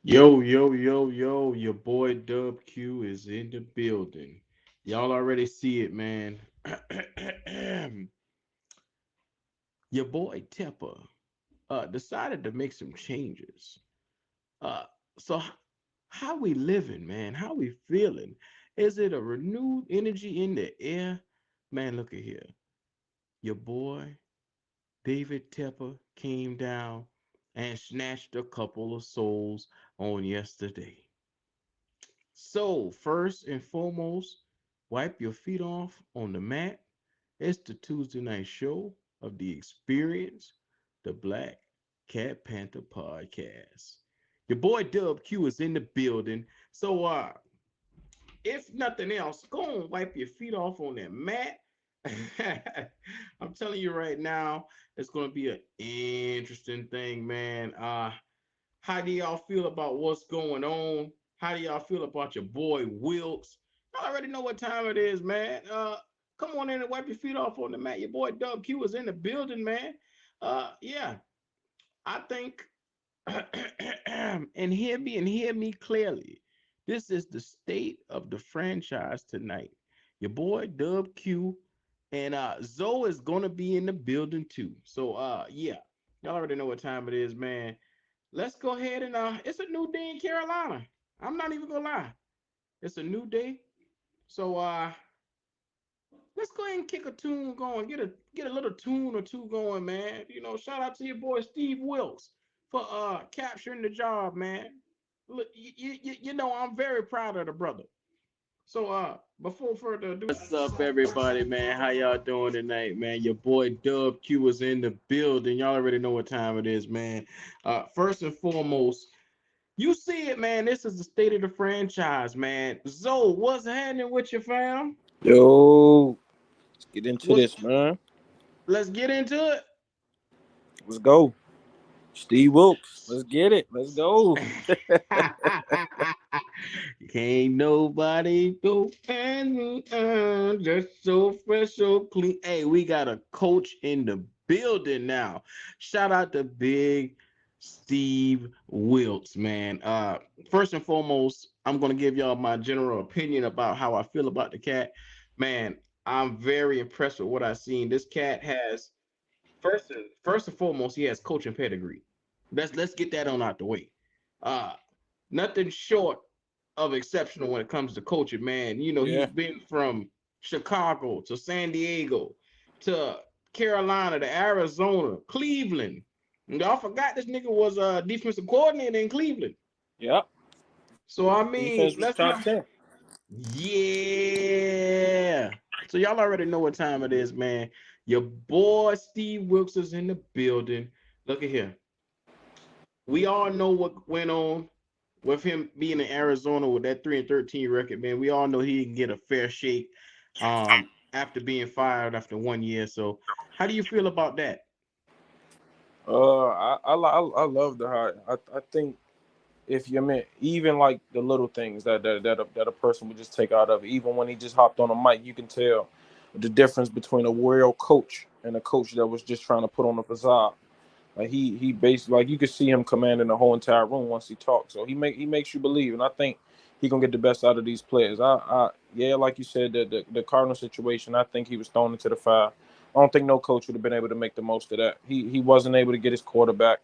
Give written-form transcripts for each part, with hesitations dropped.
Yo, yo, yo, yo, your boy Dub Q is in the building. Y'all already see it, man. Your boy Tepper decided to make some changes. Uh, so how we living, man? How we feeling? Is it a renewed energy in the air? Man, look at here. Your boy David Tepper came down and snatched a couple of souls on yesterday. So, first and foremost, wipe your feet off on the mat. It's the Tuesday night show of the experience, the Black Cat Panther podcast. Your boy Dub Q is in the building. So, if nothing else, go and wipe your feet off on that mat. I'm telling you right now, it's going to be an interesting thing, man. How do y'all feel about what's going on? How do y'all feel about your boy Wilks? Y'all already know what time it is, man. Come on in and wipe your feet off on the mat. Your boy Dub Q is in the building, man. Yeah, I think, and hear me clearly. This is the state of the franchise tonight. Your boy Dub Q and Zoe is gonna be in the building too. So yeah, y'all already know what time it is, man. Let's go ahead and it's a new day in Carolina. I'm not even gonna lie. It's a new day. So let's go ahead and kick a tune going. Get a little tune or two going, man. You know, shout out to your boy Steve Wilks for capturing the job, man. Look, you know I'm very proud of the brother. So before further ado, what's up everybody, man? How y'all doing tonight, man? Your boy Dub Q is in the building. Y'all already know what time it is, man. First and foremost, you see it, man. This is the state of the franchise, man. Zoe, what's happening with you, fam? Yo, let's get into What's this, man. Let's get into it. Let's go. Steve Wilks. Let's get it. Let's go. Can't nobody go and me just so fresh, so clean. Hey, we got a coach in the building now. Shout out to Big Steve Wilks, man. First and foremost, I'm gonna give y'all my general opinion about how I feel about the cat. Man, I'm very impressed with what I've seen. This cat has first and foremost, he has coaching pedigree. Let's get that on out the way. Uh, Nothing short of exceptional when it comes to coaching, man. You know, he's Yeah. been from Chicago to San Diego to Carolina to Arizona, Cleveland. And I forgot this nigga was a defensive coordinator in Cleveland. Yep. So I mean, Defense was let's top not. 10. Yeah. So y'all already know what time it is, man. Your boy Steve Wilkes is in the building. Look at here. We all know what went on with him being in Arizona with that 3-13 record, man. We all know he didn't get a fair shake after being fired after 1 year. So how do you feel about that? I love the high. I think if you mean even like the little things that a person would just take out of it, even when he just hopped on a mic, you can tell the difference between a real coach and a coach that was just trying to put on a facade. Like he basically like you could see him commanding the whole entire room once he talks. So he makes you believe, and I think he gonna get the best out of these players. I yeah, like you said, the Cardinal situation. I think he was thrown into the fire. I don't think no coach would have been able to make the most of that. He wasn't able to get his quarterback.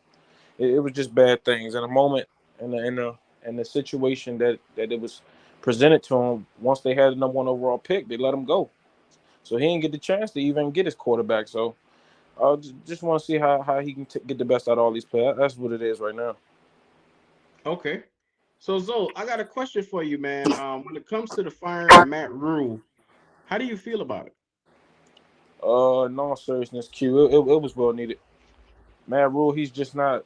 It was just bad things. In a moment, in the situation that it was presented to him, once they had the number one overall pick, they let him go. So he didn't get the chance to even get his quarterback. So I just want to see how he can get the best out of all these players. That's what it is right now. Okay. So Zoe, I got a question for you, man. When it comes to the firing of Matt Rhule, how do you feel about it? In all seriousness, Q, it was well needed. Matt Rule, he's just not.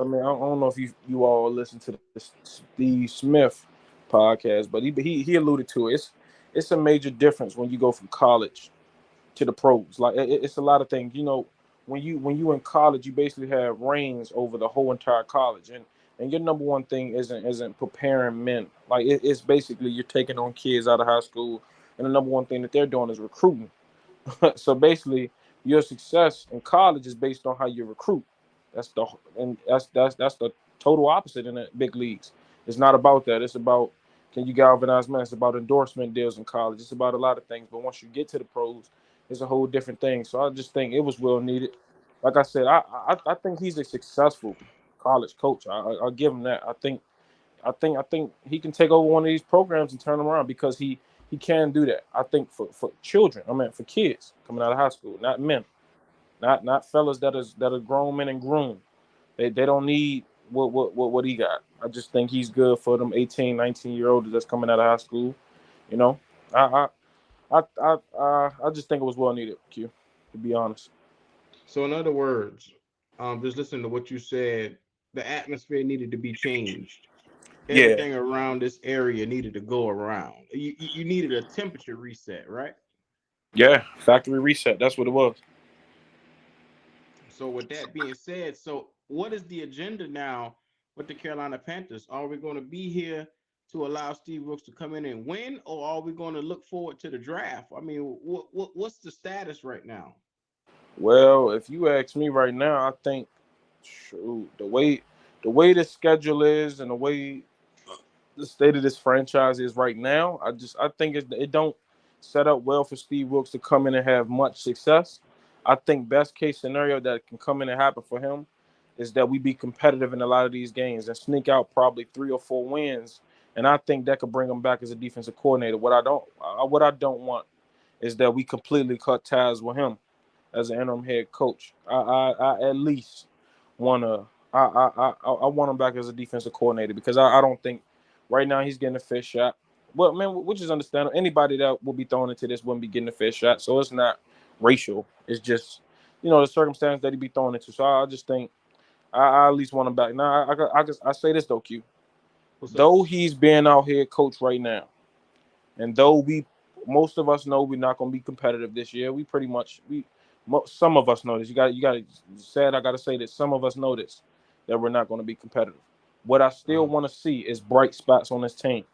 I mean, I don't know if you all listen to the Steve Smith podcast, but he alluded to it. It's a major difference when you go from college to the pros. Like it's a lot of things. You know, when you in college, you basically have reigns over the whole entire college, and your number one thing isn't preparing men. Like it's basically you're taking on kids out of high school, and the number one thing that they're doing is recruiting. So basically, your success in college is based on how you recruit. That's the total opposite in the big leagues. It's not about that. It's about can you galvanize men. It's about endorsement deals in college. It's about a lot of things. But once you get to the pros, it's a whole different thing. So I just think it was well needed. Like I said, I think he's a successful college coach. I'll give him that. I think he can take over one of these programs and turn them around because he can do that. I think for children, I mean for kids coming out of high school, not men, not fellas that are grown men and groomed. They don't need what he got. I just think he's good for them 18, 19-year olds that's coming out of high school. You know, I I just think it was well needed. Q, to be honest. So, in other words, just listening to what you said, the atmosphere needed to be changed. Yeah, Everything around this area needed to go around. You needed a temperature reset, right? yeah. Factory reset. That's what it was. So, with that being said, so what is the agenda now with the Carolina Panthers? Are we going to be here to allow Steve Wilks to come in and win, or are we going to look forward to the draft? I mean, what's the status right now? Well, if you ask me right now, I think shoot, the way the schedule is and the way the state of this franchise is right now, I think it don't set up well for Steve Wilkes to come in and have much success. I think best case scenario that can come in and happen for him is that we be competitive in a lot of these games and sneak out probably 3 or 4 wins. And I think that could bring him back as a defensive coordinator. What I don't want is that we completely cut ties with him as an interim head coach. I at least wanna I want him back as a defensive coordinator because I don't think right now he's getting a fair shot. Well, man, which is understandable. Anybody that will be thrown into this wouldn't be getting a fair shot. So it's not racial. It's just the circumstance that he be thrown into. So I just think I at least want him back. Now I say this though, Q. What's up? Though he's being out here coach right now, and though most of us know we're not going to be competitive this year, we pretty much some of us know this. You got sad. I got to say that some of us know this that we're not going to be competitive. What I still Uh, want to see is bright spots on this team.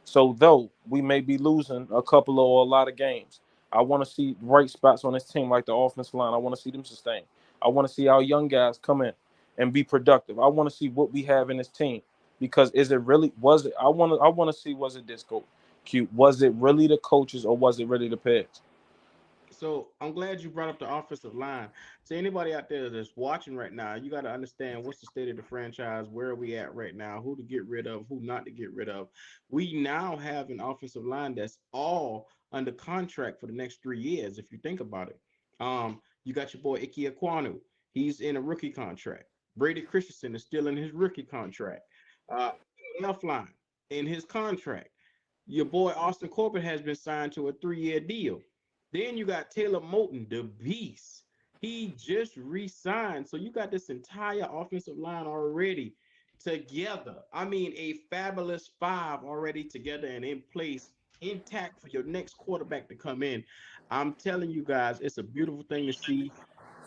So though we may be losing a couple or a lot of games, I want to see bright spots on this team like the offensive line. I want to see them sustain. I want to see our young guys come in and be productive. I want to see what we have in this team because is it really was it? I want to see was it this coach? Cute. Was it really the coaches or was it really the players? So I'm glad you brought up the offensive line. To anybody out there that's watching right now, you got to understand what's the state of the franchise, where are we at right now, who to get rid of, who not to get rid of. We now have an offensive line that's all under contract for the next 3 years, if you think about it. You got your boy Ike Aquanu. He's in a rookie contract. Brady Christensen is still in his rookie contract. Uh, left line in his contract. Your boy Austin Corbett has been signed to a 3-year deal. Then you got Taylor Moton, the beast. He just re-signed. So you got this entire offensive line already together. I mean, a fabulous five already together and in place, intact for your next quarterback to come in. I'm telling you guys, it's a beautiful thing to see.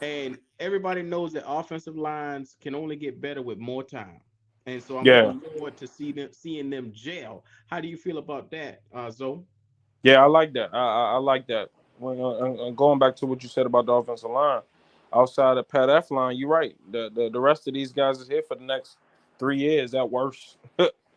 And everybody knows that offensive lines can only get better with more time. And so I'm Yeah, looking forward to seeing them gel. How do you feel about that, Zoe? yeah, I like that. I like that. When going back to what you said about the offensive line, outside of Pat F line, you're right. The rest of these guys is here for the next 3 years at worst.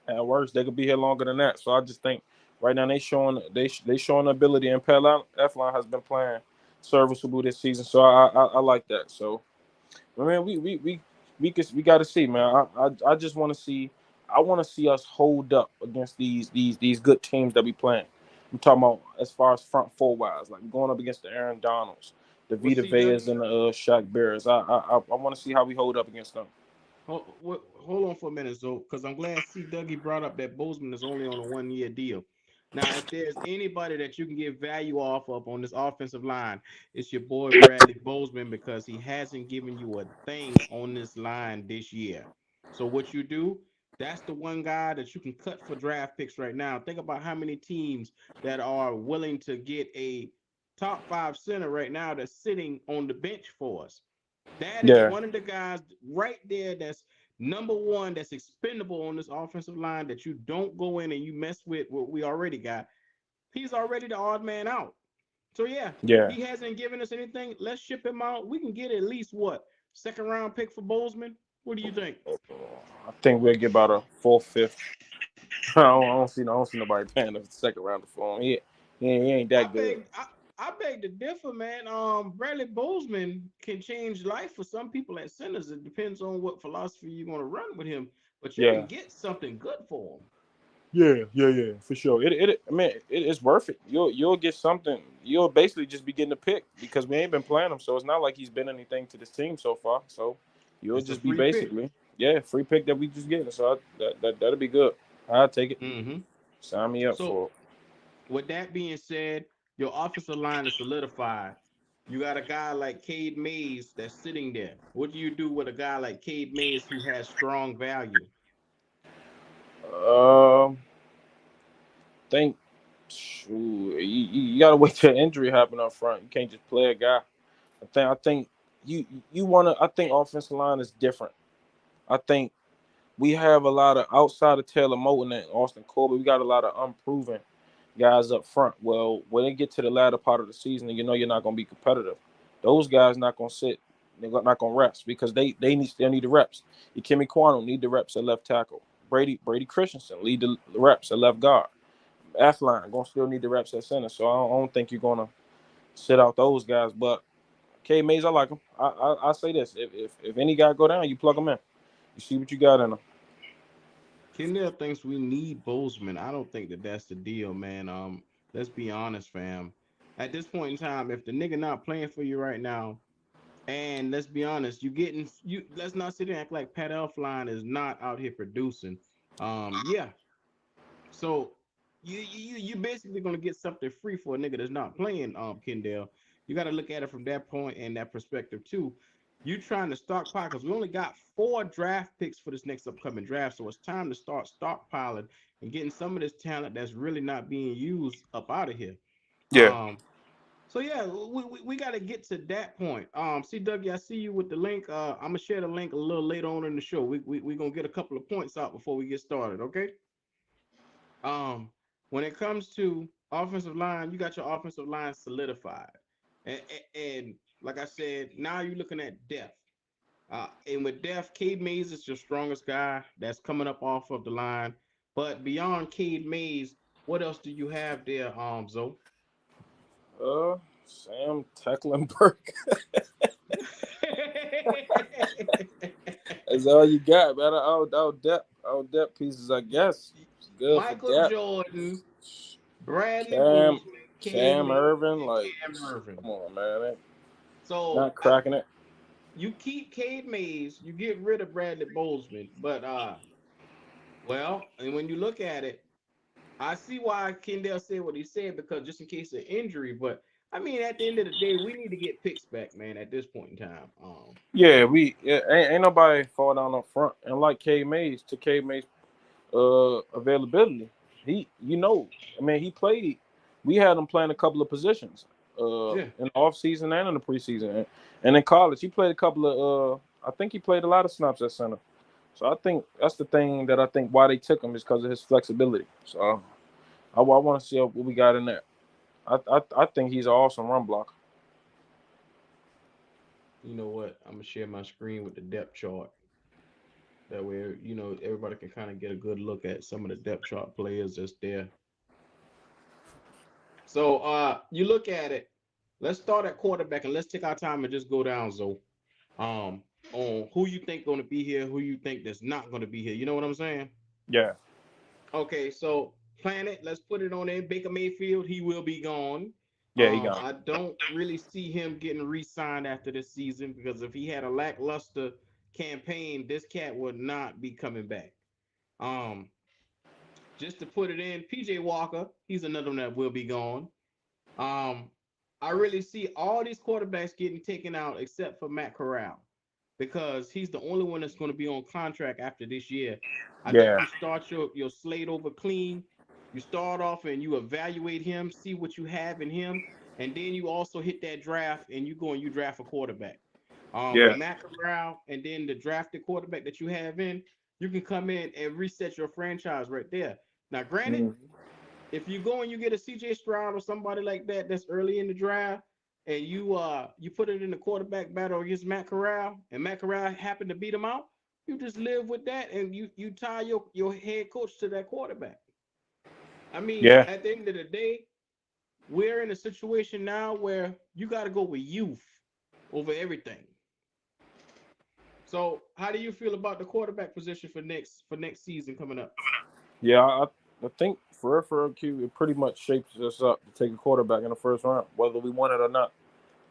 At worst, they could be here longer than that. So I just think right now they showing ability, and Pat F line has been playing serviceable this season. So I like that. So I mean, we got to see, man. I just want to see. I want to see us hold up against these good teams that we playing. I'm talking about as far as front four wise, like going up against the Aaron Donalds, the Well, Vita see, Dougie, Veas, and the Shaq Bears. I want to see how we hold up against them. hold on for a minute, Zoe, because I'm glad C. Dougie brought up that Bozeman is only on a 1-year deal. Now, if there's anybody that you can get value off of on this offensive line, it's your boy Bradley Bozeman because he hasn't given you a thing on this line this year. So what you do, that's the one guy that you can cut for draft picks right now. Think about how many teams that are willing to get a top five center right now that's sitting on the bench for us. That is Yeah, one of the guys right there that's number one, that's expendable on this offensive line that you don't go in and you mess with what we already got. He's already the odd man out. So yeah, yeah, he hasn't given us anything. Let's ship him out. We can get at least what? Second round pick for Bozeman. What do you think? I think we'll get about a fourth, fifth. I don't see nobody paying the second round for him. He ain't I that good. beg, I, I beg to differ, man. Bradley Bozeman can change life for some people at centers. It depends on what philosophy you want to run with him, but you Yeah. can get something good for him. Yeah, for sure. I mean, it's worth it. You'll get something. You'll basically just be getting a pick because we ain't been playing him, so it's not like he's been anything to this team so far. So you'll It's a just be free pick. basically, yeah, free pick that we just getting. So that'll be good. I'll take it. Hmm. Sign me up So for it. with that being said, your offensive line is solidified. You got a guy like Cade Mays that's sitting there. What do you do with a guy like Cade Mays who has strong value? Um, think, shoot, you gotta wait till injury happen up front. You can't just play a guy. I think you wanna. I think offensive line is different. I think we have a lot of outside of Taylor Moton and Austin Colby. We got a lot of unproven guys up front. Well, when they get to the latter part of the season, and you know you're not going to be competitive, those guys not going to sit. They're not going to rest because they still need the reps. Kimmy Quano need the reps at left tackle. Brady Christensen lead the reps at left guard. Athlon going to still need the reps at center. So I don't think you're going to sit out those guys. But K Mays, I like him. I say this: if any guy go down, you plug him in. You see what you got in him. Kendall thinks we need Bozeman. I don't think that that's the deal, man. Let's be honest, fam. At this point in time, if the nigga not playing for you right now, and let's be honest, you getting you. Let's not sit there and act like Pat Elfline is not out here producing. Yeah, so you basically gonna get something free for a nigga that's not playing, Kendall. You got to look at it from that point and that perspective too. You trying to stockpile because we only got 4 draft picks for this next upcoming draft, so it's time to start stockpiling and getting some of this talent that's really not being used up out of here. Yeah. So yeah, we got to get to that point. See, Dougie, I see you with the link. I'm gonna share the link a little later on in the show. We gonna get a couple of points out before we get started. Okay. Um, when it comes to offensive line, you got your offensive line solidified, and like I said, now you're looking at depth. And with depth, Cade Mays is your strongest guy that's coming up off of the line. But beyond Cade Mays, what else do you have there, Zoe? Sam Tecklenburg. That's all you got, man. Our depth pieces, I guess. It's good for Michael depth. Jordan, Bradley Cam, Bozeman, Cade Cam Mays, Irvin, and like, Cam Irvin. come on, man. They So not cracking it. you keep Cade Mays, you get rid of Bradley Bozeman, but well, and when you look at it, I see why Kendall said what he said because just in case of injury. But I mean, at the end of the day, we need to get picks back, man. At this point in time, Yeah, ain't nobody fall down up front. And like K Mays availability. I mean, he played. We had him playing a couple of positions yeah, in the off season and in the preseason, and in college he played a couple of. I think he played a lot of snaps at center. So I think that's the thing that I think why they took him is because of his flexibility. So I want to see what we got in there. I think he's an awesome run blocker. you know what? I'm gonna share my screen with the depth chart. That way, everybody can kind of get a good look at some of the depth chart players that's there. So, you look at it. Let's start at quarterback and let's take our time and just go down, Zoe. Um, on who you think going to be here, who you think that's not going to be here. You know what I'm saying? Yeah, Okay, so Planet, let's put it on there. Baker Mayfield, he will be gone. yeah, he got him. I don't really see him getting re-signed after this season because if he had a lackluster campaign, this cat would not be coming back. Um, just to put it in, PJ Walker, he's another one that will be gone. Um, I really see all these quarterbacks getting taken out except for Matt Corral because he's the only one that's going to be on contract after this year. I think Yeah, you start your slate over clean. You start off and you evaluate him, see what you have in him, and then you also hit that draft and you go and you draft a quarterback. With yeah, Matt Corral and then the drafted quarterback that you have in, you can come in and reset your franchise right there. Now, granted, mm, if you go and you get a CJ Stroud or somebody like that that's early in the draft, and you put it in the quarterback battle against Matt Corral, and Matt Corral happened to beat him out, You just live with that, and you tie your head coach to that quarterback. I mean, Yeah, at the end of the day, we're in a situation now where you got to go with youth over everything. So, how do you feel about the quarterback position for next season coming up? yeah. I think for real, Q, it pretty much shapes us up to take a quarterback in the first round, whether we want it or not.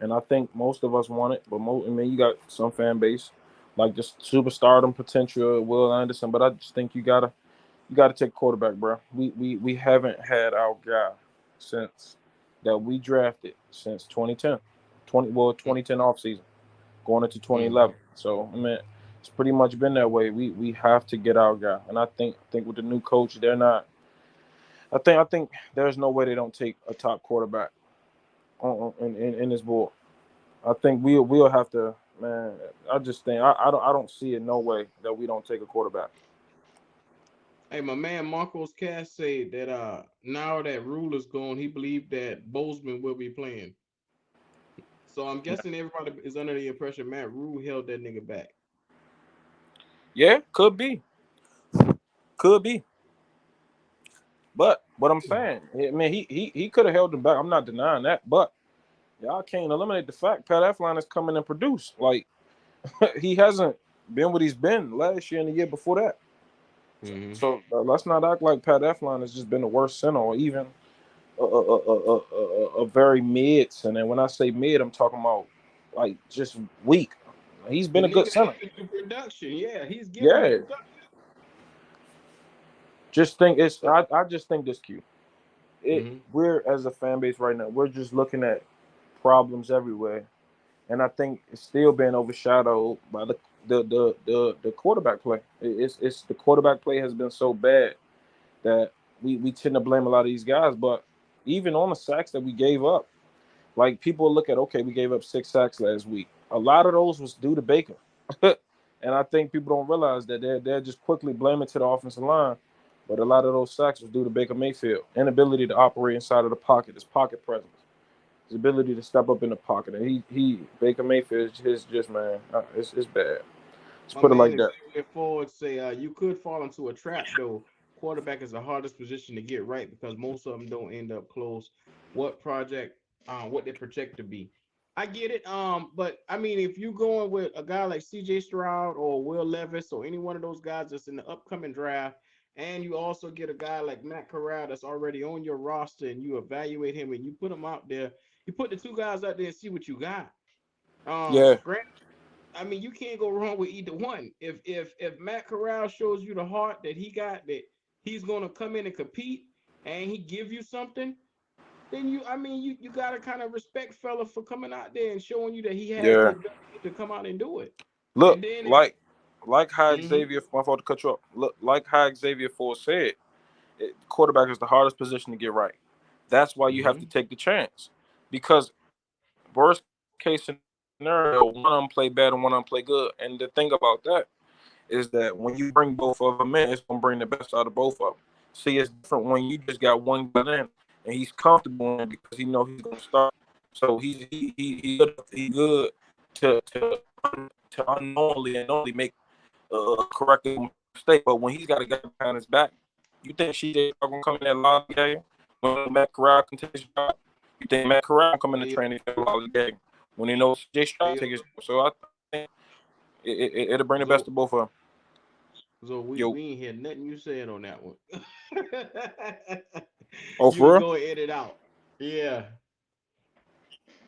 And I think most of us want it, but I mean, you got some fan base like the superstardom potential of Will Anderson, but I just think you gotta take quarterback, bro. We haven't had our guy since that we drafted since 2010, 2010 offseason, going into Mm-hmm. 2011. So I mean, it's pretty much been that way. We have to get our guy, and I think with the new coach, they're not. I think there's no way they don't take a top quarterback in this board. I think we'll have to, man. I just think I don't see it no way that we don't take a quarterback. Hey, my man Marcos Cass said that now that Rhule is gone, he believed that Bozeman will be playing. So I'm guessing everybody is under the impression Matt Rhule held that nigga back. Yeah, could be. But what I'm saying, I mean, he could have held him back. I'm not denying that, but y'all can't eliminate the fact Pat Elflein is coming and produce. Like he hasn't been what he's been last year and the year before that. Mm-hmm. Let's not act like Pat Elflein has just been the worst center or even a very mid center. And when I say mid, I'm talking about like just weak. He's The been a good nigga center. giving you production. Yeah, he's giving you Yeah, production. just think it's. So, I just think this cute. mm-hmm. We're as a fan base right now. We're just looking at problems everywhere, and I think it's still being overshadowed by the quarterback play. It's the quarterback play has been so bad that we tend to blame a lot of these guys. But even on the sacks that we gave up, like people look at, okay, we gave up 6 sacks last week. A lot of those was due to Baker, and I think people don't realize that they're just quickly blaming to the offensive line. But a lot of those sacks was due to Baker Mayfield inability to operate inside of the pocket, his pocket presence, his ability to step up in the pocket. And he Baker Mayfield is just man, it's bad. Let's My put it man like that. Xavier Ford say you could fall into a trap though. Quarterback is the hardest position to get right because most of them don't end up close. What they project to be. I get it. But I mean, if you going with a guy like C.J. Stroud or Will Levis or any one of those guys that's in the upcoming draft, and you also get a guy like Matt Corral that's already on your roster, and you evaluate him and you put him out there, you put the two guys out there and see what you got. Yeah, Granted, I mean, you can't go wrong with either one. If Matt Corral shows you the heart that he got, that he's gonna come in and compete, and he give you something, then I mean, you gotta kind of respect fella for coming out there and showing you that he has the yeah. ability to come out and do it. Look, And then if like how mm-hmm, Xavier, my fault to cut you off. Look, like how Xavier Ford said, quarterback is the hardest position to get right. That's why you have mm-hmm, to take the chance. Because worst case scenario, one of them play bad and one of them play good. And the thing about that is that when you bring both of them in, it's gonna bring the best out of both of them. See, it's different when you just got one guy in and he's comfortable in because he know he's gonna start. So he good to unknowingly and knowingly make corrective mistake. But when he's got a guy behind his back, you think CJ gonna come in that lolly game when Matt Corral can take his job? You think Matt Corral come in the hey, training camp lolly game when he knows CJ Stroud hey, take his job? So I think it'll bring the best of so both of them. so we Yo, we ain't hear nothing you said on that one. oh You was for real? going to edit out. Yeah,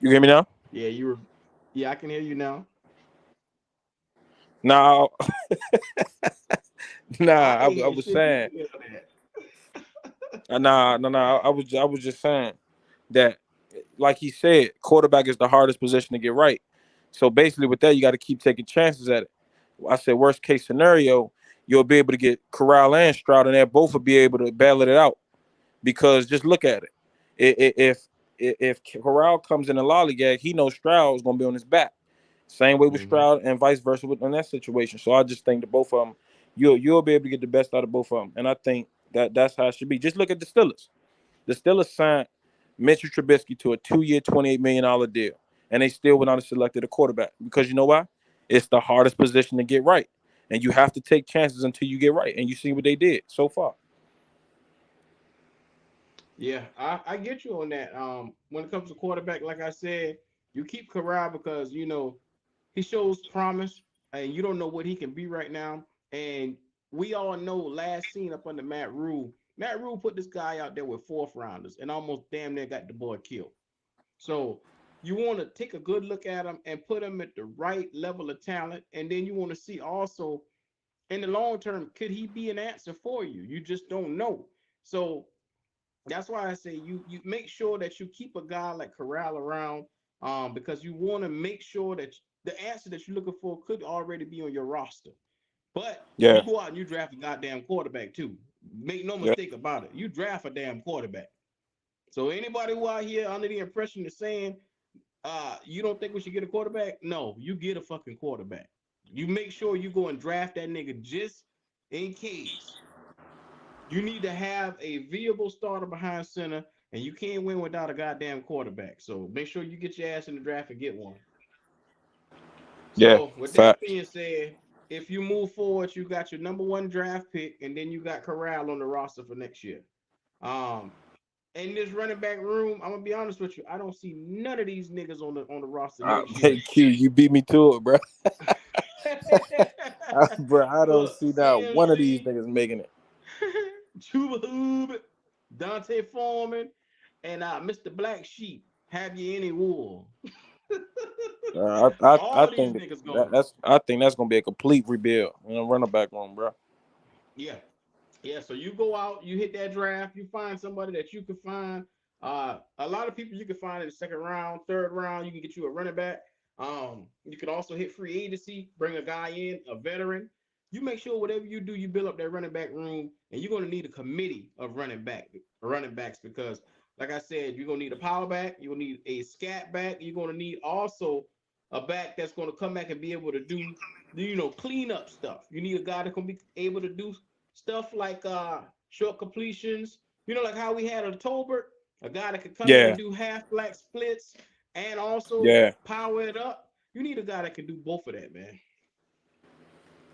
You hear me now? yeah, you were. Yeah, I can hear you now. Nah, nah. I ain't I hear was shit you saying, said on that. nah. I was just saying that, like he said, quarterback is the hardest position to get right. So basically, with that, you got to keep taking chances at it. I said, worst case scenario, you'll be able to get Corral and Stroud, and they'll both will be able to battle it out. Because just look at it. If Corral comes in a lollygag, he knows Stroud is going to be on his back. Same way with Mm-hmm. Stroud and vice versa in that situation. So I just think that both of them, you'll be able to get the best out of both of them. And I think that's how it should be. Just look at the Steelers. The Steelers signed Mitchell Trubisky to a 2-year, $28 million deal, and they still went out and selected a quarterback because you know why? It's the hardest position to get right. and you have to take chances until you get right. And you see what they did so far. Yeah, I get you on that. When it comes to quarterback, like I said, you keep Corral because he shows promise, and you don't know what he can be right now. And we all know last scene up under Matt Rhule. Matt Rhule put this guy out there with fourth rounders and almost damn near got the boy killed. So you want to take a good look at him and put him at the right level of talent, and then you want to see also in the long term, could he be an answer for you? You just don't know. So that's why I say you make sure that you keep a guy like Corral around, because you want to make sure that the answer that you're looking for could already be on your roster. But you Yeah, go out and you draft a goddamn quarterback too. Make no yeah, mistake about it. You draft a damn quarterback. So anybody who out here under the impression of saying you don't think we should get a quarterback? No, you get a fucking quarterback. You make sure you go and draft that nigga just in case. You need to have a viable starter behind center, and you can't win without a goddamn quarterback. So make sure you get your ass in the draft and get one. yeah. So with that Facts. being said, if you move forward, you got your number one draft pick, and then you got Corral on the roster for next year. Um, in this running back room, I'm gonna be honest with you, I don't see none of these niggas on the roster next year. Hey, Q, you beat me to it, bro. Bro, I don't Look, see not one of these CMC, niggas making it. Chuba Hoob, Dante Foreman, and Mr. Black Sheep. Have you any wool? I All these think niggas gone. I think that's gonna be a complete rebuild in the running back room, bro. Yeah, yeah, so you go out, you hit that draft, you find somebody that you can find. A lot of people you can find in the second round, third round. You can get you a running back. You can also hit free agency, bring a guy in, a veteran. You make sure whatever you do, you build up that running back room, and you're gonna need a committee of running backs because, like I said, you're gonna need a power back, you're gonna need a scat back, you're gonna need also a back that's gonna come back and be able to do, clean up stuff. You need a guy that can be able to do stuff like short completions, like how we had a Tolbert, a guy that could come in and Yeah, do half black splits and also yeah, power it up. You need a guy that can do both of that, man.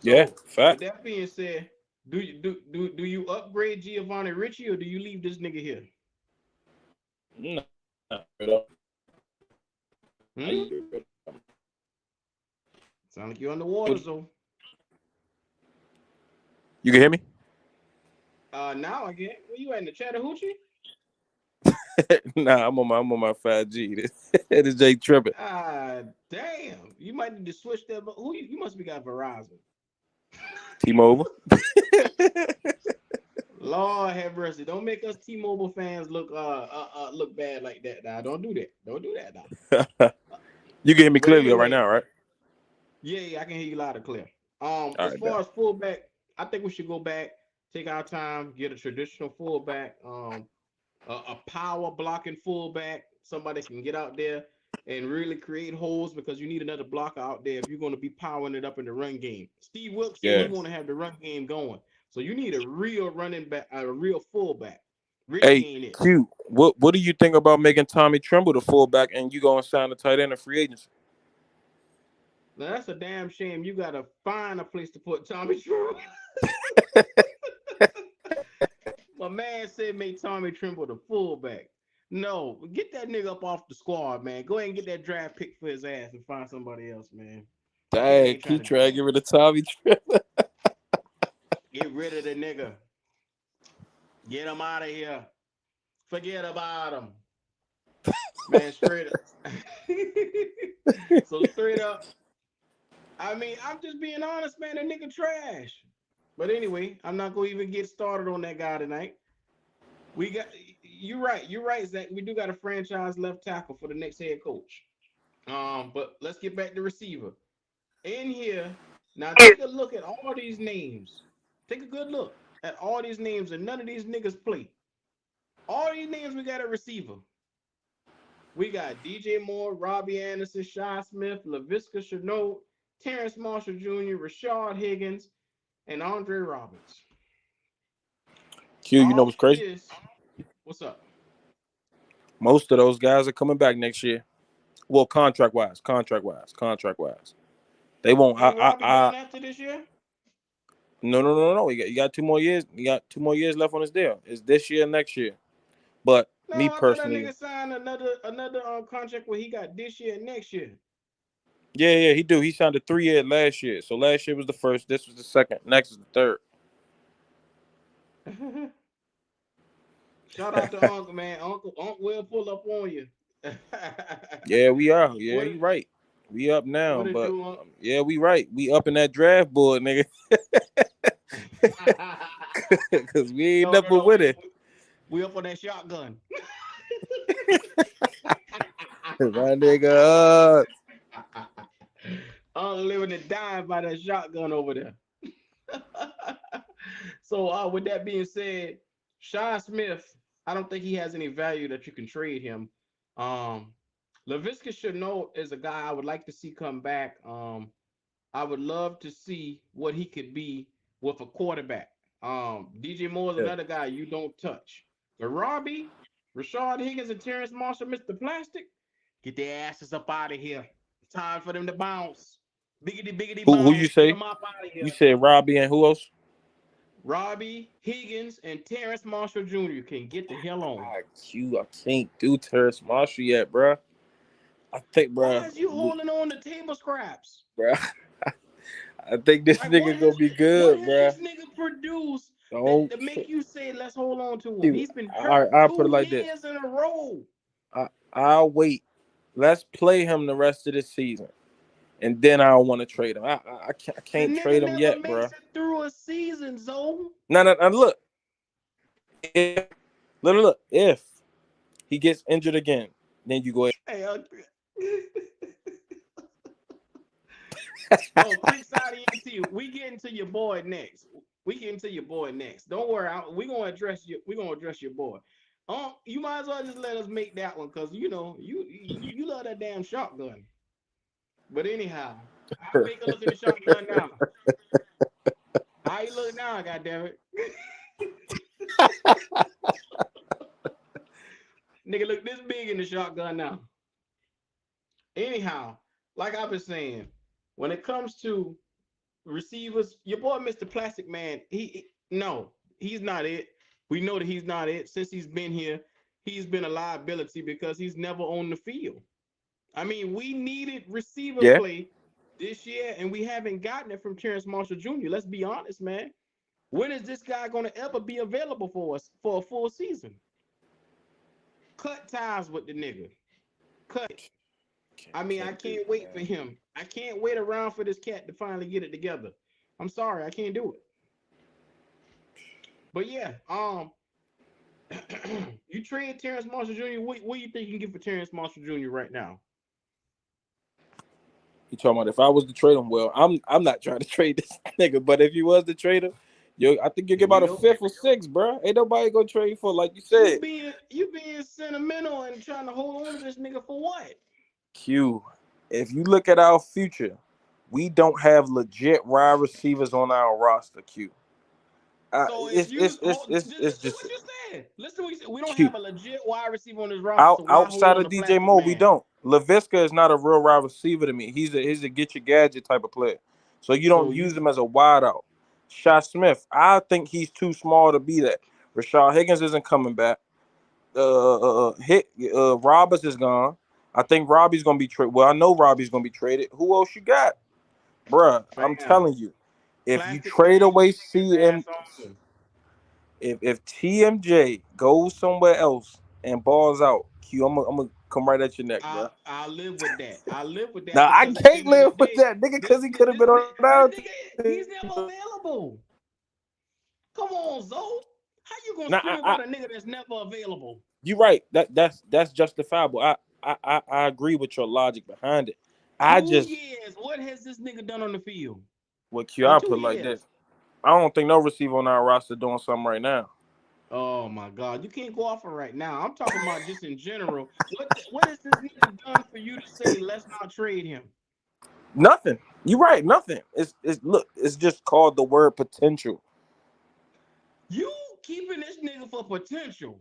yeah. So with Fact. that being said, do you upgrade Giovanni Ricci or do you leave this nigga here? Nah, Hmm? Sound like you're underwater, so you can hear me? now I get where you at in the Chattahoochee? Nah, I'm on my 5G. This Jake tripping. Damn, you might need to switch that. But you must be got Verizon. T-Mobile. Lord have mercy. Don't make us T-Mobile fans look bad like that. Now, don't do that. Don't do that now. You can hear me But clearly right anyway, now, right? yeah, I can hear you loud and clear. All As right, bet. far as fullback, I think we should go back, take our time, get a traditional fullback, a power blocking fullback, somebody that can get out there and really create holes because you need another blocker out there if you're going to be powering it up in the run game. Steve Wilks said he Yeah. want to have the run game going, so you need a real running back, a real fullback. Hey, Richie ain't it. Q, what do you think about making Tommy Tremble the fullback and you go and sign a tight end in free agency? Now that's a damn shame. You got to find a place to put Tommy Tremble. My man said make Tommy Tremble the fullback. No, get that nigga up off the squad, man. Go ahead and get that draft pick for his ass and find somebody else, man. That nigga Dang, ain't trying Q to do try to that. get rid of Tommy Tremble. Get rid of the nigga. Get him out of here. Forget about him. Man, straight up. So straight up, I mean, I'm just being honest, man. The nigga trash. But anyway, I'm not gonna even get started on that guy tonight. We got you're right. You're right, Zach. We do got a franchise left tackle for the next head coach. But let's get back to receiver. In here, now take a look at all these names. Take a good look at all these names, and none of these niggas play. All these names we got a receiver. We got DJ Moore, Robbie Anderson, Shy Smith, LaVisca Chenault, Terrence Marshall Jr., Rashard Higgins, and Andre Roberts. Q, you know what's All crazy? this, what's up? Most of those guys are coming back next year. Well, contract wise. They won't. Ain't Robbie done after this year? No. You got 2 more years. You got 2 more years left on his deal. It's this year, next year. But me No, I thought that personally, nigga signed another contract where he got this year and next year. yeah, he do. He signed a 3 year last year. So last year was the first. This was the second. Next is the third. Shout out to Uncle, man. Uncle will pull up on you. Yeah, we are. Yeah, what you right. We up now, what it but do, Unc? yeah, we right. We up in that draft board, nigga, because we ain't never No. with it. We up on that shotgun. My nigga, Uncle living and dying by that shotgun over there. So with that being said, Sean Smith, I don't think he has any value that you can trade him. Um, LaVisca Chenault is a guy I would like to see come back. I would love to see what he could be with a quarterback. DJ Moore is yeah. another guy you don't touch. But Robbie, Rashard Higgins, and Terrence Marshall, Mr. Plastic, get their asses up out of here. Time for them to bounce. Biggity Who you bounce. Get say? them up out of You here. said Robbie and who else? Robbie Higgins and Terrence Marshall Jr. can get the hell on. I can't do Terrace Marshall yet, bro. I think, Why is you holding on to table scraps? bro. I think this Like nigga gonna be what good, has bro. this nigga produced Don't. that make you say let's hold on to him? Q. He's been hurt I'll put it two like this. years in a row. I'll wait. Let's play him the rest of the season, and then I want to trade him. I The can't nigga trade him never yet, bro. makes it through a season, Zoe. No. Look, if he gets injured again, then you go ahead. Hey, oh, quick side ENT. We getting to your boy next. Don't worry. We're gonna address you. We're gonna address your boy. You might as well just let us make that one because you love that damn shotgun. But anyhow, I make a look at the shotgun now. How you look now, goddammit? Nigga look this big in the shotgun now. Anyhow, like I've been saying, when it comes to receivers, your boy Mr. Plastic Man, he's not it. We know that he's not it. Since he's been here, he's been a liability because he's never on the field. I mean, we needed receiver Yeah, play this year, and we haven't gotten it from Terrence Marshall Jr. Let's be honest, man. When is this guy going to ever be available for us for a full season? Cut ties with the nigga. Cut it. I mean, I can't do can't it, wait for man. him. I can't wait around for this cat to finally get it together. I'm sorry, I can't do it. But yeah, you trade Terrence Marshall Jr. What do you think you can get for Terrence Marshall Jr. right now? You talking about if I was to trade him? Well, I'm not trying to trade this nigga, but if you was the trader, I think you get Here we about a go. fifth or sixth, bro. Ain't nobody gonna trade for like you You said. being you being sentimental and trying to hold on to this nigga for what? Q, if you look at our future, we don't have legit wide receivers on our roster. Q, So if you just it's listen to just what you said. Listen to what you said. We don't Q. have a legit wide receiver on this roster, so why hold Outside on of to DJ Plastic Moore, we Man? don't. Laviska is not a real wide receiver to me. He's a get your gadget type of player. So you So don't you use him as a wide out. Shot Smith, I think he's too small to be that. Rashard Higgins isn't coming back. Roberts is gone. I think Robbie's gonna be traded. Well, I know Robbie's gonna be traded. Who else you got, bruh? I'm fam, telling you, if you Plastic Man trade gonna away take his ass CM, on. if TMJ goes somewhere else and balls out, Q, I'm gonna come right at your neck, bruh. I'll live with that. I'll live with that Now I because at the can't end of the live with day, that nigga because he could have been on this our nigga he's team. never available. Come on, Zoe. How you gonna Now scream I about a nigga that's never available? you're right. That's justifiable. I agree with your logic behind it. I 2 just years. What has this nigga done on the field with Q, in I two put it like this. years? I don't think no receiver on our roster doing something right now. Oh my God, you can't go off of right now. I'm talking about just in general. What has this nigga done for you to say let's not trade him? Nothing. You're right. Nothing. It's look. It's just called the word potential. You keeping this nigga for potential?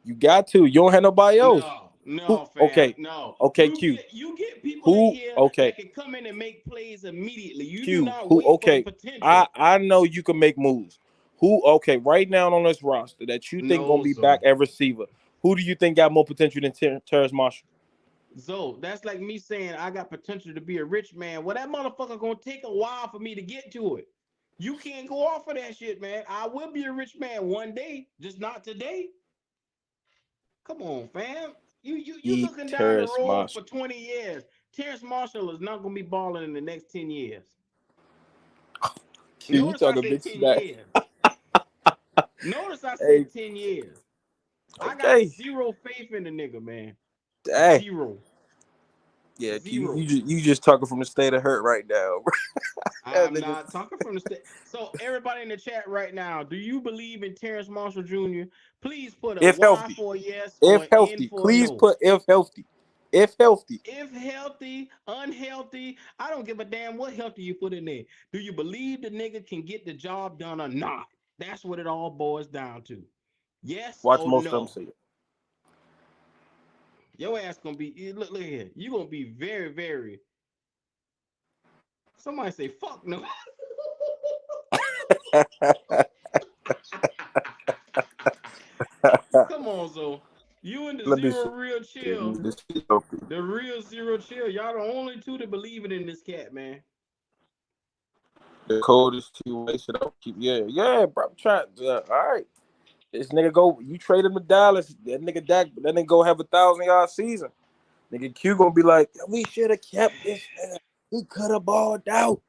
You got to. You don't have nobody else. No. No, fam. Okay, No. okay, Q. You get people in Who? here Okay, that can come in and make plays immediately. You do Q. not Who? wait for the Okay, potential. I know you can make moves. Who? Okay, right now on this roster that you think gonna No, be back Zo. at receiver. Who do you think got more potential than Terrence Marshall? Zo, that's like me saying I got potential to be a rich man. Well, that motherfucker gonna take a while for me to get to it. You can't go off of that shit, man. I will be a rich man one day, just not today. Come on, fam. You Eat looking down the Terrence road for Marshall. 20 years. Terrence Marshall is not gonna be balling in the next 10 years. Q, you Notice I talking said big 10 smack? years. Notice I Hey, said 10 years. I got okay. zero faith in the nigga, man. Hey, Zero. yeah, Q, Zero. you just talking from the state of hurt right now. That I'm nigga, not talking from the state. So everybody in the chat right now, do you believe in Terrence Marshall Jr.? Please put a if Y healthy, for a yes or if an N healthy, for a please no. put if healthy, if healthy. If healthy, unhealthy, I don't give a damn what healthy you put in there. Do you believe the nigga can get the job done or not? That's what it all boils down to. Yes Watch or most of them no? say it. Your ass gonna be look here. You gonna be very, very. Somebody say fuck no. Come on, Zo. You and the Let me zero see. real chill, This is okay. the real zero chill. Y'all the only two that believe it in this cat, man. The coldest two ways that I keep. Yeah, yeah, bro. I'm trying. All right, this nigga go. You trade him to Dallas. That nigga Dak. That nigga go have 1,000 yard season. Nigga Q gonna be like, we should have kept this nigga. He could have balled out.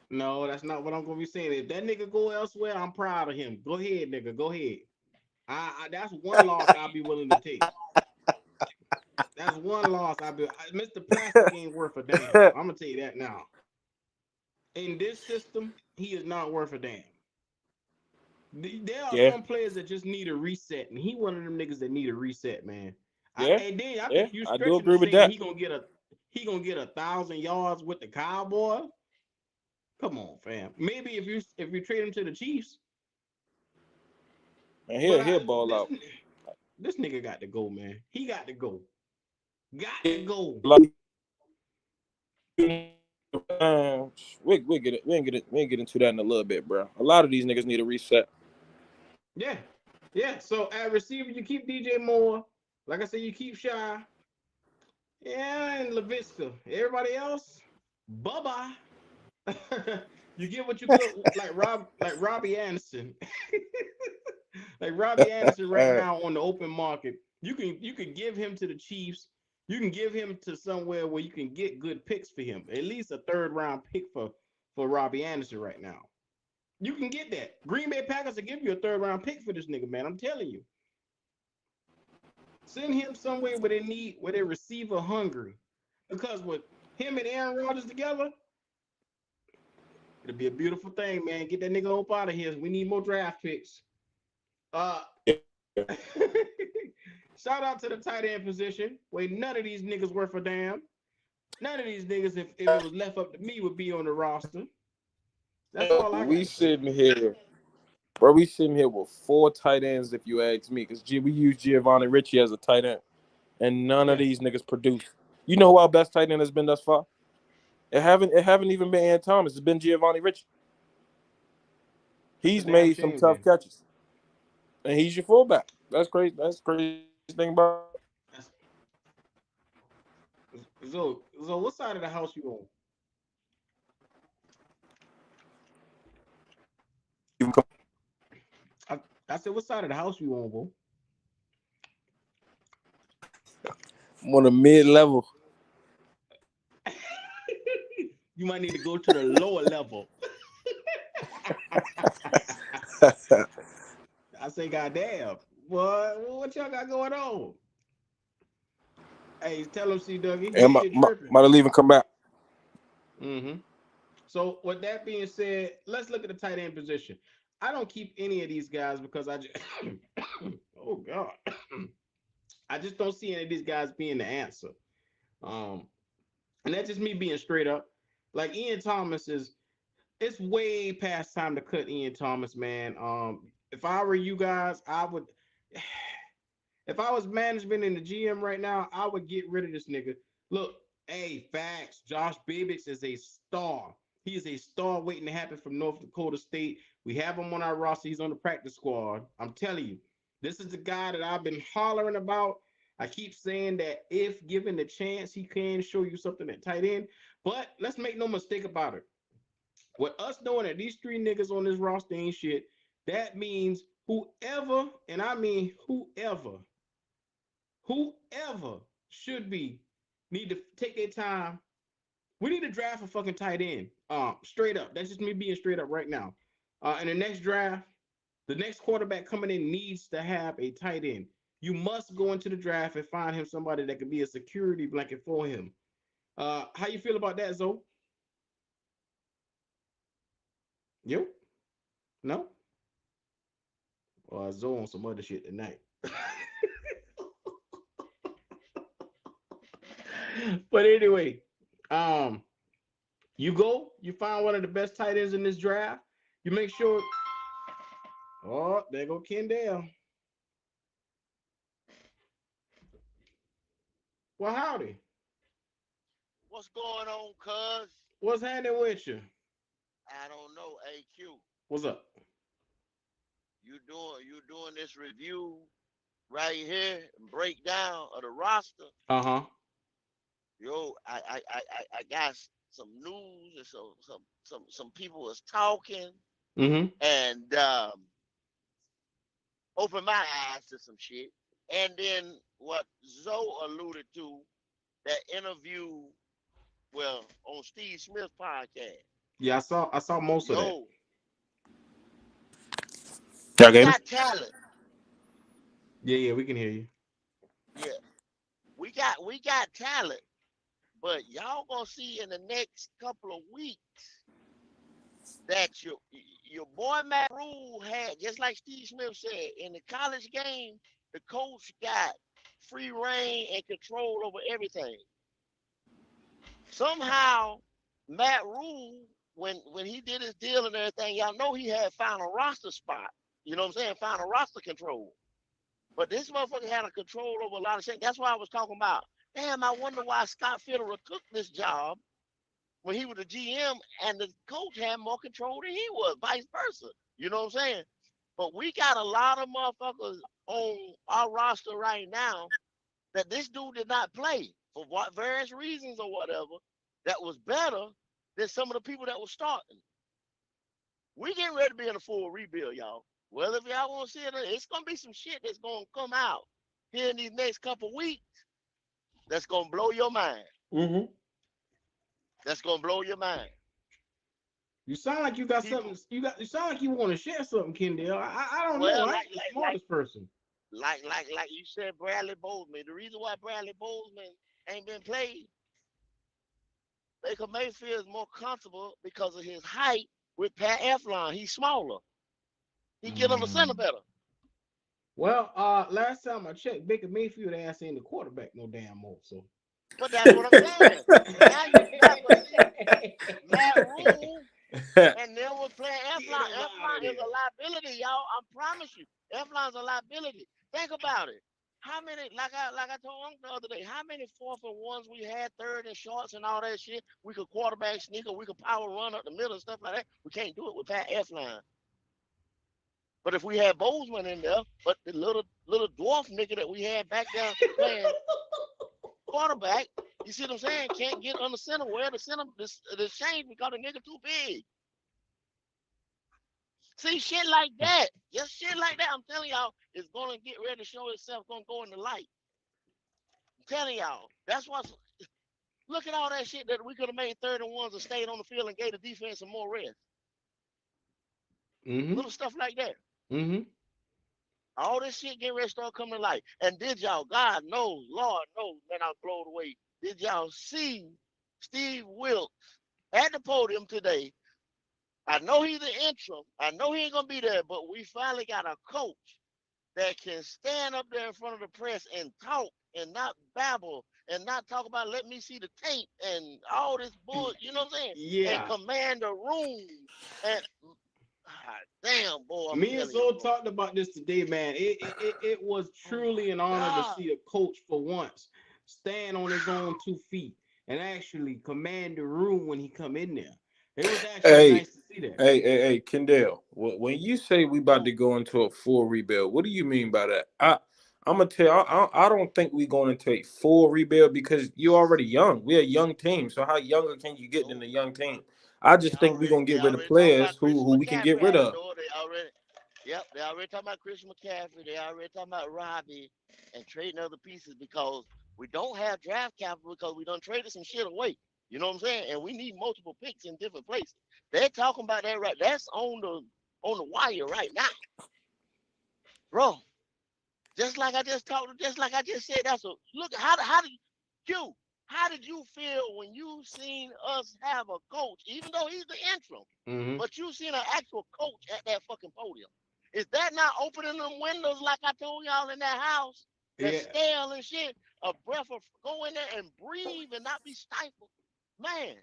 No, that's not what I'm gonna be saying. If that nigga go elsewhere, I'm proud of him. Go ahead, nigga. Go ahead. That's one loss I'll be willing to take. That's one loss Mr. Plastic ain't worth a damn. I'm gonna tell you that now. In this system, he is not worth a damn. There are Yeah, some players that just need a reset, and he one of them niggas that need a reset, man. yeah, And then I yeah. think you I do stretching to agree with saying that. he gonna get 1,000 yards with the Cowboys. Come on, fam. Maybe if you trade him to the Chiefs, And but he'll ball this out. this nigga got to go, man. He got to go. Got to Yeah, go. like, we get it. We ain't get into that in a little bit, bro. A lot of these niggas need a reset. Yeah, yeah. So at receiver, you keep DJ Moore. Like I said, you keep Shy. Yeah, and LaVisca. Everybody else, bye bye. You get what you could, like Robbie Anderson, like Robbie Anderson right now on the open market. You can give him to the Chiefs. You can give him to somewhere where you can get good picks for him. At least a third round pick for Robbie Anderson right now. You can get that. Green Bay Packers will give you a third round pick for this nigga, man. I'm telling you. Send him somewhere where they receiver hungry. Because with him and Aaron Rodgers together, it'll be a beautiful thing, man. Get that nigga up out of here. We need more draft picks. Uh Shout out to the tight end position. Where none of these niggas worth a damn. None of these niggas, if it was left up to me, would be on the roster. That's all I got We to say. sitting here, bro. We sitting here with 4 tight ends, if you ask me, because we use Giovanni Ricci as a tight end, and none of Yeah, these niggas produce. You know who our best tight end has been thus far? It haven't even been Ian Thomas. It's been Giovanni Ricci. that's a He's damn made some shame, tough man. catches, and he's your fullback. That's crazy. That's the crazy thing about it. That's, so what side of the house you on? Even come I, I said, what side of the house you on, bro? on a mid level. You might need to go to the lower level. I say, goddamn, what y'all got going on? Hey, tell him, C. Dougie, And his shit tripping. might have even come back. Mm-hmm. So, with that being said, let's look at the tight end position. I don't keep any of these guys because I just, oh God, I just don't see any of these guys being the answer. Um, and that's just me being straight up. Like Ian Thomas it's way past time to cut Ian Thomas, man. If I were you guys, I would. If I was management in the GM right now, I would get rid of this nigga. Look, hey, facts. Josh Bibbix is a star. He is a star waiting to happen from North Dakota State. We have him on our roster. He's on the practice squad. I'm telling you, this is the guy that I've been hollering about. I keep saying that if given the chance, he can show you something at tight end. But let's make no mistake about it. With us knowing that these three niggas on this roster ain't shit, that means whoever, and I mean whoever should be, need to take their time. We need to draft a fucking tight end. Straight up. That's just me being straight up right now. In the next draft, the next quarterback coming in needs to have a tight end. You must go into the draft and find him somebody that can be a security blanket for him. How you feel about that, Zoe? You? No? Or Zoe on some other shit tonight. But anyway, um, you go, you find one of the best tight ends in this draft. You make sure. Oh, there go Kendall. Well, howdy. What's going on, cuz? What's happening with you? I don't know, AQ. What's up? You doing this review right here and breakdown of the roster. Uh-huh. Yo, I got some news and some people was talking Mm-hmm. and opened my eyes to some shit. And then what Zoe alluded to, that interview, well, on Steve Smith's podcast. Yeah, I saw most of that. Yo, Y'all we get me? got talent. Yeah, we can hear you. Yeah, we got talent. But y'all gonna see in the next couple of weeks that your boy Matt Rhule had, just like Steve Smith said, in the college game, the coach got free reign and control over everything. Somehow, Matt Rhule, when he did his deal and everything, y'all know he had found a roster spot. You know what I'm saying? Found a roster control. But this motherfucker had a control over a lot of shit. That's why I was talking about. Damn, I wonder why Scott Fitterer took this job when he was the GM and the coach had more control than he was, vice versa. You know what I'm saying? But we got a lot of motherfuckers on our roster right now that this dude did not play for what various reasons or whatever, that was better than some of the people that were starting. We getting ready to be in a full rebuild, y'all. Well, if y'all want to see it, it's gonna be some shit that's gonna come out here in these next couple weeks that's gonna blow your mind. Mm-hmm. That's gonna blow your mind. You sound like you got People, something. You sound like you want to share something, Kendall. I don't know. well, I ain't the smartest person. like you said, Bradley Bozeman. The reason why Bradley Bozeman ain't been played, Baker Mayfield is more comfortable because of his height with Pat Eflon. He's smaller. He get on the center Mm. better. Well, last time I checked, Baker Mayfield ass ain't the quarterback no damn more. So. But that's what I'm saying. Now you got to see Matt Rule and then we're playing Get Eflon. him out of Eflon is there. a liability, y'all. I promise you. Eflon's a liability. Think about it. How many, like I told Uncle the other day, how many fourth and ones we had, third and shorts and all that shit? We could quarterback sneaker, we could power run up the middle and stuff like that. We can't do it with Pat Eflon. But if we had Bozeman in there, but the little dwarf nigga that we had back there playing quarterback, you see what I'm saying? Can't get on the center. Where the center, the change because the nigga too big. See, shit like that. Just shit like that. I'm telling y'all, it's gonna get ready to show itself, gonna go in the light. I'm telling y'all. That's what's look at all that shit that we could have made third and ones and stayed on the field and gave the defense some more rest. Mm-hmm. Little stuff like that. Mm-hmm. All this shit getting ready to start coming to light. And did y'all, God knows, Lord knows, man, I'm blown away. Did y'all see Steve Wilks at the podium today? I know he's the interim. I know he ain't gonna be there, but we finally got a coach that can stand up there in front of the press and talk and not babble and not talk about let me see the tape and all this bull, you know what I'm saying? And Yeah. command the room. And damn, Damn, boy, I'm Me and telling you, Soul bro. talked about this today, man. It was Oh truly my an honor to God. see a coach for once stand on his own 2 feet and actually command the room when he come in there. It was actually Hey, nice to see that. hey, Kendall. When you say we about to Oh, go into a full rebuild, what do you mean by that? I'm gonna tell. I don't think we going into a full rebuild because you're already young. We're a young team. So how younger can you get than no. a young team? I just think we're gonna They get rid of already talking players about Christian who we can get McCaffrey rid out the of. door. They already, yep, they already talking about Christian McCaffrey. They already talking about Robbie and trading other pieces because we don't have draft capital because we done traded some shit away. You know what I'm saying? And we need multiple picks in different places. They're talking about that right. That's on the wire right now, bro. Just like I just said. That's a look. How did you? How did you feel when you seen us have a coach, even though he's the interim, Hmm. but you seen an actual coach at that fucking podium? Is that not opening them windows like I told y'all in that house? That's Yeah. stale and shit. A breath of go in there and breathe and not be stifled. Man,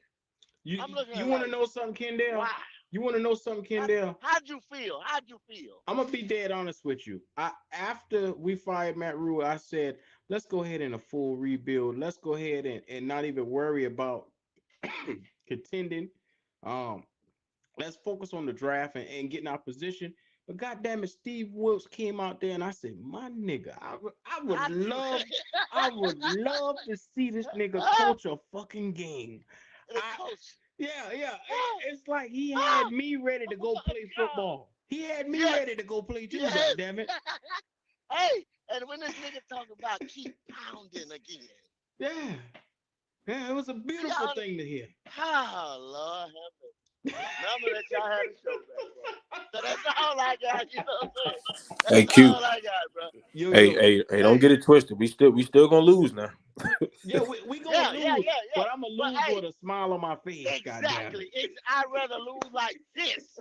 You I'm looking you at want to like, know something, wow. Kendall? You want to know something, Kendall? How'd you feel? How'd you feel? I'm gonna be dead honest with you. After we fired Matt Rhule, I said, let's go ahead and a full rebuild. Let's go ahead and not even worry about contending. Um, let's focus on the draft and getting our position. But goddamn it, Steve Wilks came out there and I said, my nigga, How'd you? I would love to see this nigga Ah, coach a fucking game. the I coach. yeah. Oh, It's like he had oh, me ready to oh go my play God. football. He had me Yes, ready to go play too, yes. goddamn it. Hey, and when this nigga talk about keep pounding again, Yeah. Yeah, it was a do beautiful y'all? thing to hear. Oh, Lord have mercy. Remember that y'all had a show back, bro. So that's all I got. You know what I'm saying? Hey, That's Q. all I got, bro. Yo. Don't Hey, get it twisted. We still gonna lose now. Yeah, we gonna lose, yeah. but I'm gonna But lose hey, with a smile on my face, goddamn exactly. I'd rather lose like this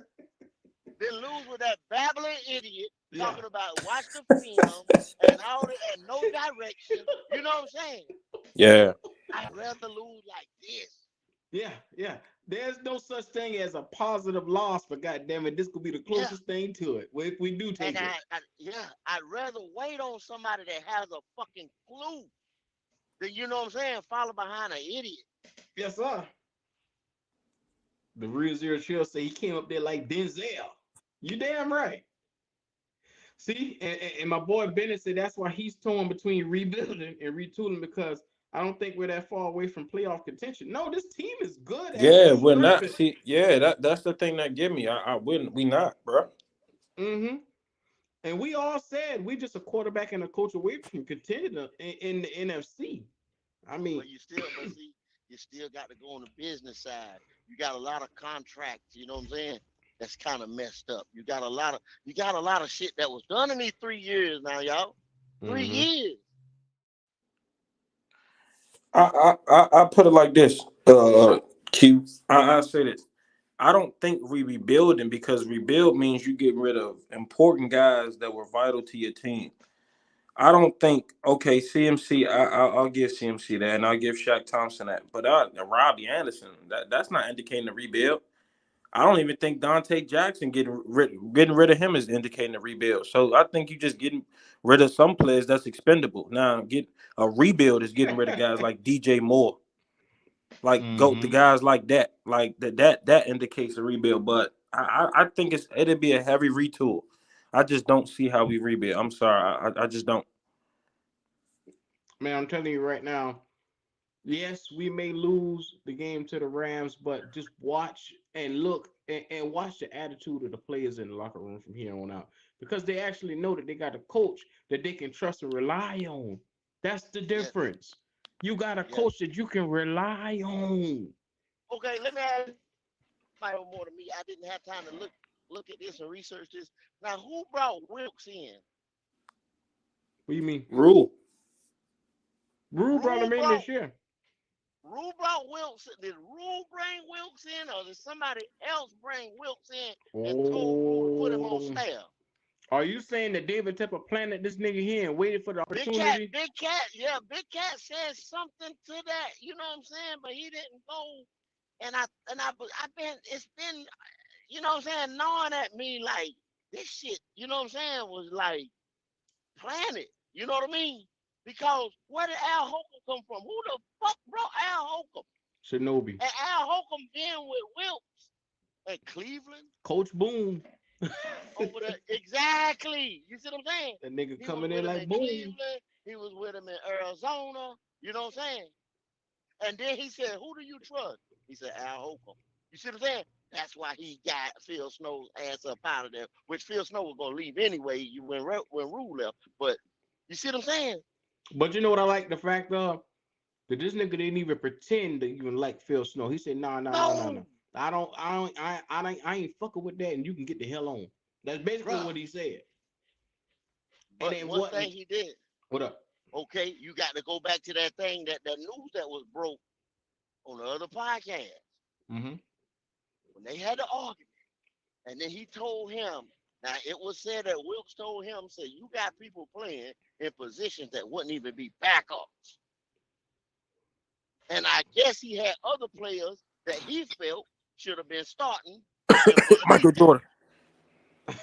than lose with that babbling idiot Yeah. talking about watch the film and all that and no direction. You know what I'm saying? Yeah. I'd rather lose like this. Yeah. There's no such thing as a positive loss, but goddamn it, this could be the Yeah. closest thing to it. If we do And take it. I'd rather wait on somebody that has a fucking clue than you know what I'm saying, follow behind an idiot. Yes, sir. The real zero chill say he came up there like Denzel. You damn right. See, and my boy Bennett said that's why he's torn between rebuilding and retooling because I don't think we're that far away from playoff contention. No, this team is good as Yeah, it we're should not. be. See, yeah, that's the thing that get me. I wouldn't. We not, bro. Mm-hmm. And we all said we just a quarterback and a coach away from contending in the NFC. I mean, But see, you still got to go on the business side. You got a lot of contracts, you know what I'm saying? That's kind of messed up. You got a lot of shit that was done in these 3 years now, y'all. Three mm-hmm. years. I put it like this. Q. I say this. I don't think we rebuilding because rebuild means you get rid of important guys that were vital to your team. I don't think CMC. I'll give CMC that, and I'll give Shaq Thompson that. But Robbie Anderson, that's not indicating a rebuild. I don't even think Dante Jackson getting rid of him is indicating a rebuild. So I think you just getting rid of some players that's expendable. Now get a rebuild is getting rid of guys like DJ Moore, like go the Mm-hmm. guys like that, like that indicates a rebuild. But I think it'd be a heavy retool. I just don't see how we rebuild. I'm sorry, I just don't. Man, I'm telling you right now, yes, we may lose the game to the Rams, but just watch and look and watch the attitude of the players in the locker room from here on out because they actually know that they got a coach that they can trust and rely on. That's the Yes, difference. You got a yes. coach that you can rely on. Okay, let me ask you more to me. I didn't have time to look at this and research this. Now, who brought Wilks in? What do you mean? Rule. Rule brought Rule him in brought this year. Rule brought Wilks. Did Rule bring Wilks in, or did somebody else bring Wilks in and told Rule to put him on Oh, staff? are you saying that David Tepper planted this nigga here and waited for the opportunity? Big Cat, yeah, Big Cat said something to that. You know what I'm saying? But he didn't go. I've been, it's been, you know what I'm saying, gnawing at me like. this shit, you know what I'm saying, was like planted. You know what I mean? Because where did Al Holcomb come from? Who the fuck brought Al Holcomb? Shinobi. And Al Holcomb being with Wilks at Cleveland. Coach Boone. Over there. Exactly. You see what I'm saying? That nigga He was coming with in him like in Boone. Cleveland. He was with him in Arizona. You know what I'm saying? And then he said, who do you trust? He said, Al Holcomb. You see what I'm saying? That's why he got Phil Snow's ass up out of there, which Phil Snow was going to leave anyway when Rhule left. But you see what I'm saying? But you know what I like? The fact of that this nigga didn't even pretend to even like Phil Snow. He said, nah. No, I ain't fucking with that, and you can get the hell on. That's basically bruh. what he said. And But then one thing he did, what up? okay, you got to go back to that thing, that news that was broke on the other podcast Mm-hmm. when they had the argument. And then he told him, now it was said that Wilks told him, said, you got people playing in positions that wouldn't even be backups. And I guess he had other players that he felt should have been starting in front of Michael T. Jordan.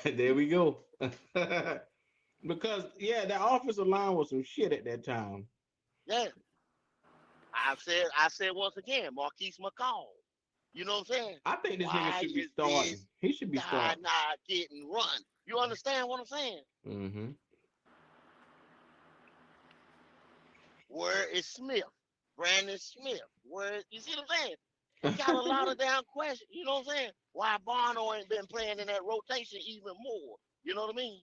There we go. Because that offensive line was some shit at that time. Yeah. I said once again, Marquise McCall. You know what I'm saying? I think this nigga Why should be is starting. this He should be guy starting. not getting run? You understand what I'm saying? Mm-hmm. Where is Smith? Brandon Smith. You see what I'm saying? He got a lot of damn questions. You know what I'm saying? Why Bono ain't been playing in that rotation even more? You know what I mean?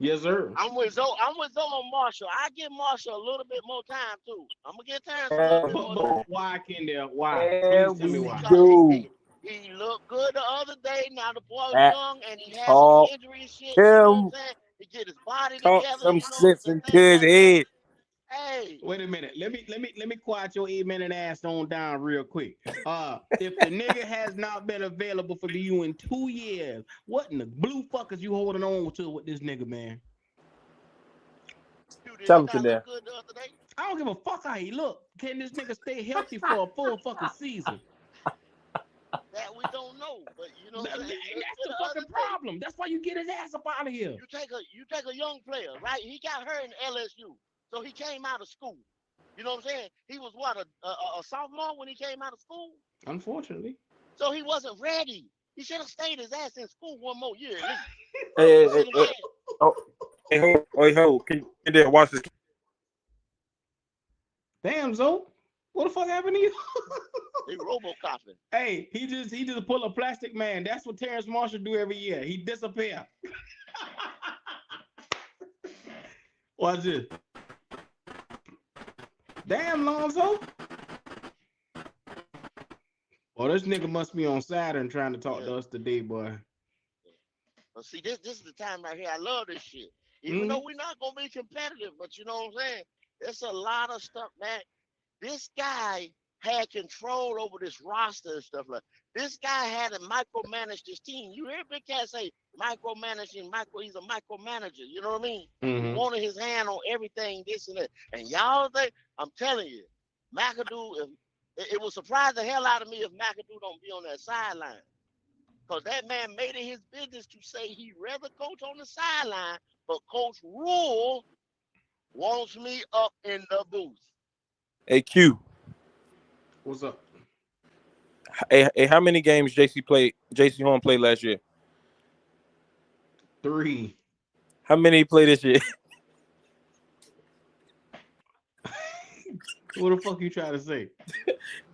Yes, sir. I'm with Zoe on Marshall. I give Marshall a little bit more time too. I'm gonna give Terrence a little bit more time. Why, Kendall? Why? There Please tell me we why. Because go. he looked good the other day. Now the boy was At young and he had some talk injury and shit. You know him, what I'm saying? He get his body talk together. some You know sense the into things his got to go. head. Hey, Wait a minute. Let me quiet your 8-minute ass on down real quick. If the nigga has not been available for you in 2 years, what in the blue fuck is you holding on to with this nigga, man? dude, did Tell he him, not look Kendall. good the other day? I don't give a fuck how he look. Can this nigga stay healthy for a full fucking season? That we don't know, but you know what I'm And saying? He looked that's good the the other fucking day. problem. That's why you get his ass up out of here. You take a young player, right? He got hurt in LSU, so he came out of school. You know what I'm saying? He was what, a sophomore when he came out of school, Unfortunately. so he wasn't ready. He should have stayed his ass in school one more year at least. Hey, You see what I'm saying? oh, hey, ho, Kendall, watch this. Damn, Zo. What the fuck happened to you? They RoboCopping. Hey, he just pull a plastic man. That's what Terrence Marshall do every year. He disappear. Watch this. Damn, Lonzo. Well, this nigga must be on Saturn trying to talk to us today, boy. But see, this is the time right here. I love this shit. Even though we're not gonna be competitive, but you know what I'm saying? There's a lot of stuff, man. This guy had control over this roster and stuff like. This guy had to micromanage this team. You hear Big Cat say micromanaging, he's a micromanager. You know what I mean? He wanted his hand on everything, this and that. And y'all think, I'm telling you, McAdoo, it will surprise the hell out of me if McAdoo don't be on that sideline. Because that man made it his business to say he'd rather coach on the sideline, but Coach Rhule wants me up in the booth. Hey, Q. What's up? Hey, how many games JC Horn played last year? 3. How many he played this year? What the fuck you trying to say?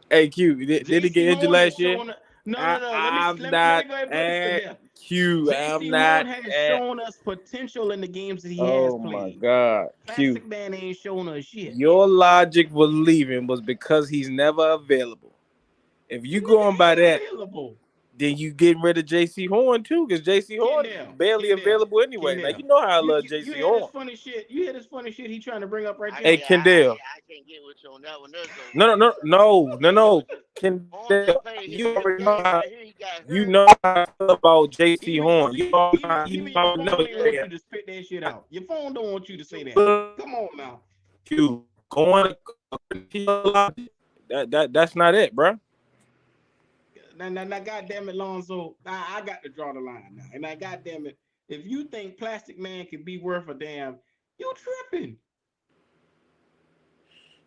Hey, Q, did he get injured last year? No. I'm Let me not go ahead and put this to death. Q. JC Horn has shown us potential in the games that he has Oh my played. God, Q. Plastic Man ain't shown us shit. Your logic was leaving was because he's never available. If you going by that, then you getting rid of JC Horn too, because JC Horn barely available anyway. Now you know how I love JC Horn. This funny shit. You hear this funny shit he trying to bring up right there? Hey, Kendall. I can't get with you on that one. No. Kendall, you already know how you know how I feel about JC Horn. You know how your phone don't want you to spit that shit out. Your phone don't want you to say that. Come on now. You going that's not it, bro. Now, goddamn it, Lonzo, I got to draw the line now. And now, goddamn it, if you think Plastic Man can be worth a damn, you tripping.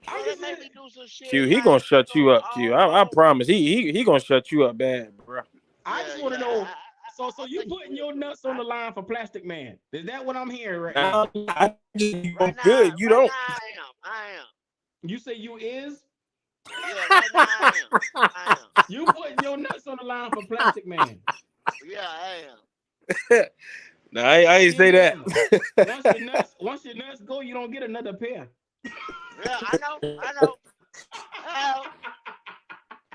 I'm They just made saying. me do some Q, shit he like, gonna shut you up, Q. I promise. He gonna shut you up bad, bro. I just want to yeah. know. So I you think he putting will your too. nuts on the line for Plastic Man? Is that what I'm hearing right now? Now I just you good. You Right don't. now I am. You say you is? Yeah, right now I am. You putting your nuts on the line for Plastic Man? Yeah, I am. No, I ain't say that. Kendall, once your nuts go, you don't get another pair. Yeah, I know. Hell,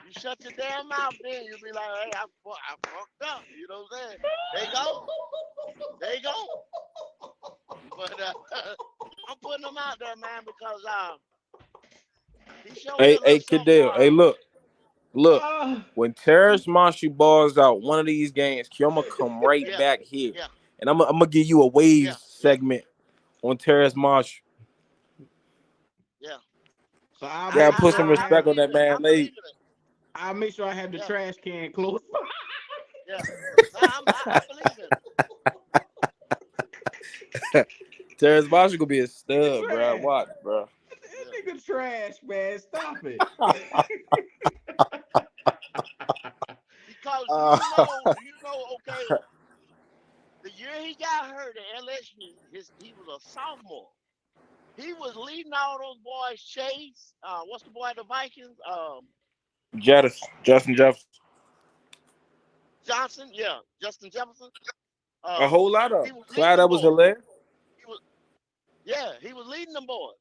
you shut your damn mouth, then you'll be like, hey, I fucked up. You know what I'm saying? There you go. But I'm putting them out there, man, because he showed me a little Hey, something. Cadell. Hey, look. When Terrace Marshall balls out one of these games, Q, I'm gonna come right Yeah, back here, yeah, and I'm gonna give you a wave yeah, segment on Terrace Marshall. yeah. So I'll Yeah, make put sure some I I have. respect on believe that it. man. I believe in it. I'll make sure I have the Yeah, trash can close. yeah. Nah, I believe in it. Terrace Marshall gonna be a stud, bro. Trash. Watch, bro. Yeah. That nigga trash, man. Stop it. Because Uh, okay, the year he got hurt at LSU, he was a sophomore. He was leading all those boys chase. What's the boy at the Vikings? Justin Jefferson. Johnson, yeah, Justin Jefferson. A Um, whole lot of he 'em. was leading Clyde them that was boys. hilarious. He was, yeah, he was leading them boys.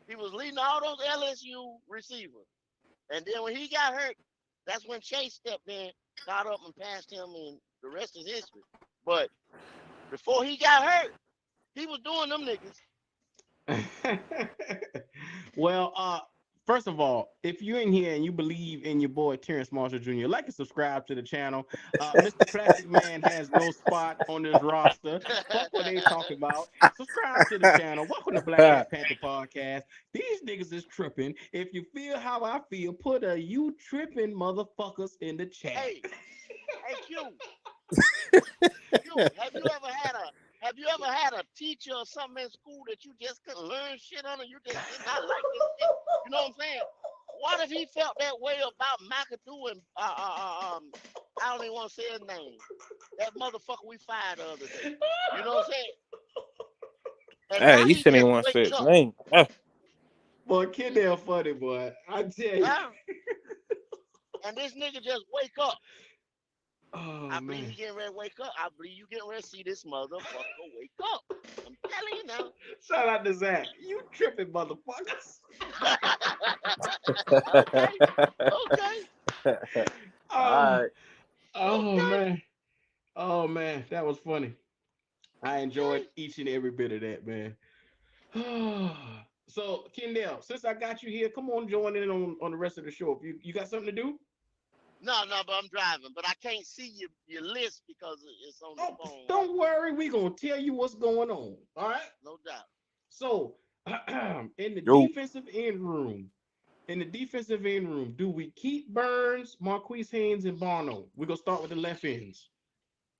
He was leading all those LSU receivers. And then when he got hurt, that's when Chase stepped in, got up and passed him, and the rest is history. But before he got hurt, he was doing them niggas. Well, first of all, if you're in here and you believe in your boy Terrence Marshall Jr., like and subscribe to the channel. Mr. Plastic Man has no spot on this roster. Fuck what they talking about. Subscribe to the channel. Welcome to Black Panther Podcast. These niggas is tripping. If you feel how I feel, put a you tripping motherfuckers in the chat. Hey, Q, have you ever had a teacher or something in school that you just couldn't learn shit under? You just did not like this shit. You know what I'm saying? What if he felt that way about McAdoo and I don't even want to say his name. That motherfucker we fired the other day. You know what I'm saying? And Hey, now he he shouldn't just even want to say wake his up. name. Boy, kid, they're funny, boy. I tell you. Huh? And this nigga just wake up. Oh I believe man. he getting ready to wake up. I believe you getting ready to see this motherfucker wake up. I'm telling you now. Shout out to Zach. You tripping motherfuckers. Okay. Okay. Oh, All oh Okay. man. Oh man. That was funny. I enjoyed Okay. each and every bit of that, man. So, Kendall, since I got you here, come on, join in on the rest of the show. If you got something to do? No, but I'm driving. But I can't see your list because it's on the Oh, phone right don't worry. We're going to tell you what's going on. All right? now. No doubt. So, in the Yo. defensive end room, do we keep Burns, Marquise Haynes, and Barno? We're going to start with the left ends.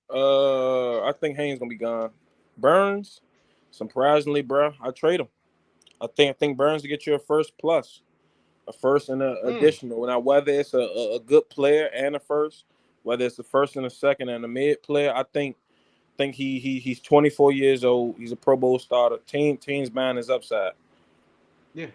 I think Haynes gonna be gone. Burns, surprisingly, bro, I trade him. I think Burns to get you a first plus, a first and an Mm. additional. Now, whether it's a good player and a first, whether it's a first and a second and a mid player, I think he's 24 years old. He's a Pro Bowl starter. Teams buying his upside. Yeah.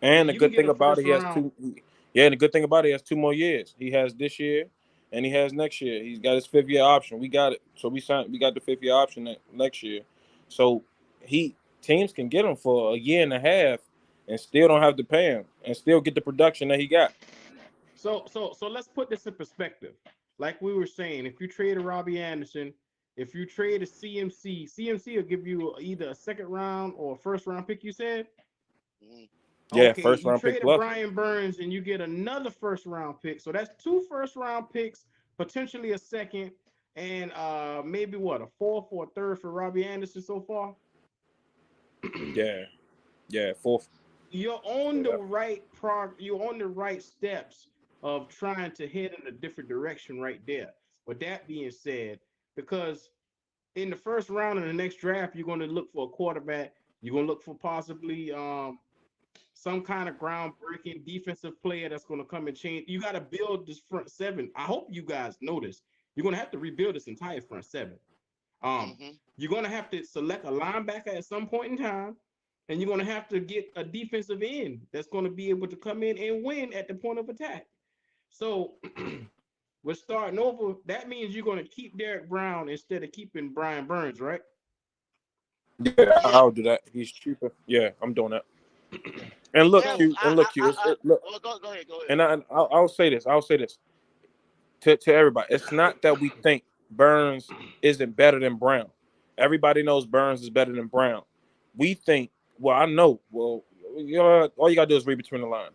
I And mean, the you can good get thing a about first it, he has round. two. Yeah, and the good thing about it, he has 2 more years. He has this year, and he has next year. He's got his 5th year option. We got it, so we signed. We got the 5th year option next year. So teams can get him for a year and a half, and still don't have to pay him, and still get the production that he got. So let's put this in perspective. Like we were saying, if you trade a Robbie Anderson, if you trade a CMC will give you either a second round or a first round pick, you said? Mm. Yeah, Okay, first you round pick trade a plus. Brian Burns and you get another first round pick. So that's 2 first round picks, potentially a second, and maybe what, a fourth or a third for Robbie Anderson so far? Yeah, fourth. You're on the Yeah. right you're on the right steps of trying to head in a different direction right there. With that being said, because in the first round of the next draft, you're going to look for a quarterback. You're going to look for possibly some kind of groundbreaking defensive player that's going to come and change. You got to build this front seven. I hope you guys notice. You're going to have to rebuild this entire front seven. Um, Mm-hmm. you're going to have to select a linebacker at some point in time, and you're going to have to get a defensive end that's going to be able to come in and win at the point of attack. So we're starting over. That means you're going to keep Derek Brown instead of keeping Brian Burns, right? Yeah, Yeah. I'll do that. He's cheaper. Yeah, I'm doing that. And look, Well, Q, and look, Q. Look, well, go ahead, go ahead. and I'll say this. I'll say this to everybody. It's not that we think Burns isn't better than Brown. Everybody knows Burns is better than Brown. We think, well, I know. Well, all you gotta do is read between the lines.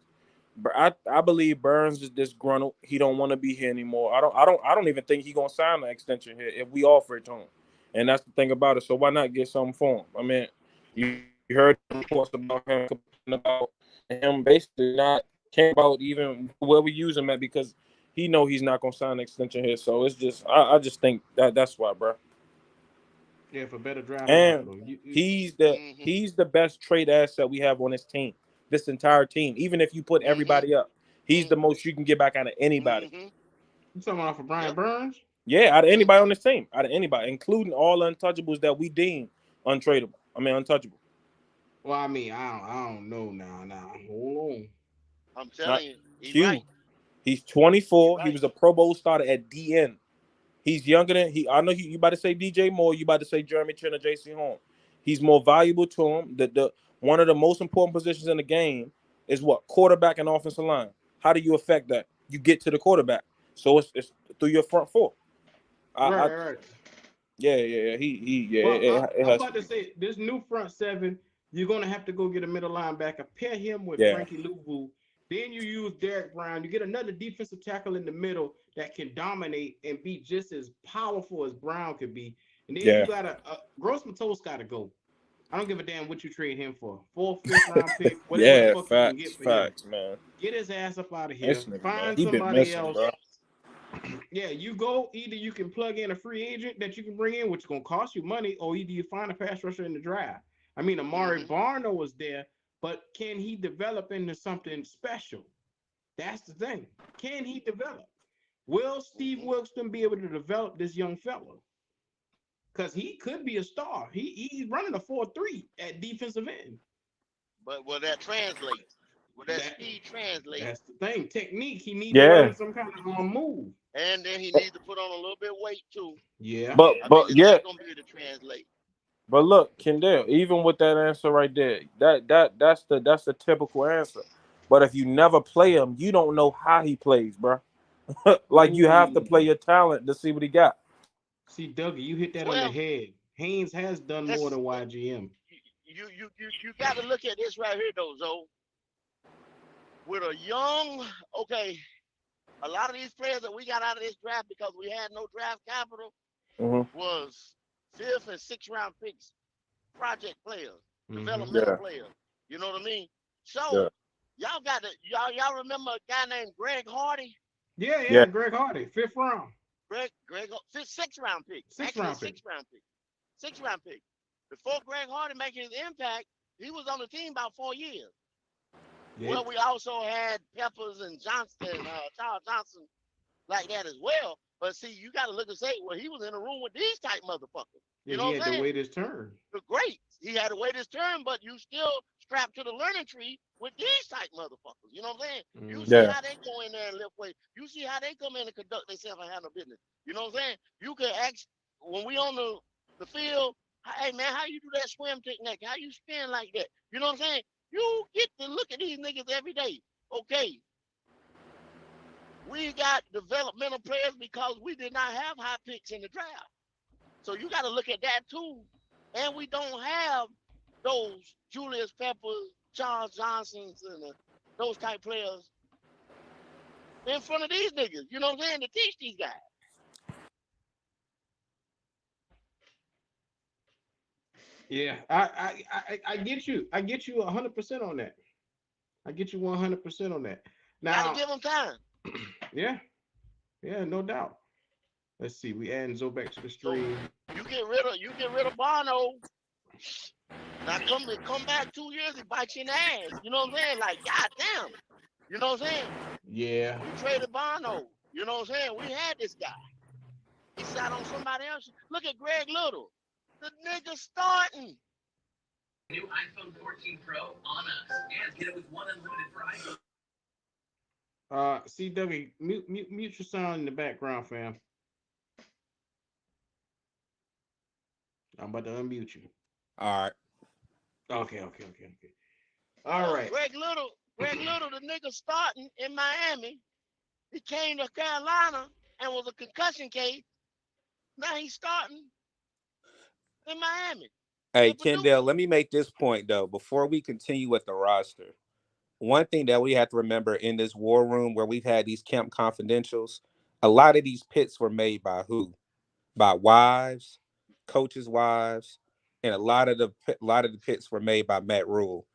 But I believe Burns is disgruntled. He don't want to be here anymore. I don't even think he gonna sign the extension here if we offer it to him. And that's the thing about it. So why not get something for him? I mean, you heard reports about him complaining about him basically not caring about even where we use him at because he know he's not gonna sign an extension here. So it's just I just think that's why, bro. Yeah, for better draft And capital. he's the Mm-hmm. he's the best trade asset we have on this team. This entire team. Even if you put Mm-hmm. everybody up, he's the most you can get back out of anybody. Mm-hmm. You talking about for Brian Yep. Burns? Yeah, out of anybody on Mm-hmm. this team. Out of anybody, including all untouchables that we deem untradeable. I mean untouchable. Well, I mean, I don't know now. Now, hold on. I'm Not telling you, he right. Q. He's He 24. He right. was a Pro Bowl starter at DN. He's younger than he. I know you about to say DJ Moore. You about to say Jeremy Chin or J.C. Horn. He's more valuable to him. The one of the most important positions in the game is what quarterback and offensive line. How do you affect that? You get to the quarterback, so it's through your front four. Right, I right, right. yeah. He yeah. Well, It I'm has to about to be. say this new front seven, you're gonna have to go get a middle linebacker, pair him with Yeah, Frankie Louvu. Then you use Derek Brown. You get another defensive tackle in the middle that can dominate and be just as powerful as Brown could be. And then you yeah, got a Gross Matos got to go. I don't give a damn what you trade him for. Fourth, fifth round pick, whatever the yeah. fuck you can get for him. Facts, man. Get his ass up out of here. This nigga, man, Find he been somebody missing, else. bro. Yeah, you go. Either you can plug in a free agent that you can bring in, which is gonna cost you money, or either you find a pass rusher in the draft. I mean, Amari Mm-hmm. Barno was there, but can he develop into something special? That's the thing. Can he develop? Will Steve Mm-hmm. Wilkes be able to develop this young fellow? Because he could be a star. He's running a 4.3 at defensive end. But will that translate? Will that That speed translate? that's the thing. Technique. He need to Yeah, learn some kind of move. And then he needs to put on a little bit of weight too. Yeah. I but think is yeah. that gonna be able to translate? But look, Kendall, even with that answer right there, that's the typical answer. But if you never play him, you don't know how he plays, bro. Like you have to Ooh. play your talent to see what he got. See, Dougie, you hit that on the Well, head. Haynes has done more that's than YGM. you got to look at this right here though, Zoe. With a young, okay, a lot of these players that we got out of this draft because we had no draft capital Hmm. was fifth and sixth round picks, project players, Mm-hmm. developmental Yeah, players. You know what I mean? yeah, So y'all got to y'all remember a guy named Greg Hardy? Yeah, yeah, yeah, Greg Hardy, fifth round, Greg sixth round pick. sixth Actually a round pick. sixth round pick. Sixth round pick. Before Greg Hardy making his impact, he was on the team about 4 years. Yeah. Well, we also had Peppers and Johnston, Charles Johnson like that as well. But see, you got to look and say, well, he was in a room with these type motherfuckers. Yeah, You he know what had I'm to saying? wait his turn. The great. He had to wait his turn, but you still strapped to the learning tree with these type motherfuckers. You know what I'm saying? You see Mm-hmm. yeah, how they go in there and lift weight. You see how they come in and conduct themselves and handle business. You know what I'm saying? You can ask when we on the field, hey man, how you do that swim technique? How you spin like that? You know what I'm saying? You get to look at these niggas every day. Okay, we got developmental players because we did not have high picks in the draft. So you got to look at that too. And we don't have those Julius Peppers, Charles Johnsons, and those type players in front of these niggas. You know what I'm saying? To teach these guys. Yeah, I get you. I get you 100% on that. I get you 100% on that. Got to Now, give them time. Yeah, yeah, no doubt. Let's see. We adding Zoe back to the So stream. you get rid of Bono. Now come back 2 years, he bite you in the ass. You know what I'm saying? Like, goddamn. You know what I'm saying? Yeah. You traded Bono. You know what I'm saying? We had this guy. He sat on somebody else. Look at Greg Little. The nigga starting. New iPhone 14 Pro on us and get it with one unlimited price. CW, mute your sound in the background, fam. I'm about to unmute you. All right. Okay. All right. Greg Little, the nigga starting in Miami. He came to Carolina and was a concussion case. Now he's starting in Miami Hey, and Kendall, producing. let me make this point though before we continue with the roster. One thing that we have to remember in this war room where we've had these camp confidentials, a lot of these picks were made by who? By wives, coaches' wives, and a lot of the picks were made by Matt Rhule.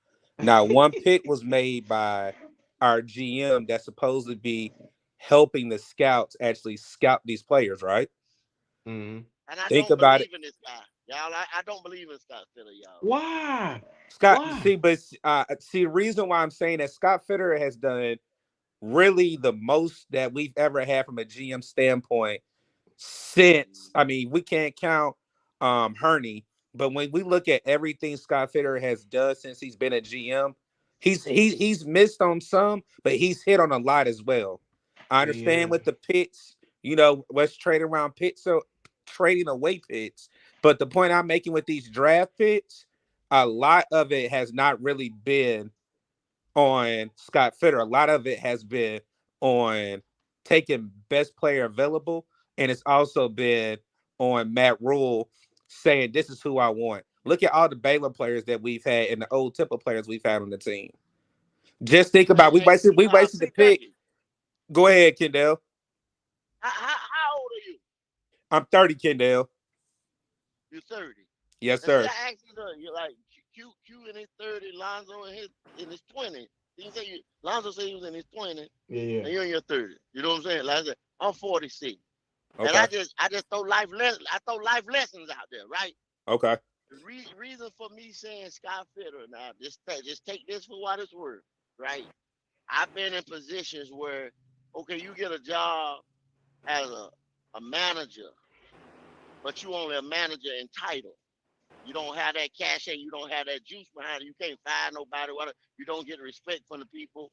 Now, one pick was made by our GM that's supposed to be helping the scouts actually scout these players, right? Mm-hmm. And I Think don't about it. believe in this guy. Y'all, I don't believe in Scott Fitter, y'all. Why? Scott, Why? see, but see, the reason why I'm saying that Scott Fitterer has done really the most that we've ever had from a GM standpoint since, I mean, we can't count Herney, but when we look at everything Scott Fitterer has done since he's been a GM, he's missed on some, but he's hit on a lot as well. I understand Yeah. with the pits, let's trade around pits, so trading away pits. But the point I'm making with these draft picks, a lot of it has not really been on Scott Fitter. A lot of it has been on taking best player available, and it's also been on Matt Rhule saying, "This is who I want." Look at all the Baylor players that we've had and the old Temple players we've had on the team. Just think about we Hey, wasted the pick. C30, Go ahead, Kendall. how old are you? I'm 30, Kendall. You're 30. Yes, And see, sir. I asked you, you're like Q in his 30, Lonzo in his 20. You say Lonzo said he was in his 20, Yeah. and you're in your 30. You know what I'm saying? Like I said, I'm 46, and Okay. I just throw life lessons out there, right? Okay. The reason for me saying Scott Fitter now, just take this for what it's worth, right? I've been in positions where, okay, you get a job as a manager, but you only a manager in title. You don't have that cachet. You don't have that juice behind it. You can't fire nobody. You don't get respect from the people,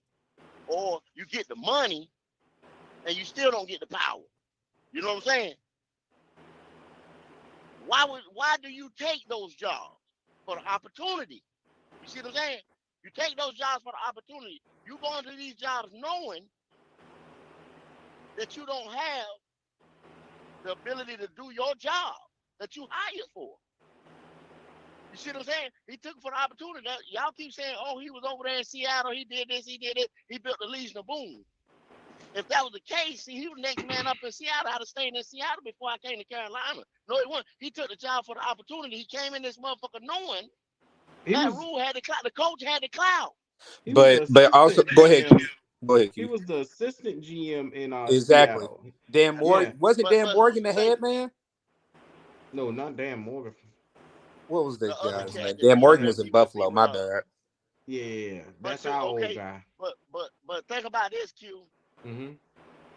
or you get the money and you still don't get the power. You know what I'm saying? Why do you take those jobs for the opportunity? You see what I'm saying? You take those jobs for the opportunity. You go into these jobs knowing that you don't have the ability to do your job that you hired for. You see what I'm saying? He took it for the opportunity. Y'all keep saying, oh, he was over there in Seattle. He did this. He did it. He built the Legion of Boom. If that was the case, see, he was the next man up in Seattle. I'd have stayed in Seattle before I came to Carolina. No, he wasn't. He took the job for the opportunity. He came in this motherfucker knowing He Matt was Rhule had the clout. The coach had the clout. he was the But also assistant go ahead, GM. Q. Go ahead, He Q. was the assistant GM in Exactly. Seattle. Dan I know. Yeah. Morgan wasn't But Dan but Morgan who's to the say head man? No, not Dan Morgan. What was the that other guy's cat name? that Dan be Morgan was in messing with Buffalo. people My up? bad. Yeah, But that's see, our old okay, guy. but think about this, Q. Mm-hmm.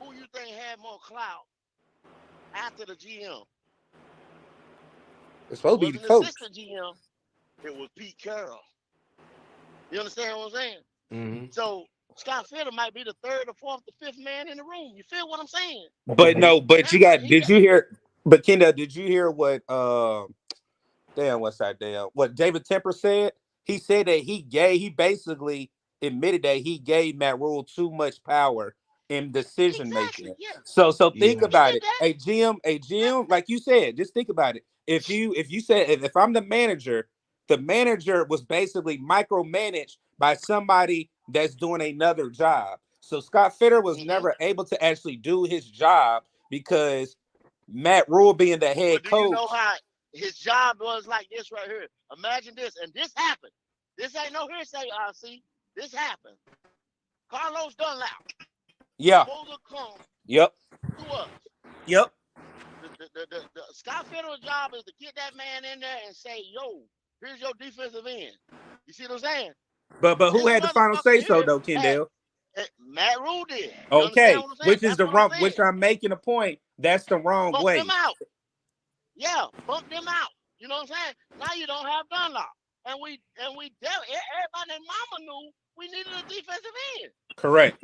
Who you think had more clout after the GM? It's It supposed to be the wasn't the coach. assistant GM. It was Pete Carroll. You understand what I'm saying? Mm-hmm. So Scott Fitter might be the third or fourth or fifth man in the room. You feel what I'm saying? But no, but you Remember, got did you hear but Kendall, did you hear what damn what's that damn what David Temper said? He said that he basically admitted that he gave Matt Rule too much power in decision making. exactly, yeah. So think Yeah. He about did it. that. A GM, like you said, just think about it. If you said if I'm the manager was basically micromanaged by somebody that's doing another job. So Scott Fitter was Mm-hmm. never able to actually do his job because Matt Rule being the head But do you know coach. how his job was like this right here? Imagine this, and this happened. This ain't no hearsay, RC. This happened. Carlos Dunlap. Yeah. supposed to come Yep. to us. Yep. The Scott Fitterer's job is to get that man in there and say, yo, here's your defensive end. You see what I'm saying? But who This had the final motherfucker say so here though, had Kendall? Matt Rhule did. You understand Okay, what I'm saying? which is That's the what I'm wrong. saying. Which I'm making a point. That's the wrong Bump way. them out. Yeah, bump them out. You know what I'm saying? Now you don't have Dunlop. And we everybody and mama knew we needed a defensive end. Correct.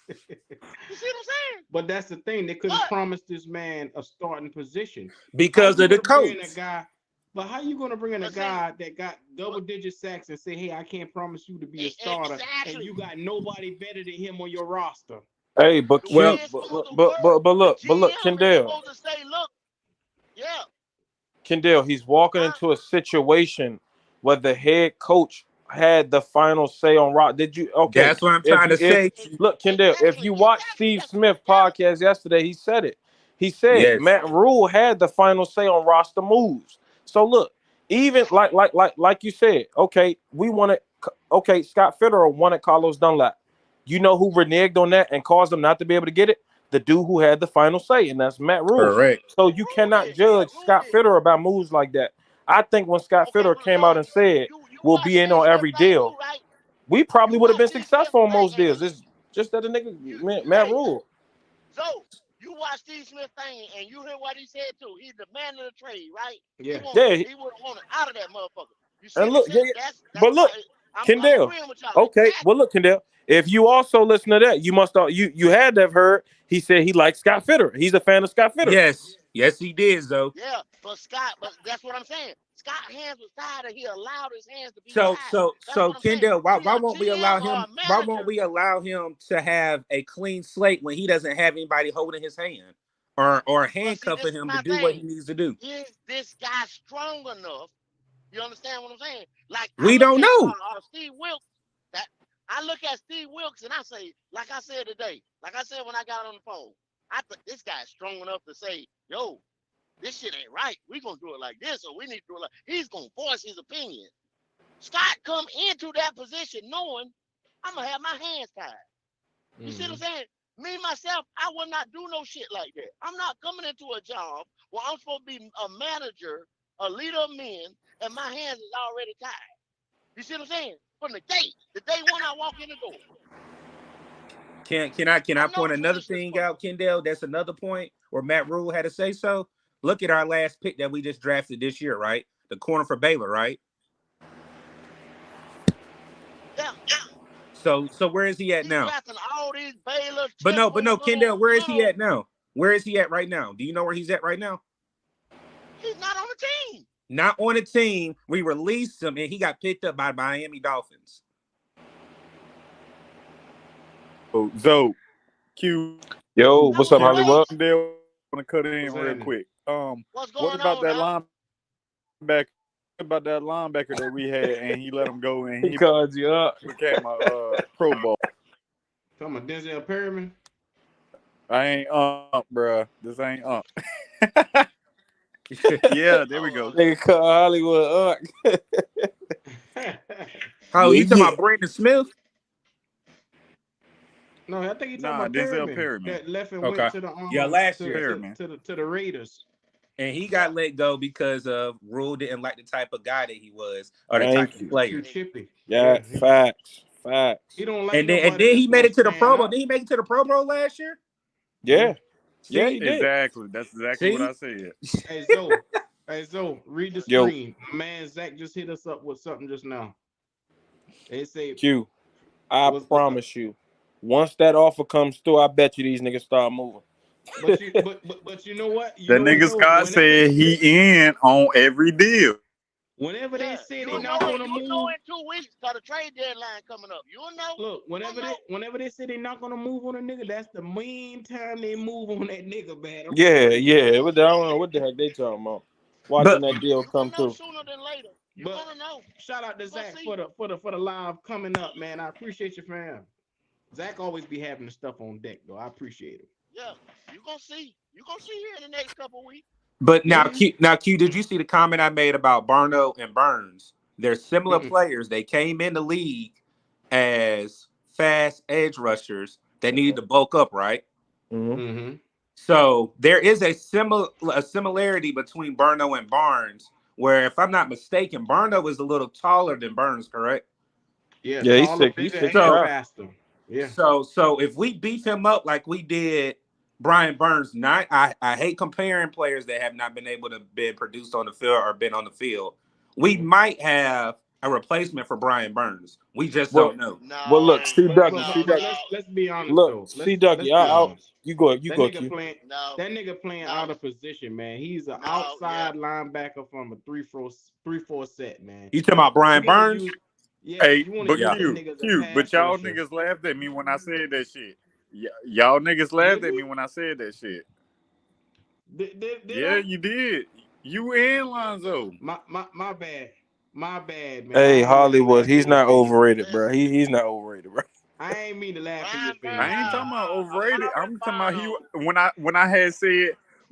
You see what I'm saying? But that's the thing. They couldn't But promise this man a starting position. How Because you of the gonna bring in a coach. guy? But how you gonna bring in a but see, guy that got but, double-digit sacks and say, "Hey, I can't promise you to be a starter," and exactly. you got nobody better than him on your roster? Hey, but The way Ken, You it's but supposed to but work, but, but the look, GM is Kendall. supposed to say, look, yeah, Kendall, he's walking huh? into a situation where the head coach had the final say on rock. Did you? Okay, That's what I'm if trying you to if say. look, Kendall, if you watch Steve That's Smith yeah. podcast yesterday, he said it. He said Yes. Matt Rhule had the final say on roster moves. So look, even like you said, okay, we wanted. Okay, Scott Fitterer wanted Carlos Dunlap. You know who reneged on that and caused them not to be able to get it? The dude who had the final say, and that's Matt Rhule. Correct. So you cannot judge Rule Scott did. Fitterer about moves like that. I think when Scott Okay, Fitterer but came out so and said you we'll watch be in Steve on Smith every thing too, deal, right? we probably You would have watch been Steve Smith successful on thing, most and deals. It's just that the nigga, you Matt hey, Rhule. so you watch Steve Smith thing, and you hear what he said too. He's the man of the trade, right? yeah. Yeah, He would have wanted out of that motherfucker. You see and what I'm look, saying? yeah, That's but why look, I'm Kendall. agreeing with y'all. Okay, well Exactly. look, Kendall. If you also listen to that, you must you had to have heard he said he likes Scott Fitterer. He's a fan of Scott Fitterer. Yes. Yes, he did, though. Yeah, but that's what I'm saying. Scott's hands was tied, and he allowed his hands to be So tied. so That's so what I'm saying. Kendall, why, When you're why a won't we allow GM or him? a Why won't manager, we allow him to have a clean slate when he doesn't have anybody holding his hand or but see, this handcuffing is him to my do what he thing. needs to do? Is this guy strong enough? You understand what I'm saying? Like I We look don't at know. Steve Wilks. That I look at Steve Wilks and I say, like I said today, like I said when I got on the phone, I think this guy's strong enough to say, yo, this shit ain't right. We gonna do it like this, or we need to do it like. He's gonna voice his opinion. Scott come into that position knowing I'm gonna have my hands tied. You see what I'm saying? Me myself, I will not do no shit like that. I'm not coming into a job where I'm supposed to be a manager, a leader of men, and my hands is already tied. You see what I'm saying? From the day one I walk in the door. Can I I know point the another position is thing coming. out, Kendall? That's another point where Matt Rhule had to say so. Look at our last pick that we just drafted this year, right? The corner for Baylor, right? Yeah, So where is he at he's now? drafting all these Baylor, But no, Kendall, where is he little. at now? Where is he at right now? Do you know where he's at right now? He's not on the team. Not on a team. We released him and he got picked up by Miami Dolphins. Oh, Zoe, Q, Yo, That what's was up, a Kendall, Hollywood? waste. Dale, want to cut in What's real happening? quick. What's What going about on, that Al? linebacker? About that linebacker that we had, and he let him go, and He he called you up. became a Pro Bowl. Talking about Denzel Perryman. I ain't bruh. This ain't Yeah, there we Oh, go. Nigga called Hollywood up. Oh, Yeah, you talking yeah. about Brandon Smith? No, I think he's talking Nah, about Denzel Perryman Perryman. that left and went Okay. to the Yeah, last year. Perryman. to the Raiders. And he yeah. got let go because of Rule didn't like the type of guy that he was or the type Thank of you. Too player. chippy. Yeah, Yeah, facts. he Facts. don't like And nobody then that's he made gonna it to the Pro stand Bowl. up. Did he make it to the Pro Bowl last year? Yeah. Yeah. Yeah, he See? did. Exactly. That's exactly what See? I said. Hey Zoe. Hey Zoe, read the Yo, screen. Man, Zach just hit us up with something just now. They say, Q, I what's up? promise you, once that offer comes through, I bet you these niggas start moving. But you know what? You That know what nigga though? Scott said he in on every deal. Whenever they Yeah, say they you'll not know it. gonna You'll know move, in 2 weeks because the trade deadline coming up. You'll know. look, You'll know. whenever they say they not gonna move on a nigga, that's the main time they move on that nigga, man. I'm Yeah, telling you. yeah. I don't know what the heck they talking about. Watching But that deal You're come gonna know through. sooner than later. You're But gonna know. shout out to You're gonna Zach see. for the live coming up, man. I appreciate you, fam. Zach always be having the stuff on deck, though. I appreciate it. Yeah, you're gonna see. You're gonna see here in the next couple of weeks. now Yeah. Q, did you see the comment I made about Barno and Burns? They're similar Mm-mm. players. They came in the league as fast edge rushers They needed to bulk up, right? Mm-hmm. Mm-hmm. So there is a similarity between Burno and Barnes, where if I'm not mistaken, Burno is a little taller than Burns, correct? Yeah, Yeah, he's taller, sick. He's bigger, and 6'5". faster. Yeah. So if we beef him up like we did Brian Burns, not I hate comparing players that have not been able to be produced on the field or been on the field. We Mm-hmm. might have a replacement for Brian Burns. We just Well, don't know. well, look, No, C Ducky, But C no, Ducky, let's be honest look, though. C Ducky. Let's be no, honest. You go, you That go, nigga Q. playing no, that nigga playing no, out of position, man. He's an no, yeah. outside linebacker from a 3-4 set, man. You talking about You Brian gotta Burns? use yeah, Hey, you want to but Yeah. use that Q, nigga as a Q, pass but y'all rusher. niggas laughed at me when I said that shit. Y'all niggas laughed Did at me we? when I said that shit. Did Yeah, I? you did. You and Lonzo. My bad. My bad, man. I Hey, ain't mean to Hollywood, laugh in he's your not face. overrated, bro. Listen, He's not overrated, bro. I ain't mean to laugh in your Brian face, Burns, I ain't man. talking about overrated. Byron I'm talking about he Barno.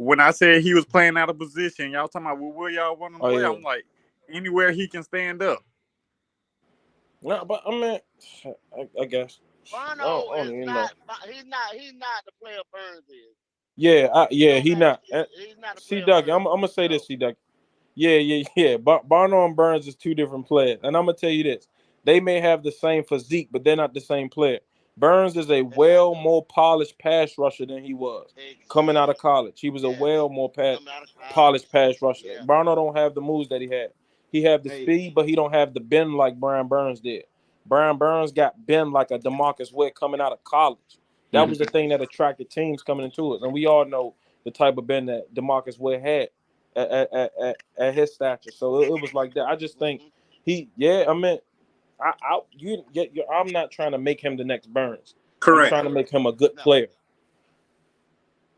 when I said he was playing out of position. Y'all talking about where y'all want him to Oh play? yeah. I'm like anywhere he can stand up. No, but I mean, I guess. Barno I don't is even know. not. He's not the player Burns is. Yeah, You yeah, know he that. not. He's not the C player Ducky, I'm Burns gonna is. say No. this, C Ducky. Yeah. Barno and Burns is two different players, and I'm gonna tell you this: they may have the same physique, but they're not the same player. Burns is a well Exactly. more polished pass rusher than he was coming out of college. He was a Yes. well more Coming out of college. polished pass rusher. Yeah. Barno don't have the moves that he had. He have the Hey, speed, but he don't have the bend like Brian Burns did. Brian Burns got bend like a DeMarcus Ware coming out of college. That was the thing that attracted teams coming into it, and we all know the type of bend that DeMarcus Ware had at his stature. So it was like that. I just think Hmm. I mean, I'm not trying to make him the next Burns. I'm Correct. trying to make him a good No. player.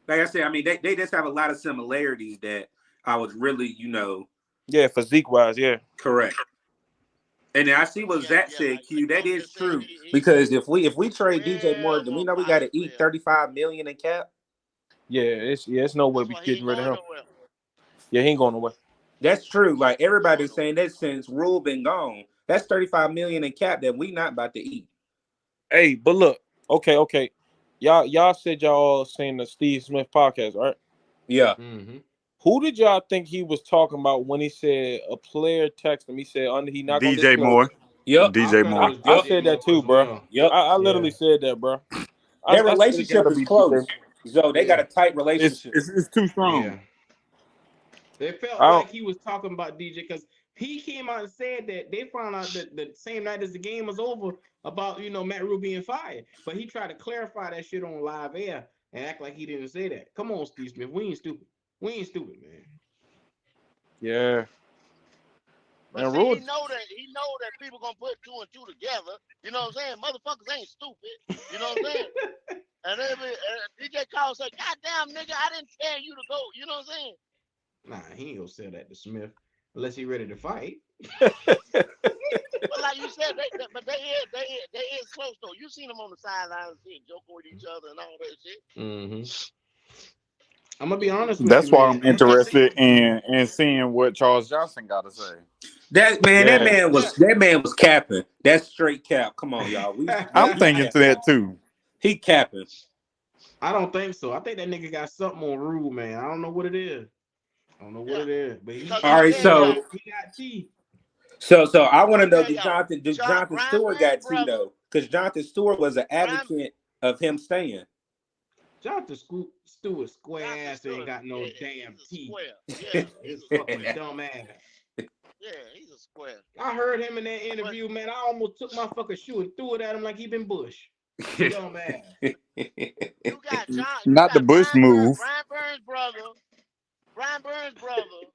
Like I said, I mean, they just have a lot of similarities that I was really, Yeah, physique wise, yeah. correct. And then I see what Yeah. Zach Yeah. said, Like Q. That Coach is just said, true. Because if we he's a trade DJ well Morgan, we more know we got to polished eat player. 35 million in cap. Yeah, it's no way That's we why he getting ain't rid of going him. nowhere. Yeah, he ain't going away. That's true. Like He ain't going everybody's nowhere. saying that since Rhule been gone. That's 35 million in cap that we not about to eat. Hey, but look, okay. Y'all said y'all all seen the Steve Smith podcast, right? Yeah. mm-hmm. Who did y'all think he was talking about when he said a player texted him? He said he not gonna DJ disclose Moore. it. Yep. I DJ thought it Moore. was I Yep. DJ said that Moore too, as bro. well. Yep. I Yeah. literally said that, bro. Their I said it relationship gotta is be DJ. close. So they got Yeah. a tight It's relationship. it's, it's too strong. Yeah. It felt I don't. like he was talking about DJ because he came out and said that they found out that the same night as the game was over about Matt Rhule being fired, but he tried to clarify that shit on live air and act like he didn't say that. Come on, Steve Smith, we ain't stupid. We ain't stupid, man. Yeah, But and see, Rule. he know that people gonna put two and two together. You know what I'm saying? Motherfuckers ain't stupid. You know what I'm saying? And then DJ Kyle say, "God damn nigga, I didn't tell you to go." You know what I'm saying? Nah, he ain't gonna sell that to Smith unless he ready to fight. But like you said, they is close though. You seen them on the sidelines, joking with each other and all that shit. Mm-hmm. I'm gonna be honest with you, That's why man. I'm I think interested in seeing what Charles Johnson got to say. That man, that Yeah, man yeah. was that man was capping. That's straight cap. Come on, y'all. I'm He thinking to capping. that too. He capping. I don't think so. I think that nigga got something on Rule, man. I don't know what it is. I don't know what Yeah, it is, but he because All I'm gonna he right, tell he got y'all. so he got teeth. so I want I'm to gonna know tell do y'all. Jonathan Brian Stewart Burns' got T brother, though? Because Jonathan Stewart was an Brian advocate of him staying. Jonathan Stewart square Jonathan ass ain't Stewart, got no yeah, damn he's a teeth. square. Yeah, he's a Fucking square. dumb ass. Yeah, he's a square. I heard him in that But interview, man. I almost took my fucking shoe and threw it at him like he been Bush. Dumb ass. you Not the got Bush move. Brian Burns' brother,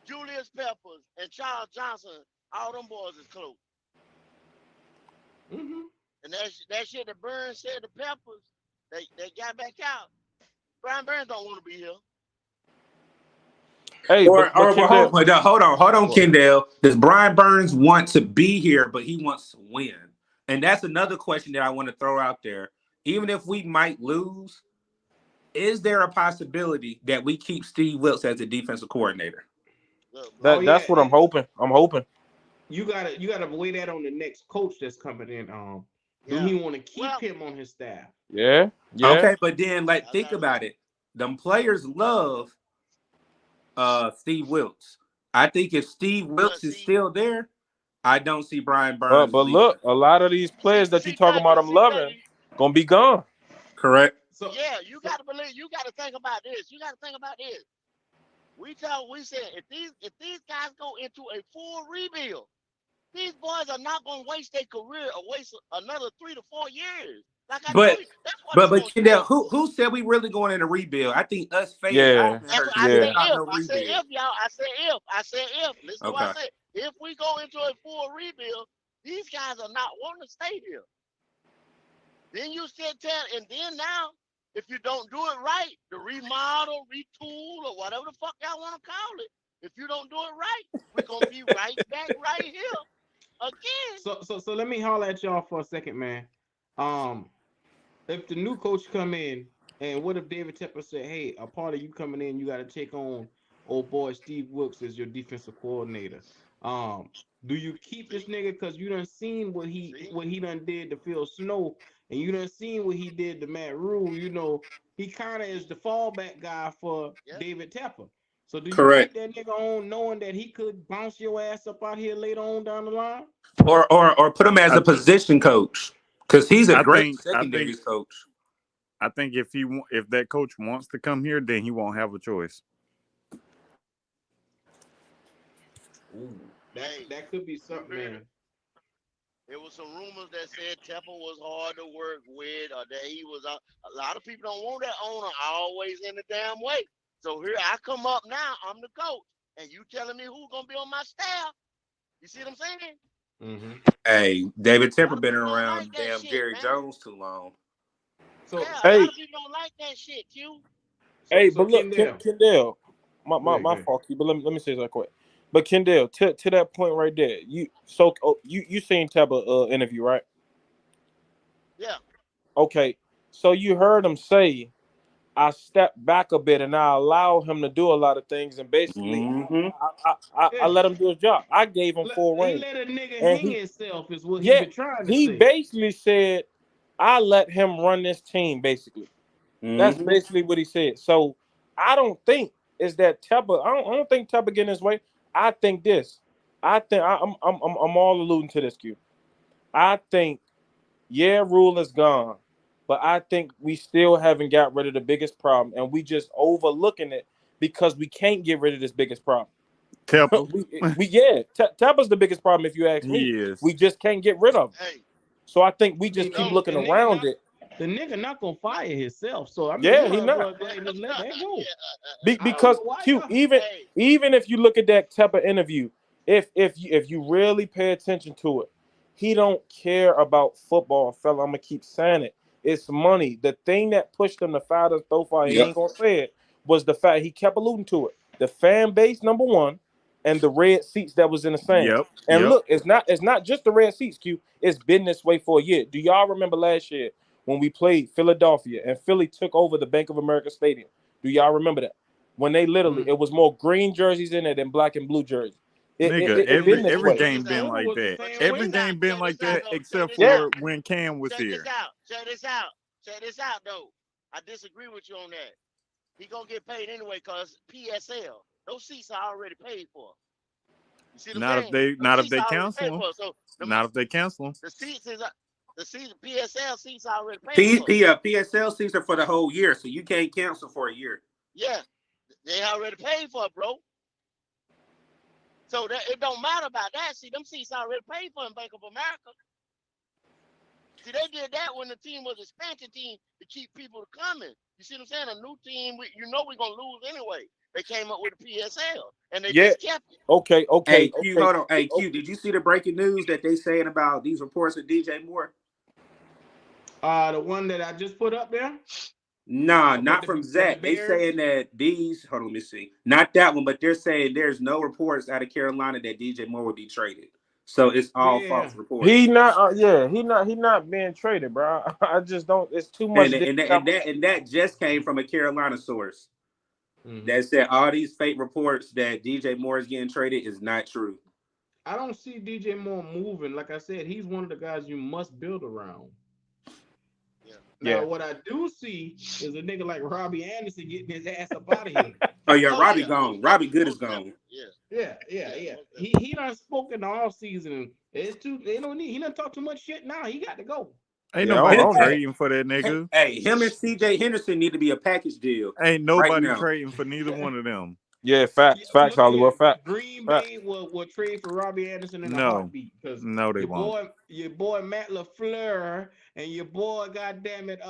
Julius Peppers, and Charles Johnson. All them boys is close. Mm-hmm. And that shit that Burns said to Peppers, they got back out. Brian Burns don't want to be here. hey, but Kendall. Hold on, What? Kendall. Does Brian Burns want to be here, but he wants to win? And that's another question that I want to throw out there. Even if we might lose, is there a possibility that we keep Steve Wilks as the defensive coordinator? Look, bro. Oh That's yeah, what I'm hoping. I'm hoping. you gotta weigh that on the next coach that's coming in. Do Yeah. he want to keep Well, him on his staff? Yeah, yeah. Okay, but then like I think got about it. Them players love Steve Wilks. I think if Steve but Wilks is see, still there, I don't see Brian But Burns leaving. look, a lot of these players that you talking about, I'm see, loving, gonna be gone. Correct? So, yeah, you so got to believe. You got to think about this. You got to think about this. We said if these guys go into a full rebuild, these boys are not going to waste their career or waste another 3 to 4 years. Like I told But you, that's what but it's but going to Kendall, take. who said we really going in a rebuild? I think us fans, I Yeah, haven't That's heard what I shit said. yeah. about If no I said rebuild. if y'all, I said if I said if. Listen to what Okay. I said. If we go into a full rebuild, these guys are not wanting to stay here. Then you sit there, and then now, if you don't do it right, the remodel, retool, or whatever the fuck y'all want to call it, if you don't do it right, we're gonna be right back right here again. so let me holler at y'all for a second, man. Um, if the new coach come in, and what if David Tepper said, "Hey, a part of you coming in, you got to take on old boy Steve Wilks as your defensive coordinator." Um, do you keep this See, nigga because you done seen see, what he done did to Phil Snow, and you done seen what he did to Matt Rhule? You know, he kind of is the fallback guy for yeah. David Tepper. So do you Correct. keep that nigga on, knowing that he could bounce your ass up out here later on down the line? Or put him as I a position coach because he's a I great think I secondaries think coach. I think if that coach wants to come here, then he won't have a choice. Ooh, Hey, that could be you something, heard man. it. There was some rumors that said Tepper was hard to work with, or that he was. A lot of people don't want that owner always in the damn way. So here I come up now. I'm the coach, and you telling me who's gonna be on my staff? You see what I'm saying? Mm-hmm. Hey, David A Tepper lot of been people don't like around that damn shit, Jerry man. Jones too long. So Yeah, a lot Hey, of people don't like that shit, Q. so but look, Kendall, Kendall, go ahead, go my ahead. fault, but let me say that quick. But Kendall, to that point right there, you seen Tepper interview, right? Yeah, Okay, so you heard him say, I stepped back a bit and I allowed him to do a lot of things, and basically Mm-hmm. I Yeah, let him do his job. I gave him full he reign, let a nigga and hang he himself is what he yeah been trying to he say. basically said, I let him run this team. Basically, that's Mm-hmm. basically what he said. So I don't think is that Tepper. I don't think Tepper getting his way. I think this. I think I'm all alluding to this, Q. I think yeah, Rule is gone, but I think we still haven't got rid of the biggest problem, and we just overlooking it because we can't get rid of this biggest problem. Temple, we yeah, Tepper's the biggest problem if you ask me. he is. We just can't get rid of him. hey, So I think we I mean, just keep no, looking the nigga around not it. gonna fire himself. So I mean, you Yeah, he might as not. well go ahead and just let that go. yeah, I don't Because know why Q, y'all. hey, even if you look at that Tepper interview, if you really pay attention to it, he don't care about football, fella. I'm gonna keep saying it. It's money. The thing that pushed him to fire us so far, he Yep. ain't gonna say it, was the fact he kept alluding to it. The fan base, number one, and the red seats that was in the stands. Yep, And yep. look, it's not just the red seats, Q. It's been this way for a year. Do y'all remember last year when we played Philadelphia and Philly took over the Bank of America Stadium? Do y'all remember that? When they literally, Mm. it was more green jerseys in it than black and blue jerseys. It it, Nigga, it, it And been the this every way. game Phillies been owner like was the that. but same check Every this way. out. game been Check like this out, that though. Check except this Yeah. out. for when Cam was Check this here. out. Check this out. Check this out, though. I disagree with you on that. He gonna get paid anyway because PSL. Those seats are already paid for. You see what I'm Not if saying? they Those not if seats they are already cancel paid him. for. So Not if they cancel him. the seats is the seats PSL seats are already paid P, for. P, PSL seats are for the whole year, so you can't cancel for a year. Yeah, they already paid for it, bro. So that it don't matter about that. See, them seats already paid for in Bank of America. See, they did that when the team was expansion team to keep people coming. You see what I'm saying? A new team, we're gonna lose anyway. They came up with a PSL and they Yeah. just kept it. Okay. Hey, Okay. Q, Okay. hold on. Hey, Q, did you see the breaking news that they saying about these reports of DJ Moore? The one that I just put up there Nah, about not the from with the Zach. They saying Bears. that these. Hold on, let me see. Not that one, but they're saying there's no reports out of Carolina that DJ Moore would be traded. So it's all Yeah, false reports. He not. Yeah. He not being traded, bro. I just don't. It's too much. And that just came from a Carolina source hmm that said all these fake reports that DJ Moore is getting traded is not true. I don't see DJ Moore moving. Like I said, he's one of the guys you must build around. Yeah. Now, Yeah. what I do see is a nigga like Robbie Anderson getting his ass up out of here. Oh yeah, Oh Robbie yeah, gone. most Robbie definitely, Good is most gone. definitely. Yeah, Yeah, yeah, most He done spoken all season. It's too. They don't need. He done talk too much shit now. He got to go. Ain't Yeah, I nobody don't know. trading for that nigga. Hey, him and CJ Henderson need to be a package deal Ain't right nobody now. trading for neither one of them. Yeah, Yeah, facts, look at here. Hollywood, facts. Green Facts. Bay will trade for Robbie Anderson in a No, heartbeat because no, they won't. your boy Matt LaFleur and your boy, goddamn it,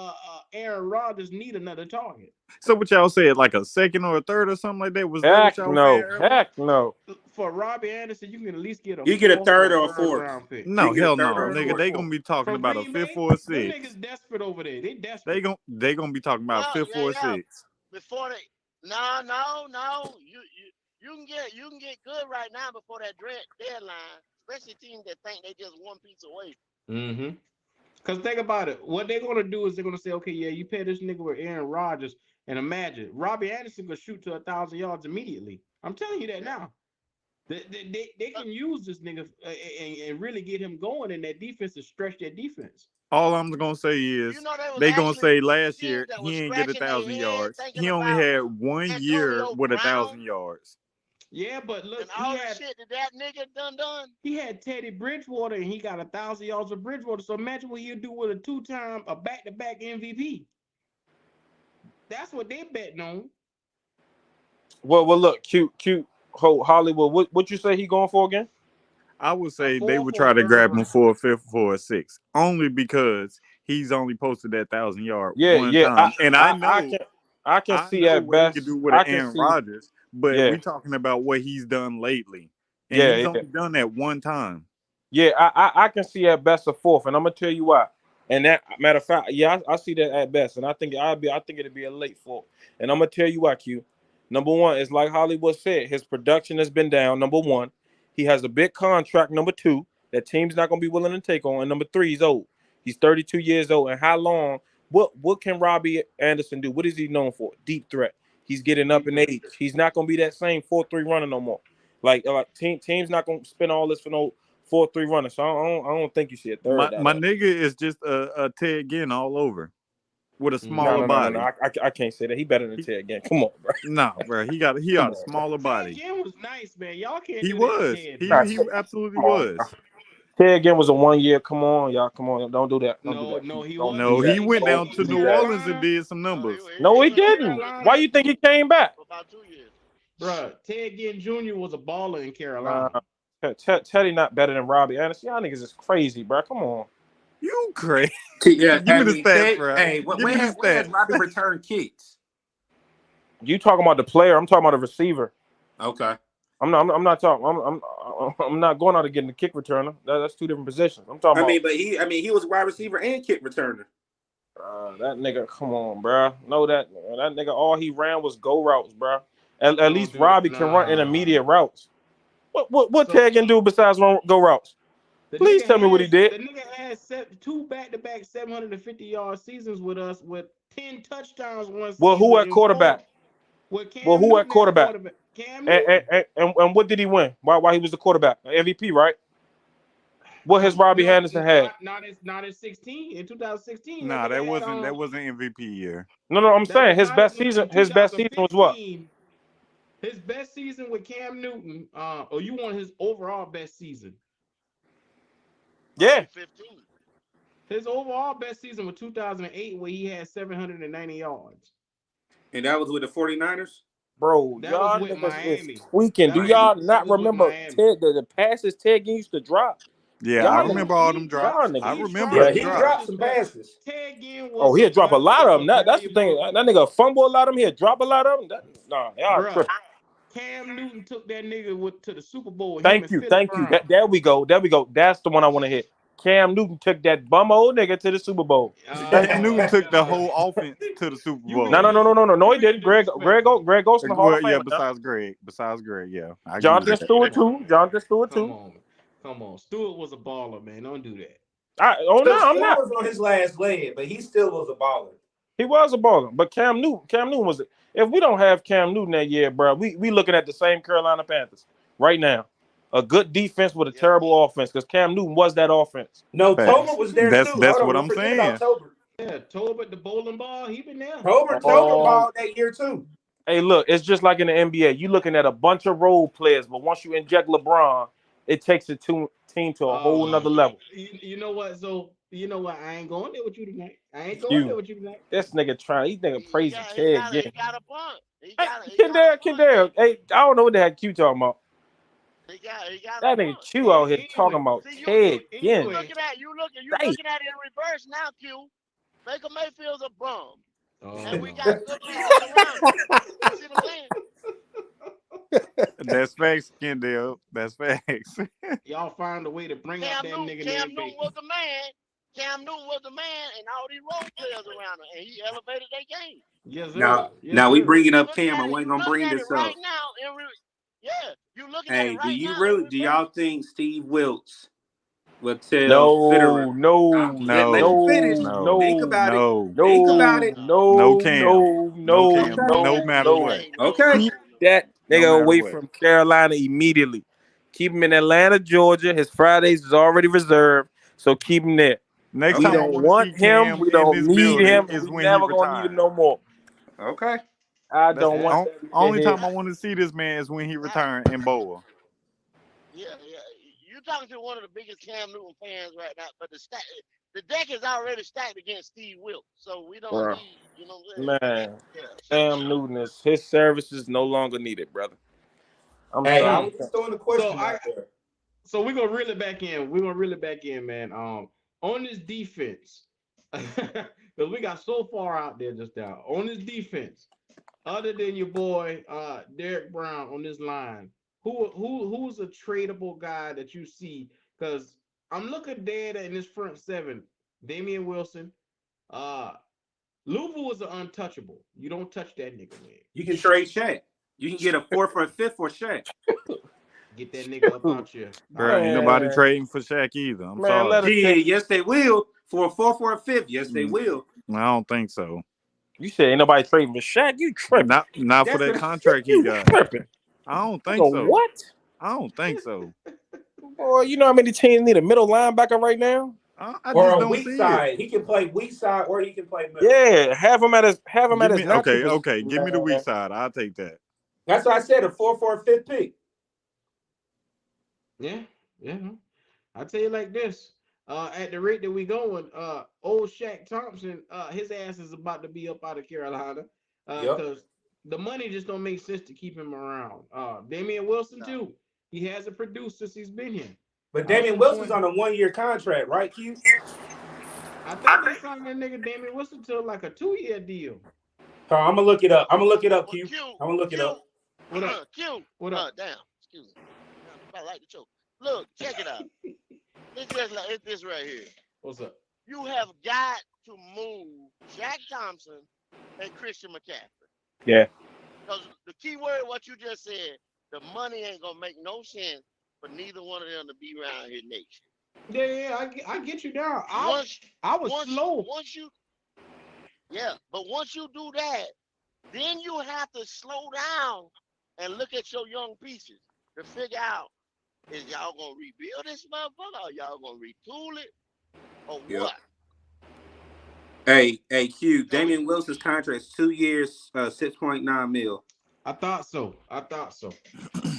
Aaron Rodgers need another target. So what y'all said, like a second or a third or something like that? Was that what Heck y'all was saying no, earlier? heck no. For Robbie Anderson, you can at least get a You get a fourth third or or a a third fourth. round pick. No, You get a hell third no, or a nigga. fourth. They gonna be talking From about a Green fifth Bay, or a them sixth. niggas desperate over there. They They desperate. gonna be talking about a well, fifth or a yeah. sixth. Before they, no. You can get good right now before that deadline, especially teams that think they just one piece away. Mm-hmm. Because think about it. What they're going to do is they're going to say, okay, yeah, you pay this nigga with Aaron Rodgers. And imagine, Robbie Anderson could shoot to 1,000 yards immediately. I'm telling you that now. They can use this nigga and really get him going in that defense to stretch that defense. All I'm gonna say You is know, there was they gonna actually say last teams year that he was ain't get scratching their 1,000 head yards. thinking He only about had 1 year Antonio with 1,000 Brown yards. Yeah, but look, and all the shit that nigga done. he had Teddy Bridgewater and he got 1,000 yards with Bridgewater. So imagine what he'll do with a back-to-back MVP. That's what they're betting on. Well, look, cute, Hollywood. What you say he going for again? I would A say they fourth would or try a to third grab him round. for a fifth or a sixth, only because he's only posted that 1,000 yard one Yeah. time. And I can I see know at what he could best. do with an I can Aaron see. Rodgers, but Yeah, we talking about what he's done lately, and he's yeah. only done that one time. Yeah, I can see at best a fourth, and I'm gonna tell you why. And that matter of fact, yeah, I see that at best, and I think it'd be a late fourth. And I'm gonna tell you why, Q. Number one, it's like Hollywood said, his production has been down. Number one, he has a big contract. Number two, that team's not gonna be willing to take on. And number three, he's old. He's 32 years old. And how long? What can Robbie Anderson do? What is he known for? Deep threat. He's getting up in age. He's not gonna be that same 4-3 runner no more. Like teams not gonna spend all this for no 4-3 runner. So I don't think you see a third My out of. nigga is just a Ted Ginn all over with a smaller No. body. I can't say that. He better than Ted again. Come on, bro. No, bro, he got Come a on, smaller Ted body. Ginn was nice, man. Y'all can't He do that to was. Ted, He man. he absolutely come on. was. Ted again was a 1 year. Come on, y'all. Come on. Don't do that. Don't do No, that. no, he Don't wasn't. do No, that. he went Don't down to do New that. Orleans and did some No, numbers. No, he went to didn't. Carolina Why you think he came back? for about 2 years. Bruh, Ted Ginn Jr. was a baller in Nah, Carolina. Teddy not better than Robbie Anderson. Y'all niggas is crazy, bro. Come on. You crazy? Yeah, Give me the stats, bro. Hey, Give me the when has stats. Robbie returned kicks? You talking about the player? I'm talking about the receiver. Okay. I'm not talking. I'm not going out and getting the kick returner. That's two different positions. I'm talking about. He was wide receiver and kick returner. That nigga, come on, bro. No, that nigga, all he ran was go routes, bro. At Don't least do Robbie can run nah. intermediate routes. What So Ted can do besides go routes? Please tell me what he did. The nigga had two back-to-back 750-yard seasons with us with 10 touchdowns one Well, season who at and four quarterback? with Well, Cam who at Newton at quarterback? quarterback. Cam Newton And what did he win? Why he was the quarterback? MVP, right? What has Robbie Henderson had? not in 16. In 2016, that Nah, nigga had that wasn't MVP year. No, I'm that saying was his not best no, season. in His best season was what? 2015. His best season with Cam Newton, or you want his overall best season? Yeah. 15. His overall best season was 2008, where he had 790 yards. And that was with the 49ers? Bro, That was y'all with niggas Miami. is tweaking. Do y'all That not was with remember Miami. the passes Ted used to drop? Yeah, I Y'all remember niggas, all them He drops. y'all I niggas. remember Yeah, them he drops. dropped some passes. Ted Ginn Oh, he'll drop a lot of them. That's the thing. valuable. That nigga fumble a lot of them. He'll drop a lot of them. Nah, y'all Bruh, tripping. Cam Newton took that nigga to the Super Bowl. Him Thank and you. Philip Brown. There we go. That's the one I want to hit. Cam Newton took that bum old nigga to the Super Bowl. Cam Newton took the whole offense to the Super Bowl. No, he didn't. Greg goes in the Hall of Fame. Yeah, besides Greg, yeah. I give you Jonathan that. Stewart too. Come on. Stewart was a baller, man. Don't do that. I'm not. was on his last leg, but he still was a baller. He was a baller, but Cam Newton was. If we don't have Cam Newton that year, bro, we looking at the same Carolina Panthers right now. A good defense with a Yeah. terrible offense, because Cam Newton was that offense. No, Facts. Tolbert was there too. Hold That's on, what don't I'm forget about saying. Tolbert. Yeah, Tobert, the bowling ball, he been there. Tolbert Um, balled that year too. hey, look, it's just like in the NBA. You looking at a bunch of role players, but once you inject LeBron, it takes the team to a whole Uh, nother level. you know what? So you know what? I ain't going there with you tonight. I ain't going there You, with you tonight. this nigga trying, he nigga praising Ted again. He got a punt. He Hey, got a punt. Kendall, hey, I don't know what the heck Q talking about. He got a That nigga punt. Q out here talking Anyway, about See Ted again. anyway. you Hey, looking at it in reverse now, Q. Baker Mayfield's a bum, Oh and we no. got good pieces around him. You see what I'm saying? That's facts, Kendall. That's facts. Y'all find a way to bring up that nigga Cam named Newton Baker. was the man. Cam Newton was the man, and all these role players around him, and he elevated their game. Yes, sir. Now, Yes, now we sir. bringing You up looking Cam. I at it. wasn't You gonna looking bring at it this right up. now. Yeah, you looking at it Hey, right now in do y'all reverse. think Steve Wilks will tell Fitterer? no, no, Let him No, finish. no, no, Think no, about it. no, Think about no, it. no no, Cam. no, No no, Cam. Okay. No no, matter no. what. Hey, Okay. Keep that No nigga matter away what. from Carolina immediately. Keep him in Atlanta, Georgia. His Fridays is already reserved, so keep him there. Next We Okay. time I don't want to see want him. Cam We in don't this need building him, and is we when he never gonna need him retired. no more. Okay. I That's don't want that. that nigga Only here. time I want to see this man is when he I, retire in Boa. yeah. You talking to one of the biggest Cam Newton fans right now, but the deck is already stacked against Steve Wilks, so we don't Bro, need, you know what I'm saying? man, Yeah. So Cam Newton is his services no longer needed, brother. I'm Hey, I sorry. Mm. was just throwing a So question I out there. so we're gonna reel it back in. We're gonna reel it back in, man. On this defense, because we got so far out there just now. On this defense, other than your boy Derek Brown on this line, who's a tradable guy that you see? Because I'm looking dead in this front seven. Damian Wilson, uh, Louisville was an untouchable. You don't touch that nigga, man. You can trade Shaq. You can get a fourth or a fifth for Shaq. Get that nigga up out here. All Bro, right. ain't nobody Man, trading for Shaq either. I'm man, let sorry. us take. Gee, yes, they will. For a fourth or a fifth. Yes, they Mm, will. I don't think so. You said ain't nobody trading for Shaq. You tripping? Not for That's that what contract he You got. tripping? I don't think Nigga, so. what? I don't think so. Boy, you know how many teams need a middle linebacker right now? I or just a don't weak see it. side. He can play weak side or he can play middle. Yeah, have him at Give his me natural okay, position, okay. Give me the weak man. side. I'll take that. That's why I said a fourth or a fifth pick. Yeah, yeah. I tell you like this. At the rate that we going, old Shaq Thompson, his ass is about to be up out of Carolina. Yep. Because the money just don't make sense to keep him around. Damian Wilson no. too. He hasn't produced since he's been here. But What's Damian the Wilson's point? on a 1 year contract, right, Q? I think they signed that nigga Damian Wilson to like a 2 year deal. I'm gonna look it up. I'm gonna look it up, Well, Q. Q, I'm gonna look it Q, up. What up? Q. What up? Damn. Excuse me. I like the choke. Look, check it out. It's this right here. What's up? You have got to move Shaq Thompson and Christian McCaffrey. Yeah. Because the key word, what you just said, the money ain't gonna make no sense for neither one of them to be around here next Yeah, I get you down. year. I was slow. Once you, yeah, but once you do that, then you have to slow down and look at your young pieces to figure out, is y'all gonna rebuild this motherfucker or y'all gonna retool it or Yep. what? Hey, Q. Because Damian Wilson's contract is 2 years, 6.9 mil. I thought so. I thought so.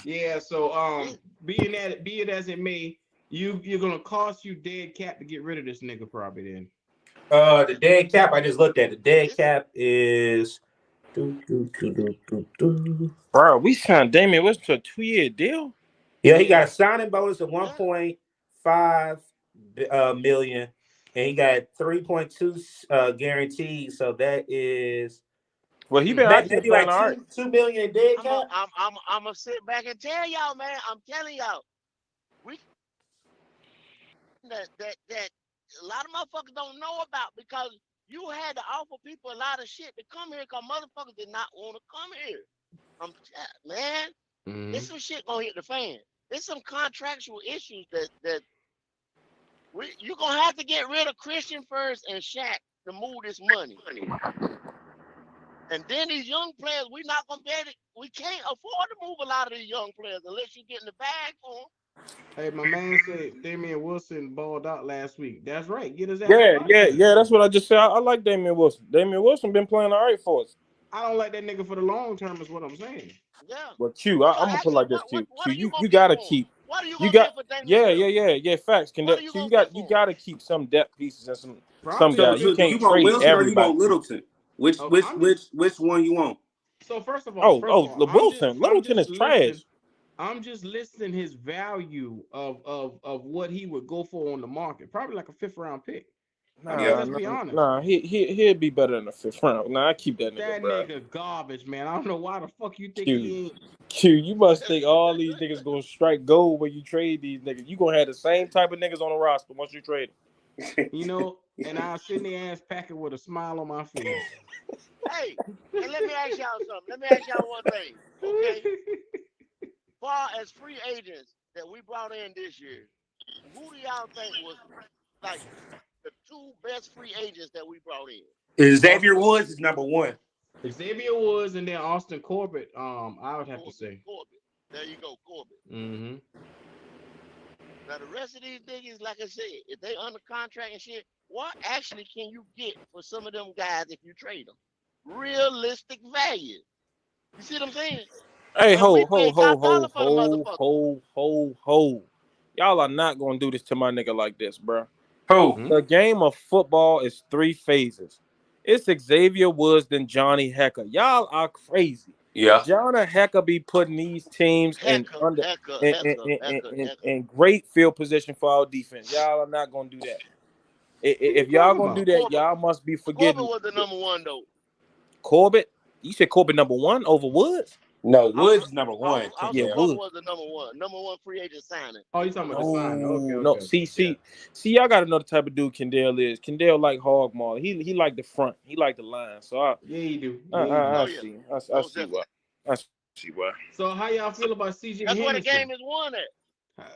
Yeah, so it, be it as it may, you're gonna cost you dead cap to get rid of this nigga probably then. The dead cap I just looked at. The dead it's cap is. Bro, we signed Damian Wilson to a 2 year deal. Yeah, he got a signing bonus of yeah. 1.5 million, and he got 3.2 guaranteed. So that is Well, he Hmm. been actually maybe playing like all right. two million in dead cap. I'm gonna sit back and tell y'all, man. I'm telling y'all, we that a lot of motherfuckers don't know about because you had to offer people a lot of shit to come here because motherfuckers did not want to come here. Man, Mm-hmm. there's some shit gonna hit the fan. There's some contractual issues that you gonna have to get rid of Christian first and Shaq to move this money. And then these young players, we not gonna be able to, we can't afford to move a lot of these young players unless you get in the bag for them. Hey, my man said Damian Wilson balled out last week. That's right. Get his ass up Yeah, out of yeah, here. yeah. That's what I just said. I like Damian Wilson. Damian Wilson been playing all right for us. I don't like that nigga for the long term, is what I'm saying. Yeah. But Q, So I'm gonna put it actually, like this, what Q. are you You gonna you get gotta for him? keep. What are you You gonna got get for Damian yeah, Wilson? yeah, yeah, yeah. Facts. What are you Q, gonna get you for him? gotta keep some depth pieces and some Probably a So, guys. You so fifth. do you can't want trade Wilson or you everybody. want Littleton? Which Oh, which I'm just which which one you want? so Oh, first of all, Wilson. I'm Littleton just is listing. trash. I'm just listing his value of what he would go for on the market. Probably like a fifth round pick. I mean, Yeah. Nah, let's nah, be honest. nah. He'd be better than the fifth round. Nah, I keep that nigga, That bro. nigga garbage, man. I don't know why the fuck you think Q, he ain't. Q, you must think all these niggas gonna strike gold when you trade these niggas. You gonna have the same type of niggas on the roster once you trade You know, and I'll send the ass packing with a smile on my face. Hey, and let me ask y'all something. Let me ask y'all one thing. Okay, far as free agents that we brought in this year, who do y'all think was like the two best free agents that we brought in? Xavier Austin, Woods is number one. Xavier Woods and then Austin Corbett. I would have to Corbett. say. Corbett. There you go, Corbett. Mm-hmm. Now the rest of these niggas, like I said, if they under contract and shit, what actually can you get for some of them guys if you trade them? Realistic value. You see what I'm saying? Hey, And we ho, ho, paid ho, top ho, dollar for the ho, motherfucker. ho, ho, ho. Y'all are not gonna do this to my nigga like this, bro. Who? The game of football is three phases. It's Xavier Woods, then Johnny Hecker. Y'all are crazy. Yeah. Johnny Hecker be putting these teams in Hecker, under hecker, hecker, hecker, hecker. in great field position for our defense. Y'all are not gonna do that. Who you If y'all talking gonna do about? that, Corbett, y'all must be Corbett forgetting was the number one though. Corbett. You said Corbett number one over Woods? No, I was, Woods is number I was, one. I was Yeah, Kendall. Corbett Woods. was the number one free agent signing. Oh, you talking about the sign? Okay, No, okay, no. okay. Yeah. See, y'all got to know the type of dude Kendall is. Kendall like hog maul. He like the front. He like the line. So Yeah, you do. Yeah, you do. I Oh yeah, see. I most see definitely. why. I see why. So how y'all feel about CJ That's where the Henderson? game is won at.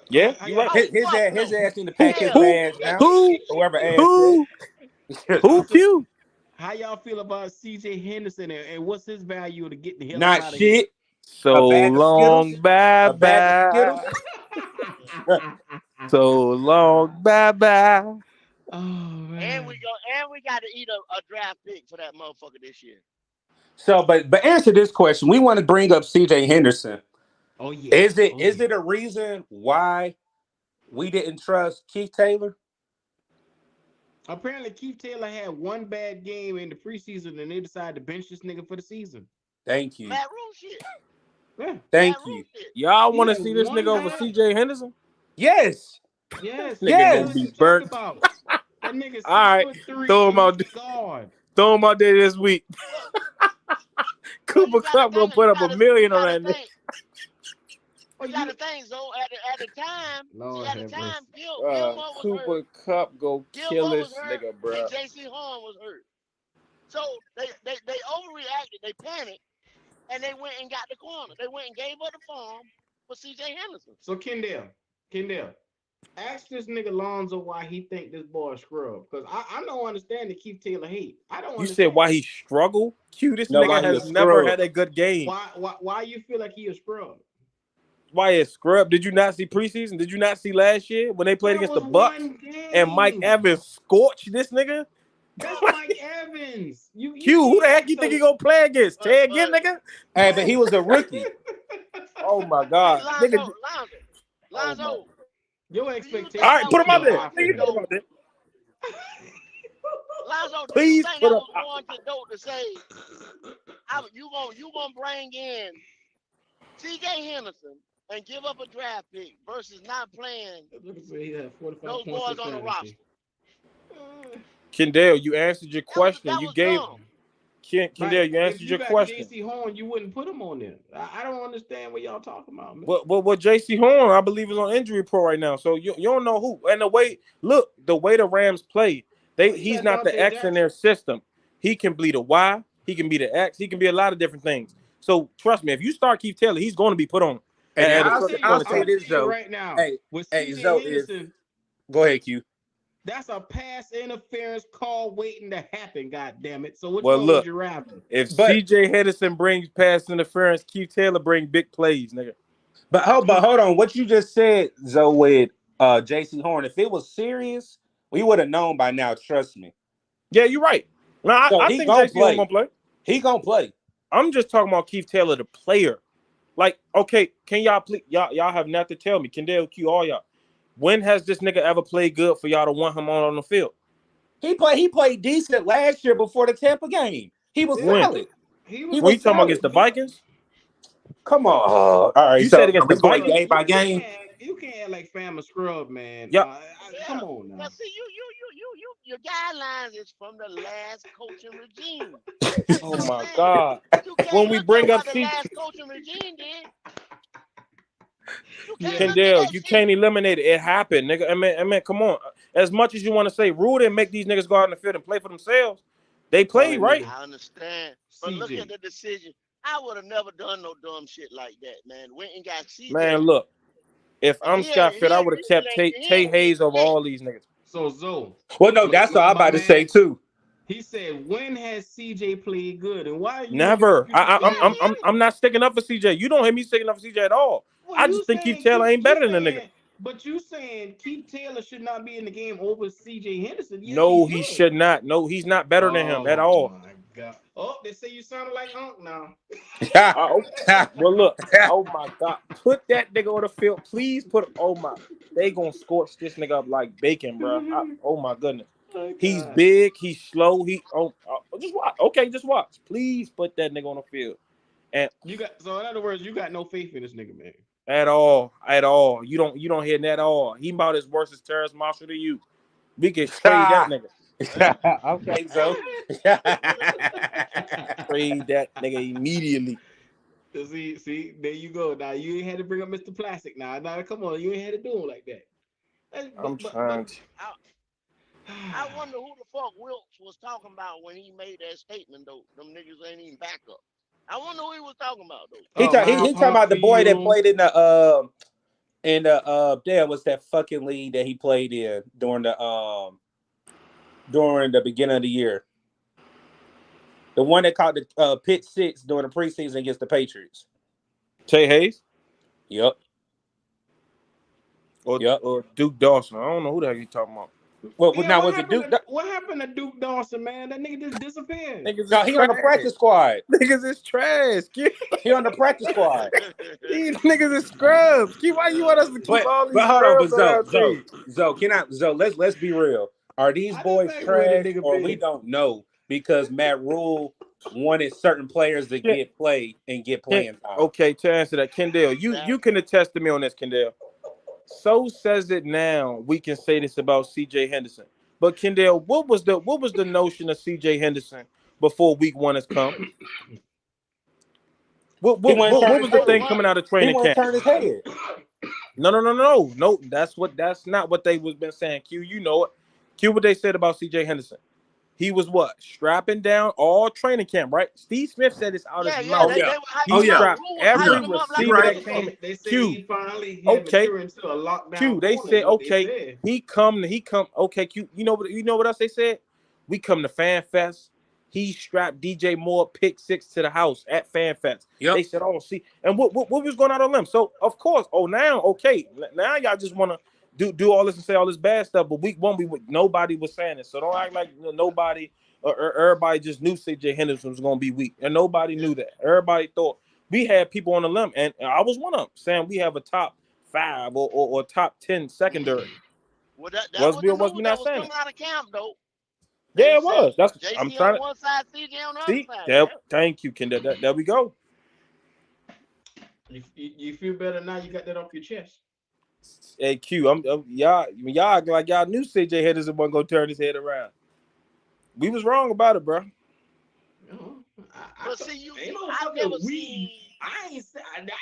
Yeah, How you y'all right. Oh fuck His no. ass need to Who pack his Hell who bags now. who Whoever asked that. who who I said, Q? how y'all feel about CJ Henderson and what's his value to get the hell up Not out of here? shit. A So bag of long, Skittles. bye A bag of bye. Skittles. So long, bye bye. Oh And man. we got to eat a draft pick for that motherfucker this year. So, but answer this question. We want to bring up C.J. Henderson. Oh yeah. Is it Oh is yeah. it a reason why we didn't trust Keith Taylor? Apparently Keith Taylor had one bad game in the preseason and they decided to bench this nigga for the season. Thank you. Matt Rule shit. Yeah. Matt Thank Rule you. shit. Y'all He want to had see this nigga one over bad. CJ Henderson? Yes. Yes. Nigga What the gonna hell Yes. you be talking burnt. about? That nigga All six right, foot three throw and him he's out. a guard. Throw him out there this week. Well, well, Cooper Cup gonna put up $1 million on that nigga. Oh, You got to think. So at the time, see Lord at the have mercy. time, Gilmore was hurt. Cooper Cup go kill Gilmore was this hurt, nigga, and bro. J.C. Horn was hurt. So they overreacted. They panicked, and they went and got the corner. They went and gave up the farm for C.J. Henderson. So Kendall, ask this nigga Lonzo why he think this boy is scrub. Because I don't understand the Keith Taylor hate. I don't You said understand why it. he struggled? Q, this No, nigga why he a has never scrub? had a good game. Why you feel like he a scrub? Why is scrub? Did you not see preseason? Did you not see last year when they played That against the was Bucks one and Mike game. Evans scorched this nigga? That's Mike Evans. You Q, who the can't heck ask you think he the gonna play against? But Tay again, but nigga? Hey, but he was a rookie. Oh my see god, Lonzo, nigga. Lonzo, Oh my. Lonzo. your Do you All think expectations right, that were put was him out too there. high warranted for Please put him though? him. out there. Lonzo, do you Please think put that him was out. warranted though to say you gonna bring in C.J. Henderson and give up a draft pick versus not playing Look at he had 45 those points in boys on the fantasy. roster? Kendall, you answered your question. That You was gave dumb. Kendall, Like, you if answered you your got question. J.C. Horn, you wouldn't put him on there. I don't understand what y'all talking about, man. What JC Horn, I believe, is on injury report right now. So you don't know who. And the way the Rams play, Oh, you he's got not the Dante X in Jackson. their system. He can be the Y, he can be the X, he can be a lot of different things. So trust me, if you start Keith Taylor, he's going to be put on And at a I'm certain I'll point in I'm say gonna time. tell this you though. right now, Hey, with hey, C.J. Zoe, if Henderson, go ahead, Q. that's a pass interference call waiting to happen. God damn it! So which Well, one would look, you rather? if But CJ Henderson brings pass interference, Keith Taylor bring big plays, nigga. But hold on. What you just said, Zoe, with JC Horn, if it was serious, we would have known by now. Trust me. Yeah, you're right. No, So I he think gonna JC Horn play. gonna play. He gonna play. I'm just talking about Keith Taylor, the player. Like, okay, can y'all please y'all have nothing to tell me? Kendall, Q, all y'all. When has this nigga ever played good for y'all to want him on the field? He played decent last year before the Tampa game. He was When? solid. He He was When was you talking about solid. against the Vikings? Come on. All right. You said So are against we the going Vikings? game by game? you can't act like fam a scrub, man. Yeah. Come Yeah, on now. but see, your guidelines is from the last coaching regime. That's Oh what I'm my saying. God. You can't When we look at bring up what the C last coaching regime did. You can't Yeah. look at Kendall, that you shit. can't eliminate it. It happened, nigga. I mean, come on. As much as you want to say, Rhule didn't make these niggas go out in the field and play for themselves. They Call played, that right? nigga I understand, but look at CJ. the decision. I would have never done no dumb shit like that, man. Went and got Man, CJ, look. If and I'm Scott Fitt, I would have kept he Tay ain't read Hayes over shit. all these niggas. So Zoe, Well, no, that's what I'm my about to say man, too. he said, when has CJ played good? And why are you making Never. excuses for him? I'm not sticking up for CJ. You don't hear me sticking up for CJ at all. Well, I you just think Keith saying Taylor ain't better than the nigga. but you saying Keith Taylor should not be in the game over CJ Henderson. Yes, he No, he should. should not. No, he's not better than him at Oh all. my god. Oh, they say you sounded like Unc now. Well, look. Oh my God. Put that nigga on the field. Please put. Oh my. They gonna scorch this nigga up like bacon, bro. Oh my goodness. Oh He's god. big. He's slow. Just watch. Okay, just watch. Please put that nigga on the field. And You got so in other words, you got no faith in this nigga, man. at all. You don't hear that at all. He about as worse as Terrence Marshall to you. We can trade that nigga. Okay, so Trade that nigga immediately. See, there you go. Now you ain't had to bring up Mr. Plastic. Now, come on, you ain't had to do him like that. I'm trying to. I wonder who the fuck Wilks was talking about when he made that statement, though. Them niggas ain't even back up. I wonder who he was talking about, though. he Miles talking about the boy that Hartfield. played in the damn what's that fucking league that he played in during the beginning of the year. The one that caught the pick six during the preseason against the Patriots. Tay Hayes Yep. or Duke Dawson. I don't know who the heck you talking about. Well, Yeah, now was it Duke? what happened to Duke Dawson, man? That nigga just disappeared. Niggas No, is he on the trash. practice squad. Niggas is trash. He on the practice squad. These niggas is scrubs. Why you want us to keep all these But hold on, but scrubs on our team? let's be real. Are these I just boys asked where the trash nigga or we been. don't know because Matt Rhule wanted certain players to get play and get playing time. Okay, to answer that, Kendall, you can attest to me on this, Kendall. So says it now. We can say this about C.J. Henderson. But Kendall, what was the notion of C.J. Henderson before week 1 has come? What He what want to what, turn what his was the head. thing coming out of He training want camp? to turn his head. No. That's not what they was been saying. Q, you know it. Q, what they said about C.J. Henderson. He was what? Strapping down all training camp, right? Steve Smith said this out his Yeah, mouth. they were He hyping him up. strapped Rule was every hyping him up like a receiver that came. motherfucker. They say Q, he finally had okay. matured into a lockdown Q, they corner. Is said, what they okay, said. he come. Okay, Q, you know what else they said? We come to Fan Fest. He strapped DJ Moore pick 6 to the house at Fan Fest. Yep. They said, oh, see, and what was going out on them? So of course, now y'all just want to do all this and say all this bad stuff. But week 1, nobody was saying it. So don't act like nobody or everybody just knew CJ Henderson was going to be weak, and nobody knew that. Everybody thought we had people on the limb, and I was one of them saying we have a top 5 or top 10 secondary. Well, that Was was we the or was news we that not was saying coming it? out of camp, though. Yeah, They it said was. That's I'm JC trying on to one side, CJ on the see. other side. There, Yeah. thank you, Kendall. There we go. You feel better now? You got that off your chest. Hey Q, y'all act like y'all knew CJ Henderson wasn't gonna turn his head around. We was wrong about it, bro. But see, ain't no I've fucking never we. seen. I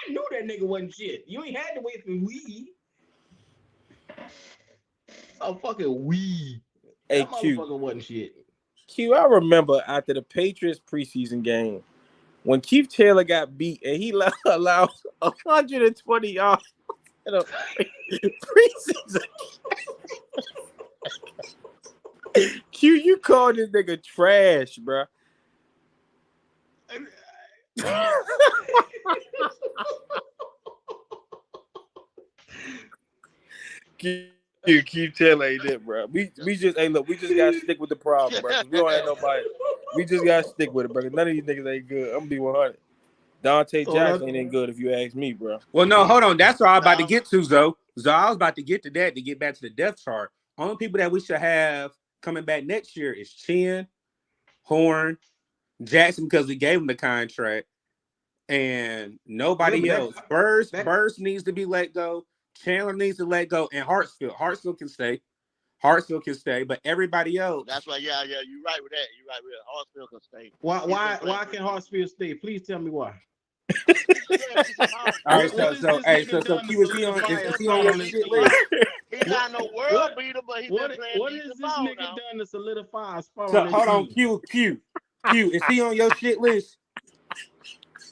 knew that nigga wasn't shit. You ain't had to wait for we. Oh fucking we. Hey That motherfucker wasn't shit. Q, I remember after the Patriots preseason game when Keith Taylor got beat and he allowed 120 yards in a preseason. Q, you called this nigga trash, bro. Keep telling that, bro. We just look. We just gotta stick with the problem, bro. Cause we don't have nobody. We just gotta stick with it, bro. None of these niggas ain't good. I'm gonna be 100. Dante So Jackson ain't good if you ask me, bro. Well, no, hold on. That's what I was about to No, get to, Zoe. So I was about to get to that to get back to the depth chart. Only people that we should have coming back next year is Chin, Horn, Jackson because we gave him the contract, and yeah, nobody but else. Burst that needs to be let go. Chandler needs to let go, and Hartsfield can stay. Hartsfield can stay, but everybody else. that's why. Yeah, you're right with that. You're right with that. Hartsfield can stay. why He's been why playing why pretty can good. Hartsfield stay? Please tell me why. He's a good piece of power All forward. right, What is this hey, nigga so done to Q is he on He's solidify a been is he spot on playing your on this shit decent team? list? ball. He's What not no world what beater, but he's been what playing what decent is this ball nigga now. done to solidify a spot on So this hold on, team? Q, is he on your shit list?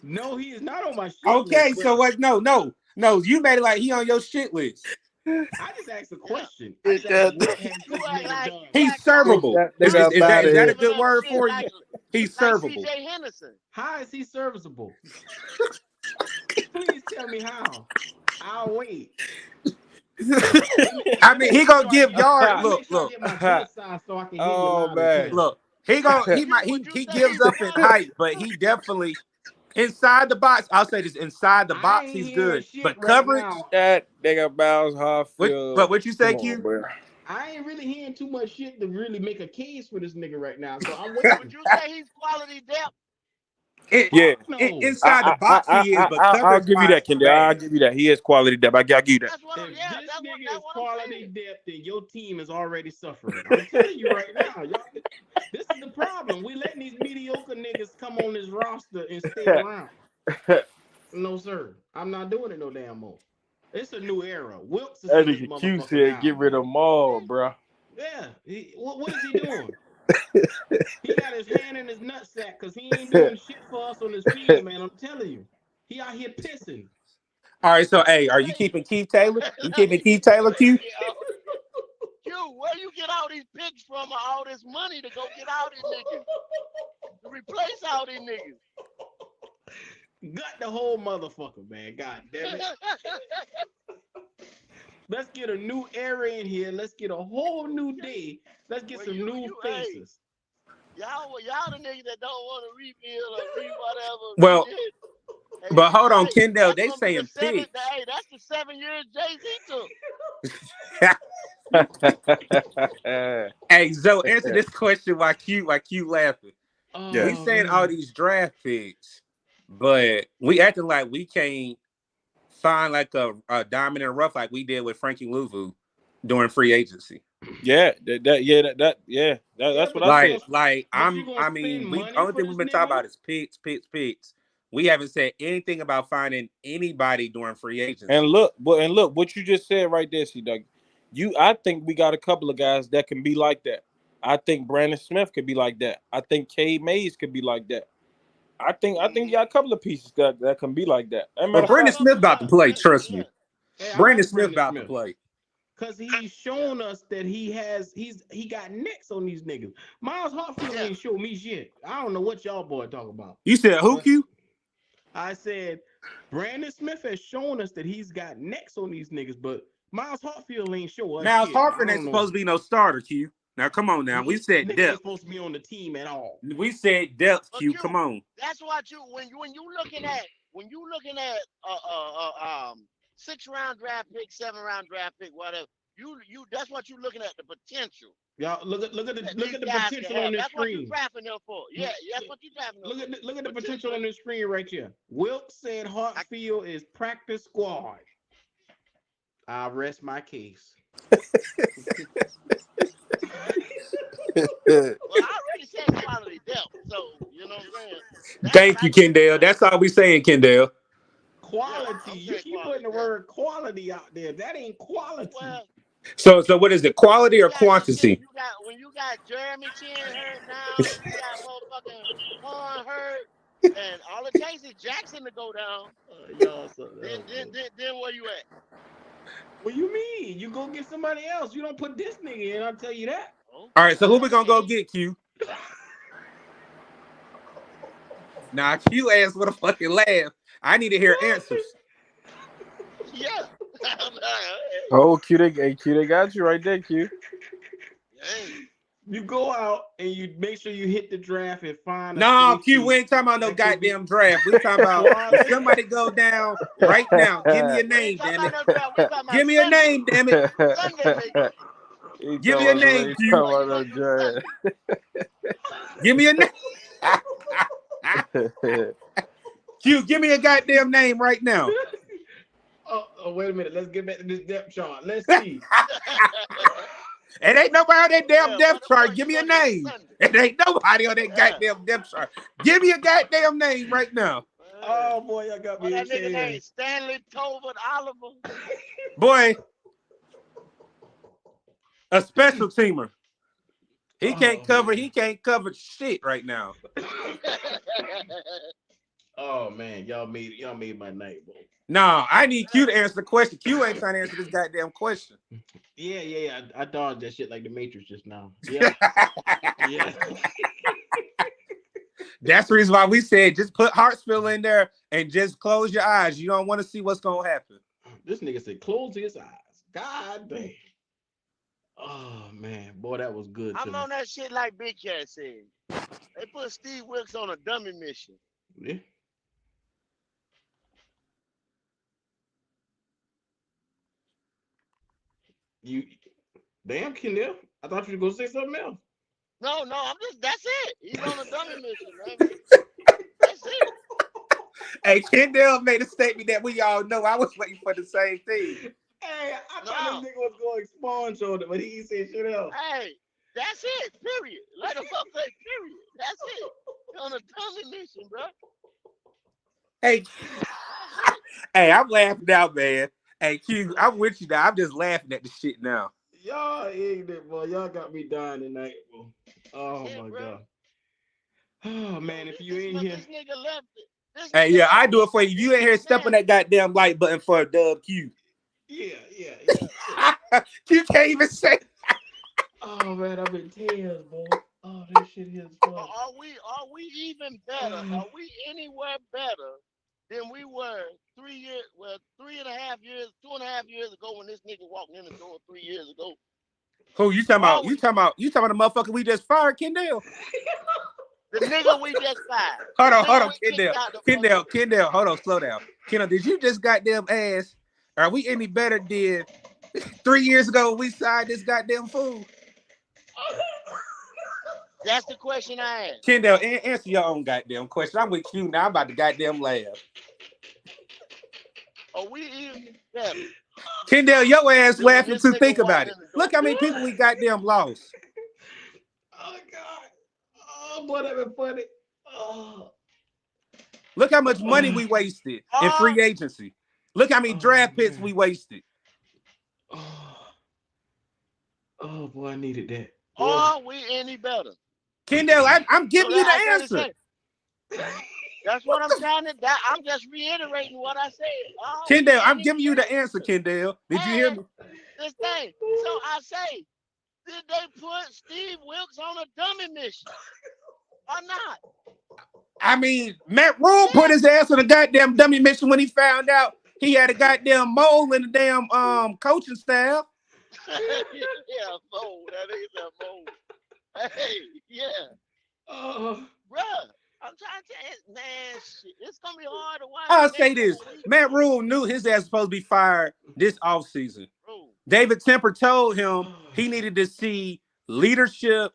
No, he is not on my shit list, Okay, but so what? No, you made it like he on your shit list. I just asked a Yeah. question. I Get just asked that, what has You this act nigga like done? He's get servable. that nigga up you out of Is that here. a giving good up word shit for you? He's like servable. C.J. Henderson. How is he serviceable? Please tell me how. I'll wait. I Let me mean, he make gonna sure I give get. yard. Let me make Look, sure I look, get my joint size so I can hear you Oh loud and man. clear. look. He Q, might would you he say gives he's up in quality? height, but he definitely inside the box. I'll say this: inside the I box, ain't he's hearing good. shit But right coverage, now. That nigga Miles but Hartfield. what you say, Come on, Q? bro. I ain't really hearing too much shit to really make a case for this nigga right now. So I'm Would waiting. you say he's quality depth? Yeah. Fuck no. Inside the box, he is, but I'll coverage give you wise, that, he's Kendall. I'll bad. give you that. He is quality depth. I'll give you that. That's what. If Yeah, this nigga that's is what I'm quality saying. depth, then your team is already suffering. I'm telling you right now, y'all. This is the problem. We letting these mediocre niggas come on this roster and stay around. No, sir. I'm not doing it no damn more. It's a new era. Wilks to That sit this nigga Q motherfucker said get down, rid of man. them all, bro. Yeah. What is he doing? He got his hand in his nutsack because he ain't doing shit for us on this field, man. I'm telling you. He out here pissing. All right, so hey, are you Hey, keeping Keith Taylor? You keeping hey, Keith Taylor, Q? Q, where you get all these picks from or all this money to go get all these niggas? To replace all these niggas. Gut the whole motherfucker, man. God damn it. Let's get a new era in here. Let's get a whole new day. Let's get Well, some new hey, faces. y'all the niggas that don't want to rebuild or whatever, Well, this. Hey, but hold on, hey, Kendall. that's They gonna be the saying seventh. picks. Hey, that's the 7 years Jay-Z took. Hey, Zoe, answer this question why Q laughing. Yeah. We Oh saying all man. these draft picks, but we acting like we can't find like a diamond in the rough like we did with Frankie Louvu during free agency. Yeah, that's Yeah, what I said. but you I gonna spend mean, we money only for thing we've this been talking nigga? about is picks. We haven't said anything about finding anybody during free And agency. look, what you just said right there, C Doug. I think we got a couple of guys that can be like that. I think Brandon Smith could be like that. I think Cade Mays could be like that. I think you got a couple of pieces that can be like that. As a matter But of Brandon fact, Smith about to play, trust Yeah. me. Hey, I Brandon like Smith Brandon about to Smith. play. Cause he's Yeah. shown us that he got nicks on these niggas. Miles Hartfield Yeah. ain't show me shit. I don't know what y'all boy talk about. You said who, But Q? I said Brandon Smith has shown us that he's got necks on these niggas, but Miles Hartfield ain't show us Miles shit. I Hartford ain't don't know. supposed to be no starter, Q. Now come on now. We said Nigga ain't depth. supposed to be on the team at all. We said depth, But Q. Come Q, on. that's what when you looking at 6 round draft pick, 7 round draft pick, whatever. You that's what you looking at, the potential Y'all look at that look these at the guys can potential on have. this That's what you screen. drafting them for. Yeah, that's what you drafting them for. Look at the potential Potential. on the screen right here. Wilks said Hartfield is practice squad. I rest my case. Well, I already said quality depth, so you know what I'm saying. That's what Thank I you, give him Kendall. now. That's all we saying, Kendall. Yeah, Quality. I'm You saying keep putting quality the depth. word quality out there. That ain't quality. Well, So what is it? when Quality you or got quantity? when you got Jeremy Chin hurt now, and you got motherfucking Horn hurt, and all it takes is Jackson to go down. Y'all so Then where you at? what you mean? You go get somebody else. You don't put this nigga in, I'll tell you that. All right, so who we gonna go Okay. get, Q? Nah, Q asked with a fucking laugh. I need to hear answers. Yeah. Oh, Q, they got you right there, Q. Hey, You go out and you make sure you hit the draft and find a No, Q, safety we ain't talking about no that could be goddamn draft. We talking about if quality. somebody go down right now, give me a we ain't name, talking damn about it. no draft. We talking about Give me a Sunday. name, damn it. Sunday, baby. He Give me talking a about name, he Q. What you talking gonna about do Sunday? Give me a name. that draft. Q, give me a goddamn name right now. Oh, wait a minute. Let's get back to this depth chart. Let's see. It ain't nobody on that damn Yeah, depth chart. what Give you me a gonna do name. Sunday? It ain't nobody on that Yeah. goddamn depth chart. Give me a goddamn name right now. Oh boy, y'all got What me that nigga here. name? Stanley Tolbert Oliver. Boy, a special teamer. He can't cover, Man. he can't cover shit right now. Oh man, y'all made my night, boy. No, I need Q to answer the question. Q ain't trying to answer this goddamn question. Yeah. I dodged that shit like the Matrix just now. Yeah. Yeah. That's the reason why we said just put Hartsville in there and just close your eyes. You don't want to see what's gonna happen. This nigga said close his eyes. God damn. Oh man, boy, that was good to I'm me. on that shit like Big Cat said. They put Steve Wilks on a dummy mission. Yeah. You damn Kendall. I thought you were gonna say something else. No, that's it. He's on a dummy mission, man. That's it. Hey, Kendall made a statement that we all know. I was waiting for the same thing. Hey, I thought No. this nigga was going sponge on it, but he ain't said shit else. Hey, that's it. Period. Let the fuck say period. That's it. You're on a dummy mission, bro. Hey, That's it. hey, I'm laughing now, man. Hey, Q, I'm with you now. I'm just laughing at the shit now. Y'all ignorant, boy. Y'all got me dying tonight, boy. Oh Yeah, my bro. god. Oh man, if you in But here, this nigga left it. This Hey, nigga yeah, I left do it. it for you. If you ain't here, step on Man, that goddamn like button for a dub Q. yeah. Q can't even say. Oh man, I'm in tears, boy. Oh, this shit here is fun. are we even better? Are we anywhere better than we were 3 years, well, 3.5 years, 2.5 years ago when this nigga walked in the door 3 years ago? Who you talking about? Are You we? talking about? You talking about the motherfucker we just fired, Kendall? The nigga we just fired. Hold The on, hold nigga on, we kicked Kendall. out the Kendall, motherfucker. Kendall, hold on, slow down. Kendall, did you just goddamn ask? Are we any better than 3 years ago when we signed this goddamn fool? That's the question I asked. Kendall, answer your own goddamn question. I'm with you now. I'm about to goddamn laugh. Are we even better Kendall, your ass than when laughing this to nigga think walked about it. in the door? Look how many people we goddamn lost. Oh god. Oh boy, that been funny. Oh, Look how much money oh, we wasted in Or, free agency. Look how many oh draft picks we man. wasted. Oh, oh boy, I needed that. Oh. are we any better? Kendall, I'm So giving you the that I trying to answer. say. That's what I'm trying to. I'm just reiterating what I said. Are we Kendall, I'm any giving you the answer, better? Kendall. Did you hear And me? this thing. So I say, did they put Steve Wilks on a dummy mission or not? I mean, Matt Rhule put Yeah. his ass on a goddamn dummy mission when he found out he had a goddamn mole in the damn coaching staff. Yeah, mold. That is a mold. Hey, yeah, Oh, bruh. I'm trying to tell you, man, shit. It's gonna be hard to watch the I'll next say this. couple weeks, Matt man. Rhule knew his ass was supposed to be fired this offseason. Bro, David Temper told him oh. he needed to see leadership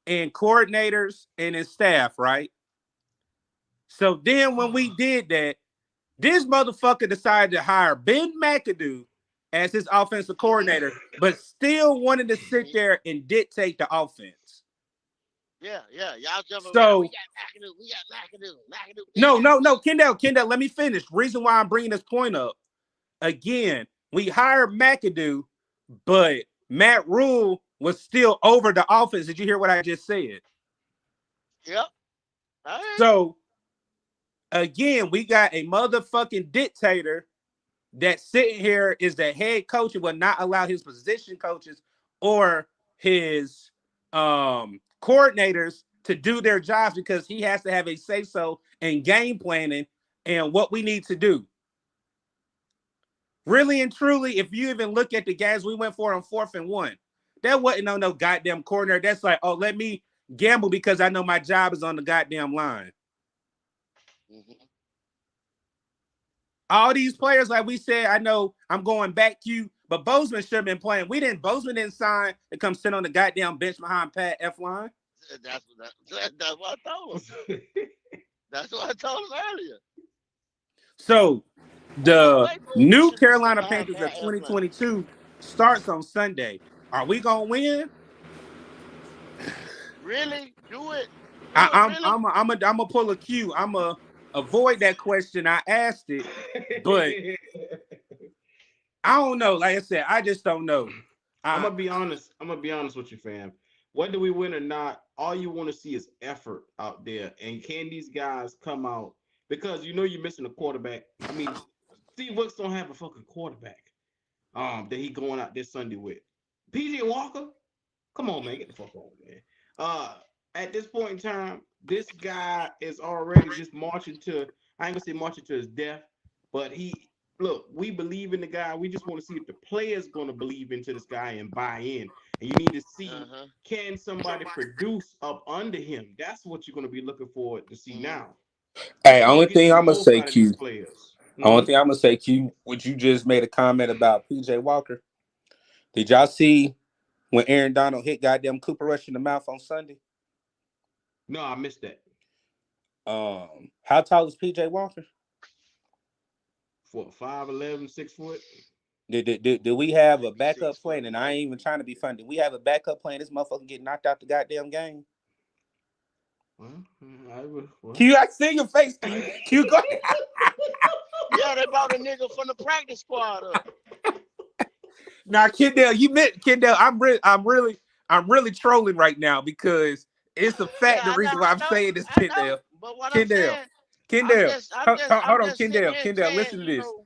and coordinators and his staff, right? So then when we did that, this motherfucker decided to hire Ben McAdoo as his offensive coordinator, but still wanted to sit there and dictate the offense. yeah. Y'all jumping around. We So got McAdoo. We got McAdoo. McAdoo. We no, got no, no, Kendall, let me finish. Reason why I'm bringing this point up again, we hired McAdoo, but Matt Rhule was still over the offense. Did you hear what I just said? Yep. All right. So again, we got a motherfucking dictator that sitting here is the head coach and will not allow his position coaches or his coordinators to do their jobs because he has to have a say so in game planning and what we need to do. Really and truly, if you even look at the games we went for on 4th and 1, that wasn't on no goddamn corner. That's like, oh, let me gamble because I know my job is on the goddamn line. Mm-hmm. All these players, like we said, I know I'm going back to you, but Bozeman should have been playing. Bozeman didn't sign to come sit on the goddamn bench behind Pat F-line. That's what I told him. That's what I told him earlier. So Ain't no the way Bozeman new should be sitting Carolina behind Panthers of Pat F-line. 2022 starts on Sunday. Are we gonna win? Really? Do it. Do it I'm really? I'm I'm gonna pull a Q. I'm gonna avoid that question. I asked it, but I don't know. Like I said, I just don't know. I'm gonna be honest. I'm gonna be honest with you, fam. Whether we win or not, all you want to see is effort out there. And can these guys come out? Because you know you're missing a quarterback. I mean, Steve Wilks don't have a fucking quarterback. That he going out this Sunday with. PJ Walker, come on, man, get the fuck on, man. At this point in time, this guy is already just marching to. I ain't gonna say marching to his death, but look. We believe in the guy. We just want to see if the players gonna believe into this guy and buy in. And you need to see, Uh-huh. can somebody produce up under him? That's what you're gonna be looking forward to see now. Hey, Can you only get thing the I'm gonna most say, out of these Q. players? Only thing I'm gonna say, Q. What you just made a comment about PJ Walker. Did y'all see when Aaron Donald hit goddamn Cooper Rush in the mouth on Sunday? No, I missed that. How tall is PJ Walker? For 5'11", 6 foot. Did we have a Might be backup 6 foot plan? And I one. ain't even trying to be funny. Did we have a backup plan? This motherfucker get knocked out the goddamn game. Well, I will. Well. Q, I see your face. Q, go ahead. Yeah, they brought a nigga from the practice squad up. Now, Kendall, you meant Kendall. I'm really trolling right now because it's a fact. Yeah, The reason why I'm saying this, I know. Kendall, But what I'm Kendall, saying, Kendall. I'm Hold on, just sitting Kendall, here Kendall. saying, Listen to you this. know.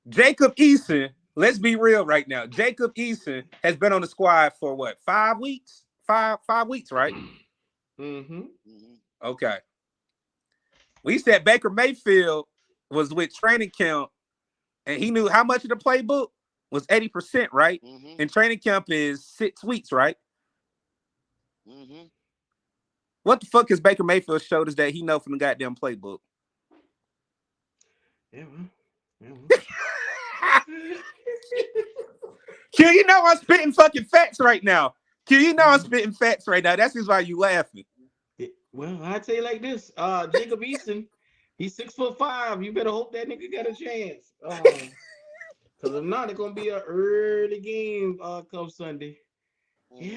Jacob Eason. Let's be real right now. Jacob Eason has been on the squad for what? 5 weeks? Five weeks, right? Mm-hmm. Okay. We said Baker Mayfield was with training camp, and he knew how much of the playbook was 80%, right? Mm-hmm. And training camp is 6 weeks, right? Mm-hmm. What the fuck has Baker Mayfield showed us that he know from the goddamn playbook? Yeah, well. Q, you know I'm spitting fucking facts right now. Q, you know I'm spitting facts right now. That's just why you laughing. Well, I tell you like this. Jacob Eason, he's 6'5". You better hope that nigga got a chance. Cause if not, it's gonna be an early game come Sunday. Yeah.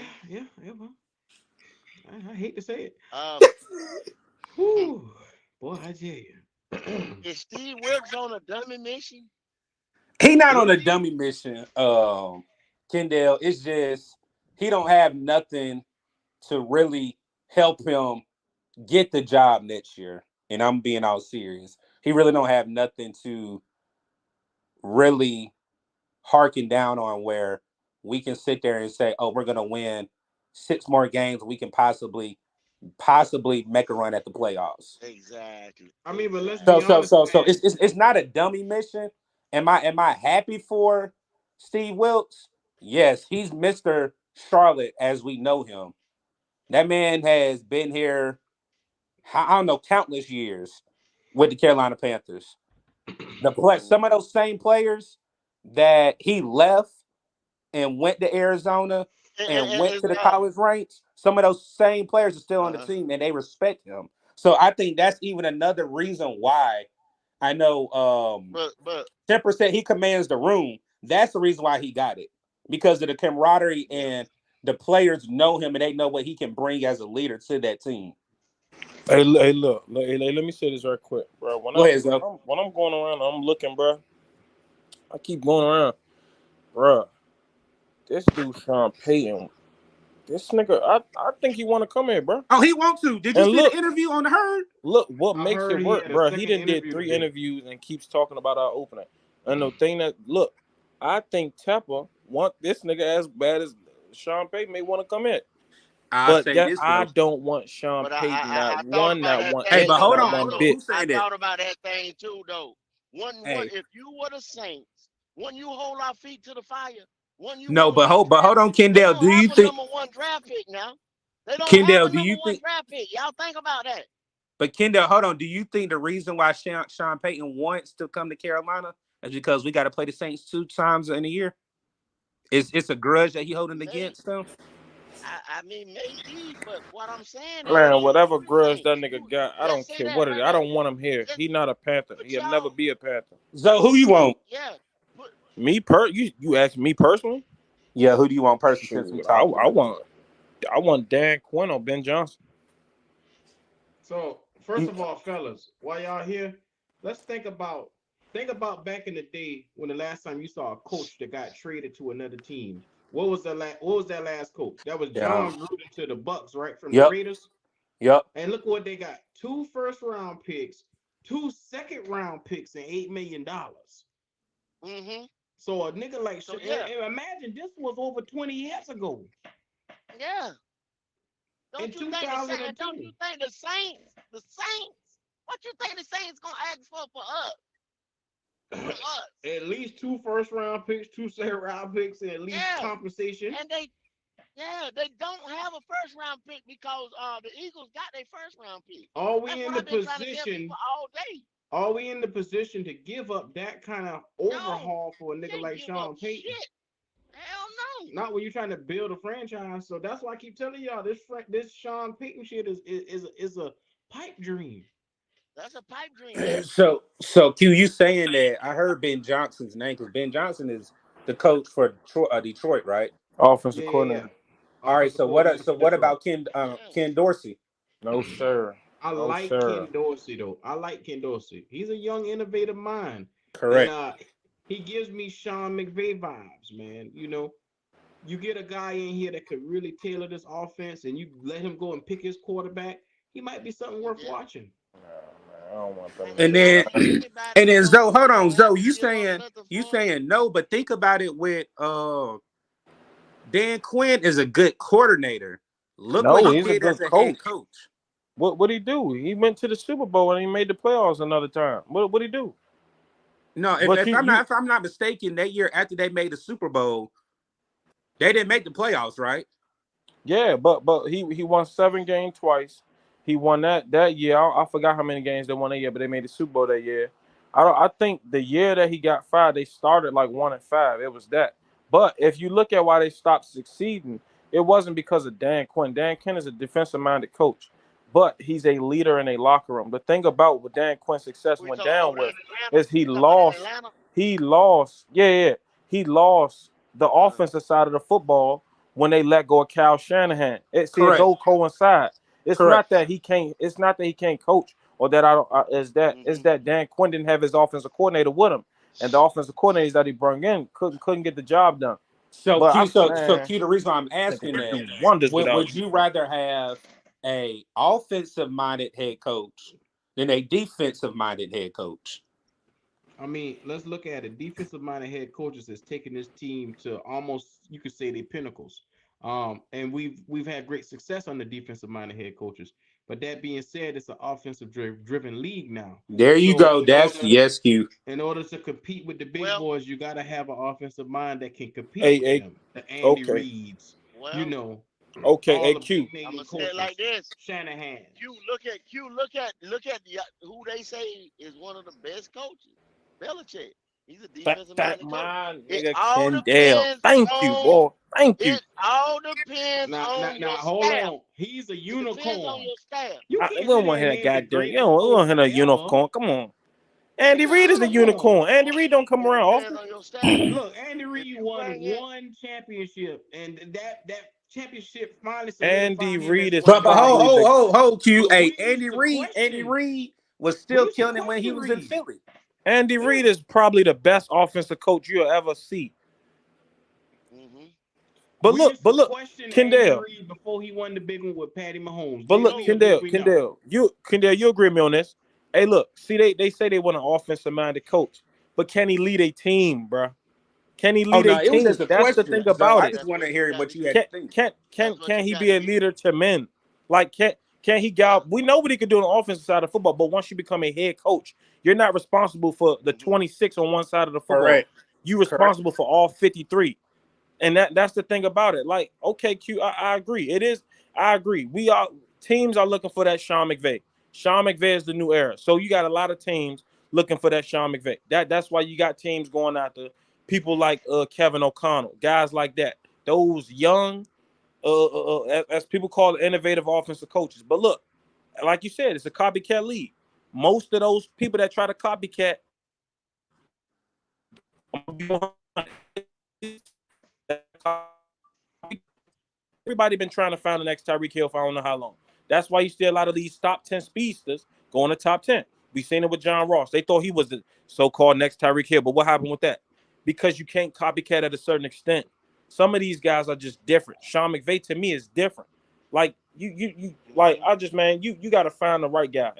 Well, I hate to say it. Whew, boy, I tell you. Is Steve Wilks on a dummy mission? He not on a dummy mission, Kendall. It's just he don't have nothing to really help him get the job next year. And I'm being all serious. He really don't have nothing to really harken down on where we can sit there and say, oh, we're gonna win 6 more games. We can possibly make a run at the playoffs. Exactly. I mean, but let's So be honest, man. it's not a dummy mission. Am I happy for Steve Wilks? Yes, he's Mr. Charlotte as we know him. That man has been here, I don't know, countless years with the Carolina Panthers. Some of those same players that he left and went to Arizona and went to the college ranks, some of those same players are still on the team and they respect him. So I think that's even another reason why I know but 10% he commands the room. That's the reason why he got it. Because of the camaraderie and the players know him and they know what he can bring as a leader to that team. Hey, look. Let me say this right quick, bro. When I'm going around, I'm looking, bro. I keep going around, bro. This dude, Sean Payton. This nigga, I think he want to come here, bro. Oh, he want to. Did you see the interview on the Herd? Look, what I makes heard it he work, had a bro? He second didn't did interview 3 today. interviews and keeps talking about our opening. And the thing that, look, I think Tepper want this nigga as bad as Sean Payton may want to come in. But I don't want Sean Payton, I thought about that one thing. Hey, but hold on. one bit. Who I said that? thought about that thing too, though. Hey. If you were the Saints When you hold our feet to the fire, when you No, want to but be hold on, drafted, they Kendall. don't Do have you a think number one draft pick now. They don't have Kendall? a Do number you one think? draft pick. Y'all think about that. But Kendall, hold on. Do you think the reason why Sean Payton wants to come to Carolina is because we got to play the Saints 2 times in a year? It's a grudge that he holding Maybe. against them? I mean, maybe, but what I'm saying Man, is, whatever you grudge think that nigga you got, I just don't say care that what it right is. I there. don't want him here. Just He not a Panther. put He'll never y'all, be a Panther. So who you want? yeah, put You ask me personally? Yeah, who do you want personally? Since we Shoot, I, talking I about want I want Dan Quinn or Ben Johnson. So first of all, fellas, while y'all here, let's think about back in the day when the last time you saw a coach that got traded to another team. What was that last coach? That was yeah. John Gruden to the Bucks, right? From the Yep. Raiders. Yep. And look what they got: 2 first-round picks, 2 second-round picks, and $8 million. mm-hmm. So a nigga like So yeah, and imagine this was over 20 years ago yeah. in Don't 2002. you think the Saints, what you think the Saints gonna ask for us? From us? At least 2 first-round picks, 2 second-round picks, and at least Yeah, compensation. and they don't have a first round pick because the Eagles got their first round pick. Are we That's in what the I've been trying to tell position? people all day. Are we in the position to give up that kind of No, overhaul for a nigga can't like give up Sean Payton? shit. Hell no. Not when you're trying to build a franchise. So that's why I keep telling y'all this Sean Payton shit is a pipe dream. That's a pipe dream. So Q, you saying that I heard Ben Johnson's name because Ben Johnson is the coach for Detroit, right? Offensive Yeah, yeah, yeah. coordinator. All right. Offensive coordinator So for what Detroit. about Yeah. Ken Dorsey? No sir. I No like sir. Ken Dorsey though. I like Ken Dorsey. He's a young, innovative mind, and Correct. he gives me Sean McVay vibes, man. You get a guy in here that could really tailor this offense, and you let him go and pick his quarterback. He might be something worth Yeah. watching. Nah, man, I don't want them And And then niggas. I then don't want anybody and to then go. Zoe, hold We on, don't have Zoe, to give up nothing you for him. saying no, but think about it with Dan Quinn is a good coordinator. Look what No, he he's a did as good a head coach. coach. What he do? He went to the Super Bowl and he made the playoffs another time. What he do? No, But you if I'm not mistaken, that year after they made the Super Bowl, they didn't make the playoffs, right? yeah, but he won 7 games twice. He won that year. I forgot how many games they won that year, but they made the Super Bowl that year. I think the year that he got fired, they started like 1-5. It was that. But if you look at why they stopped succeeding, it wasn't because of Dan Quinn. Dan Quinn is a defensive minded coach, but he's a leader in a locker room. The thing about what Dan Quinn's success We went talking about down in with Atlanta. is he You talking about in lost. Atlanta? He lost. Yeah. He lost the Uh, offensive side of the football when they let go of Kyle Shanahan. It Correct. go coincide. It's Correct. not that he can't. It's not that he can't coach, or that I don't. Is mm-hmm. that Dan Quinn didn't have his offensive coordinator with him, and the offensive coordinators that he brought in couldn't get the job done. So But Q, I'm so man, Q, the reason why I'm nigga asking can that, do wonders without would him. you rather have a offensive minded head coach than a defensive minded head coach? I mean, let's look at it. Defensive minded head coaches has taken this team to almost, you could say, the pinnacles. And we've had great success on the defensive minded head coaches. But that being said, it's an offensive driven league now. There you So go. That's yes, Q. in order to compete with the big Well, boys, you got to have an offensive mind that can compete with Hey, them. The Andy okay, Reeds, you well, know, okay, all hey the big Q. I'm name gonna say it like coaches, this. Shanahan. Look at who they say is one of the best coaches. Belichick. He's a defensive That minded coach. man, It nigga all Kendall. depends Thank you, on boy. Thank you. it. All depends Now, on your hold staff. on. He's a It depends on unicorn. your staff. You We can't don't sit want there to hear and that name the goddamn. You greatest don't, we coach want to hear that ever. unicorn. Come on. He's Andy a Reid is a unicorn. unicorn. Andy Reid don't come It around depends often. on your staff. Look, Andy If Reid you won bring in, one championship, and that championship finally Andy solidified him as Reid is one of the But probably greats. the hold, Q. But Hey, Andy Reid was We still used to killing it when he question was in Reid. Philly. Andy Yeah. Reid is probably the best offensive coach you'll ever see. mm-hmm. But We look, used but to look, question Andy Kendall. Reid before he won the big one with Patty Mahomes. But They look, know No, what Kendall, we know. you agree with me on this? Hey, look, see, they say they want an offensive minded coach, but can he lead a team, bro? Can he Oh lead no, a it was just team? a That's the question. thing So about I it. just that's want to what you hear got what to you had do. to think. That's what Can you he got be to a do. leader to men? Like can he Yeah. we know what he can do on the offensive side of football, but once you become a head coach, you're not responsible for the Mm-hmm. 26 on one side of the football. Correct. You Correct. responsible for all 53. And that's the thing about it. Like, okay, Q, I agree. It is. I agree. Teams are looking for that Sean McVay. Sean McVay is the new era. So you got a lot of teams looking for that Sean McVay. That's why you got teams going after people like Kevin O'Connell, guys like that. Those young, as people call it, innovative offensive coaches. But look, like you said, it's a copycat league. Most of those people that try to copycat, everybody been trying to find the next Tyreek Hill for I don't know how long. That's why you see a lot of these top 10 speedsters going to top 10. We seen it with John Ross. They thought he was the so-called next Tyreek Hill, but what happened with that? Because you can't copycat at a certain extent. Some of these guys are just different. Sean McVay to me is different. Like you like I just man, you got to find the right guy.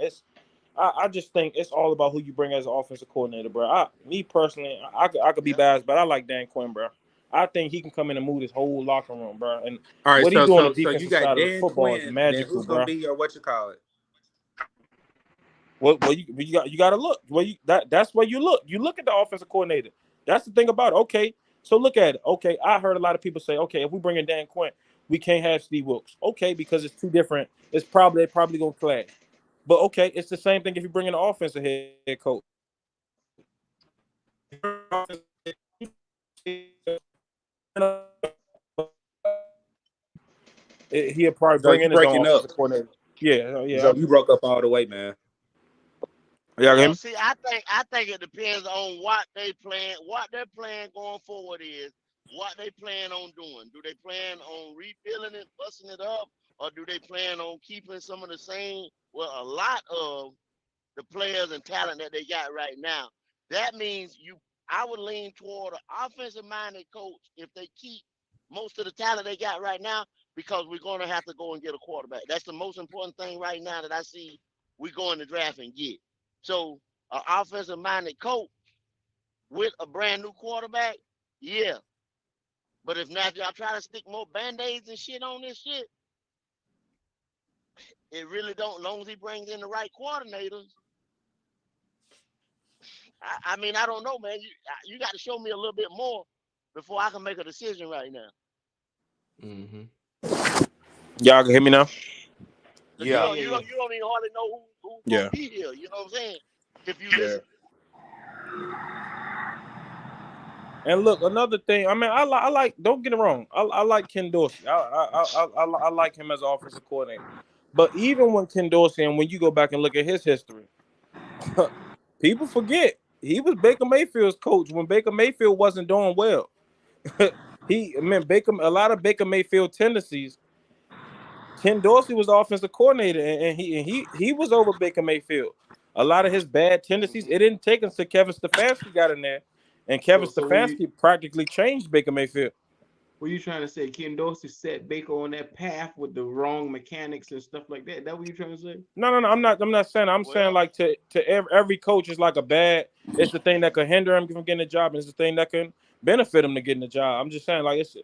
I just think it's all about who you bring as an offensive coordinator, bro. Me personally, I could be Yeah. biased, but I like Dan Quinn, bro. I think he can come in and move this whole locker room, bro. And All right, what he so do on the so you defensive got side of the Dan football is Quinn. Then magical, who's gonna bro. be your what you call it? Well, you got to look. That's where you look. You look at the offensive coordinator. That's the thing about it. Okay, so look at it. Okay, I heard a lot of people say, okay, if we bring in Dan Quinn, we can't have Steve Wilks. Okay, because it's two different. They're probably gonna clash. But okay, it's the same thing if you bring in an offensive head coach. He'll probably So bring you in his own breaking up. offensive coordinator. Yeah. So you broke up all the way, man. Yeah, Well, him. see, I think it depends on what they plan. What their plan going forward is. What they plan on doing. Do they plan on rebuilding it, busting it up, or do they plan on keeping some of the same? Well, a lot of the players and talent that they got right now. That means I would lean toward an offensive minded coach if they keep most of the talent they got right now, because we're going to have to go and get a quarterback. That's the most important thing right now that I see we go in the draft and get. So an offensive minded coach with a brand new quarterback, yeah. But if not, y'all try to stick more band-aids and shit on this shit, it really don't. As long as he brings in the right coordinators, I mean, I don't know, man. You got to show me a little bit more before I can make a decision right now. Mm-hmm. Y'all can hear me now? Cause you Yeah. don't you don't you don't even hardly know who's gonna Yeah. be here. You know what I'm saying? If you Yeah. listen, And look, another thing. I mean, I like. Don't get it wrong. I like Ken Dorsey. I like him as an offensive coordinator. But even when Ken Dorsey, and when you go back and look at his history, people forget he was Baker Mayfield's coach when Baker Mayfield wasn't doing well. A lot of Baker Mayfield tendencies. Ken Dorsey was the offensive coordinator, and he was over Baker Mayfield. A lot of his bad tendencies, mm-hmm. it didn't take until Kevin Stefanski got in there, and Kevin So Stefanski practically changed Baker Mayfield. what you trying to say? Ken Dorsey set Baker on that path with the wrong mechanics and stuff like that. That what you trying to say? No. I'm not saying. I'm saying Well, like to every coach is like a bad. It's the thing that could hinder him from getting a job, and it's the thing that can benefit him to getting a job. I'm just saying like it's.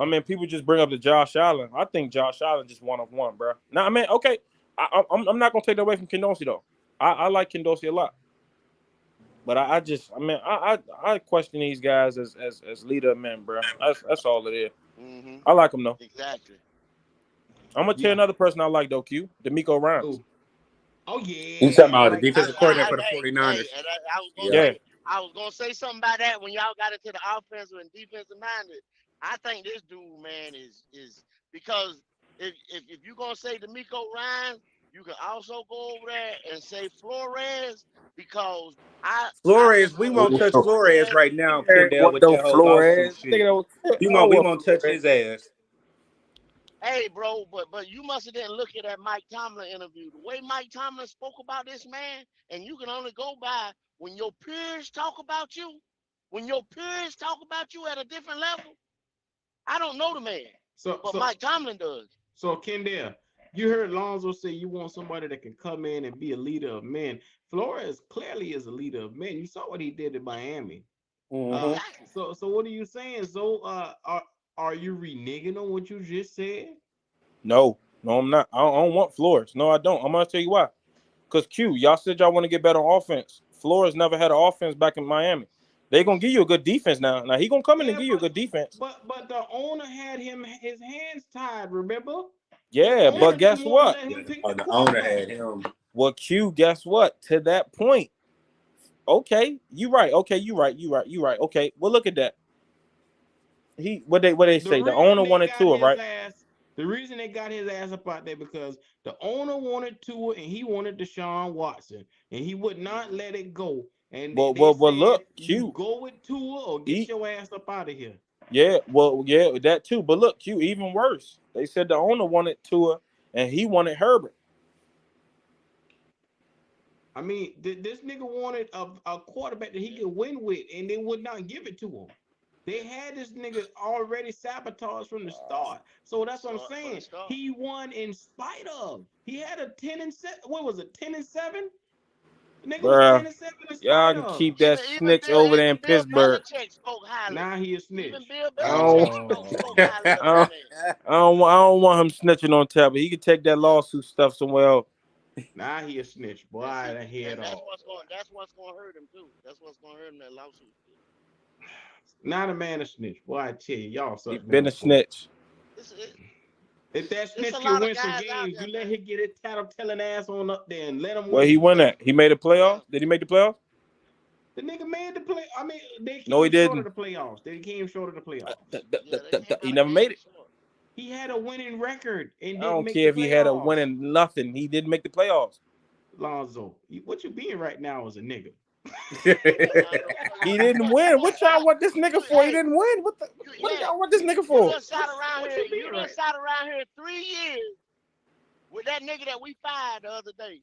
I mean, people just bring up the Josh Allen. I think Josh Allen just one of one, bro. Now, I mean, okay, I'm not gonna take that away from Ken Dorsey though. I like Ken Dorsey a lot, but I question these guys as leader of men, bro. That's all it is. mm-hmm. I like him though. Exactly. I'm gonna tell you Yeah. another person I like though. Q. D'Amico Ryans. Oh. Oh You yeah. talking I about the like that. defensive coordinator for the Hey, 49ers? and I was gonna Yeah. Yeah. say, I was gonna say something about that when y'all got into the offensive and defensive minded. I think this dude, man, is because if you're gonna say D'Amico Ryan, you can also go over there and say Flores, because I Flores, think we from a won't touch defensive Flores standpoint, right now, There Kendall, what with though that whole lawsuit Flores? shit. I We want won't touch Flores. his ass. hey, bro, but you must have didn't look at that Mike Tomlin interview. The way Mike Tomlin spoke about this man, and you can only go by when your peers talk about you. When your peers talk about you at a different level, I don't know the man, So but so Mike Tomlin does. so Kendall, you heard Lonzo say you want somebody that can come in and be a leader of men. Flores clearly is a leader of men. You saw what he did in Miami. Uh, Mm-hmm. Exactly. so what are you saying? So are you reneging on what you just said? No, I'm not. I don't want Flores. No, I don't. I'm gonna tell you why. Because Q, y'all said y'all want to get better on offense. Flores never had an offense back in Miami. They gonna give you a good defense now. Now he gonna come in and Yeah, give you a good defense. but the owner had his hands tied. Remember, the Yeah, owner but didn't guess want to what? let him Yeah, pick the the owner had quarterback. him. Well, Q, guess what? To that point, okay, you right. Okay, you right. You right. You right. Okay, well, look at that. What they The say? The owner reason they wanted got Tua, his right? ass, the reason they got his ass up out there because the owner wanted Tua and he wanted Deshaun Watson and he would not let it go. And they Well, said, look, "You Q. go with Tua or get He, your ass up out of here." yeah, well, yeah, that too. But look, Q, even worse. They said the owner wanted Tua and he wanted Herbert. I mean, this nigga wanted a quarterback that he could win with, and they would not give it to him. They had this nigga already sabotaged from the start. So that's what I'm Start from the saying. start. He won in spite of. He had a 10-7. What was it? 10-7? The nigga was Bruh, 10-7 in y'all spite can of. keep that snitch over there in Bill Pittsburgh. Belichick spoke highly. Now he a Even snitch. Bill I Belichick don't, spoke highly I of that don't, man. I don't want him snitching on top. He can take that lawsuit stuff somewhere else. Now he a snitch. Boy, And see, that head that's off. what's gonna hurt him too. That's what's gonna hurt him, that lawsuit. Now the man a snitch. Boy, I tell you, y'all He something been a else, boy. snitch. It's it, If that it's a snitch can lot of win some guys out games, there, you let man. him get his tattletailing ass on up there and let him Where he win. win at? He made the Yeah. playoffs? Did he make the playoffs? The nigga made the play. I mean, they No, he came short of didn't. the playoffs. They came short of the playoffs. Yeah, they came He out of never made game it. short. He had a winning record and I didn't don't make care the if he had a playoffs. winning nothing. He didn't make the playoffs. Lonzo, what you being right now is a nigga. Yeah, Lonzo, He didn't win. What y'all want this nigga for? He hey, didn't win. What do yeah, y'all want this nigga you for? done sat around What here. you You being done right? sat around here 3 years with that nigga that we fired the other day,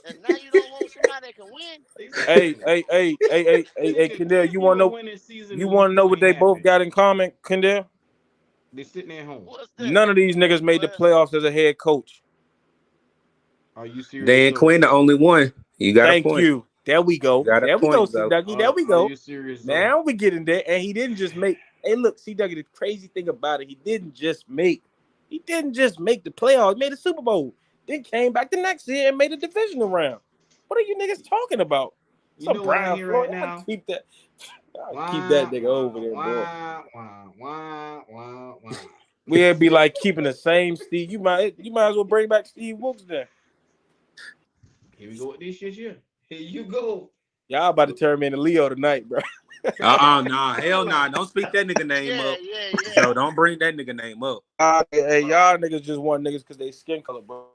and now you don't want somebody that can win. Hey, Nigga Kendall, gave you you wanna a know? winning season You and wanna know you what ain't they both happy. got in common, Kendall? They sitting at home. What's that? None of these niggas made the Well, playoffs as a head coach. Are you serious Dan though? Quinn, the only one. You got a Thank point. you. There we You go. got a There we go, point, C though. Dougie. There we Are go. you serious though? Now we get in there, and he didn't just make. Hey, look, C Dougie. The crazy thing about it, he didn't just make the playoffs. He made the Super Bowl. Then came back the next year and made a divisional round. What are you niggas talking about? You Some know what I Brian hear right Floyd. I'm gonna now? keep that. I'll keep that Wah, nigga wah, over there, boy. wah, wah, wah, wah, wah. We'd be like keeping the same Steve. You might as well bring back Steve Wilks then. Here we go with this shit here. Here you go. Y'all about to turn me into Leo tonight, bro. Nah, hell nah. Don't speak that nigga name yeah, up. yeah, yeah. Joe, don't bring that nigga name up. Hey, y'all niggas just want niggas because they skin color, bro.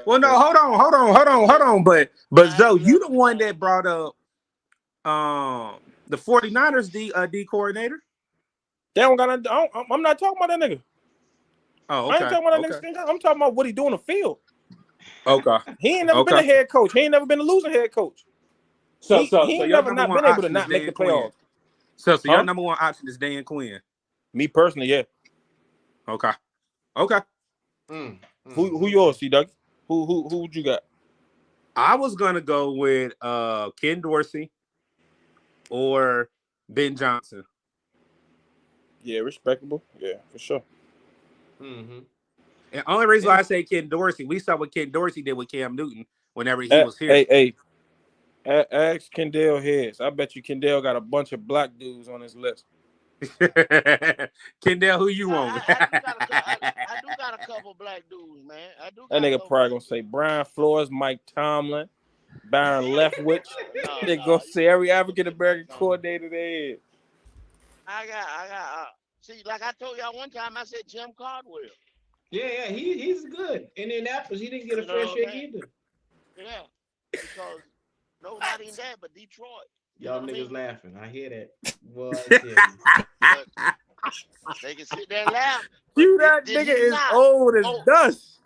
Well, no, hold on. But I Zoe, ain't you never the one done that brought up the 49ers D coordinator. They don't got. I'm not talking about that nigga. Oh, I ain't okay. talking about that nigga Okay. skin color. I'm talking about what he do on the field. Okay. He ain't never been Okay. a head coach. He ain't never been a losing head coach. So He ain't your never number not one been able to option is not make the Dan Quinn. playoffs. So your Huh? number one option is Dan Quinn. Me personally, yeah. Okay. Okay. Who yours, C Doug? Who would you got? I was gonna go with Ken Dorsey or Ben Johnson. Yeah, respectable. Yeah, for sure. Mm-hmm. And only reason why I say Ken Dorsey, we saw what Ken Dorsey did with Cam Newton whenever he was here. Hey, ask Kendall Heads. I bet you Kendall got a bunch of black dudes on his list. Kendall, who you want? I do got a couple black dudes, man. I do That got a nigga couple probably black gonna say dudes. Brian Flores, Mike Tomlin, Byron Leftwich. No, They no. gonna say every African American No. coordinator they had. I got. See, like I told y'all one time, I said Jim Caldwell. Yeah, he's good. In Indianapolis, he didn't get a You know fair what I'm shake saying? either. Yeah, because no, not even that, but Detroit. You Y'all know what I niggas mean? laughing. I hear that. Boy, I tell you. But they can sit there and laugh. But You that did nigga he is not old as go? dust.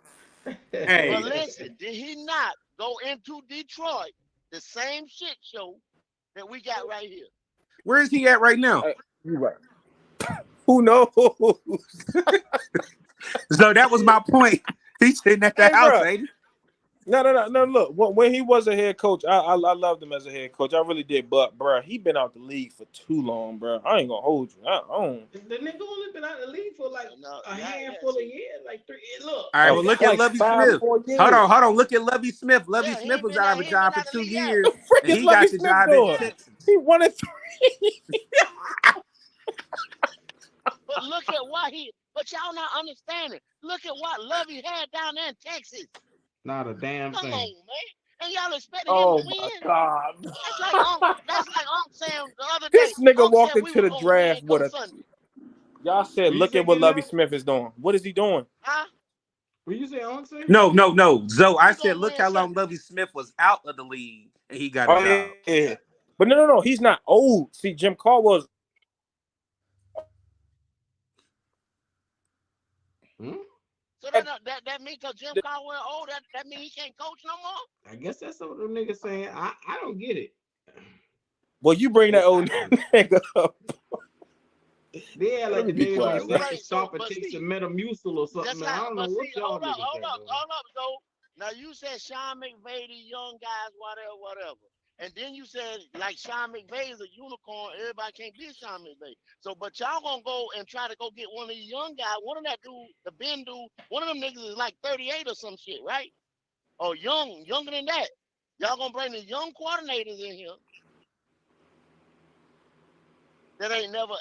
Hey, But listen, did he not go into Detroit, the same shit show that we got right here? where is he at right now? You right. Who knows? So that was my point. He's sitting at the Hey, house, bro. ain't he? No. Look, when he was a head coach, I loved him as a head coach. I really did. But bro, he been out the league for too long, bro. I ain't gonna hold you. I don't. The nigga only been out of the league for like No, a yeah, handful of see, years, like 3. Look, All right, Oh, well, nigga, look at like Lovey 5, Smith. 4 years. Hold on. Look at Lovey Smith. Lovey yeah, Smith was out of a he ain't been job for out of the 2 league yet. years, Frick and is he Lovey got the Smith job in doing? Texas. He 1-3. But look at what he. But y'all not understanding. Look at what Lovey had down there in Texas. not a damn Come thing. on, man. And y'all expected him to Oh my win? God! That's like Unc saying the other day. This nigga Unc walked said we into was the gonna win draft with come a. Sunday. Y'all said, What you look say, at what Lovey Kendall? Smith is doing. What is he doing? Huh? What you say, Uncle? No. Zoe, I We said, gonna look win how long Sunday. Lovey Smith was out of the league, and he got a Oh yeah, job. yeah. But no. He's not old. See, Jim Caldwell's. Hmm? So that mean because Jim Caldwell old, that mean he can't coach no more? I guess that's what them niggas saying. I don't get it. Well, you bring that old nigga up. Yeah, Let like me the be nigga quiet, gonna bro. have to stop and But take see, some Metamucil or something. just Man. like I don't know but what see, y'all niggas got going. hold up. So now you said Sean McVay, the young guys, whatever. And then you said like Sean McVay is a unicorn. Everybody can't be Sean McVay. So, but y'all gonna go and try to go get one of these young guys. One of that dude, the Ben dude, one of them niggas is like 38 or some shit, right? Or younger than that. Y'all gonna bring the young coordinators in here that ain't never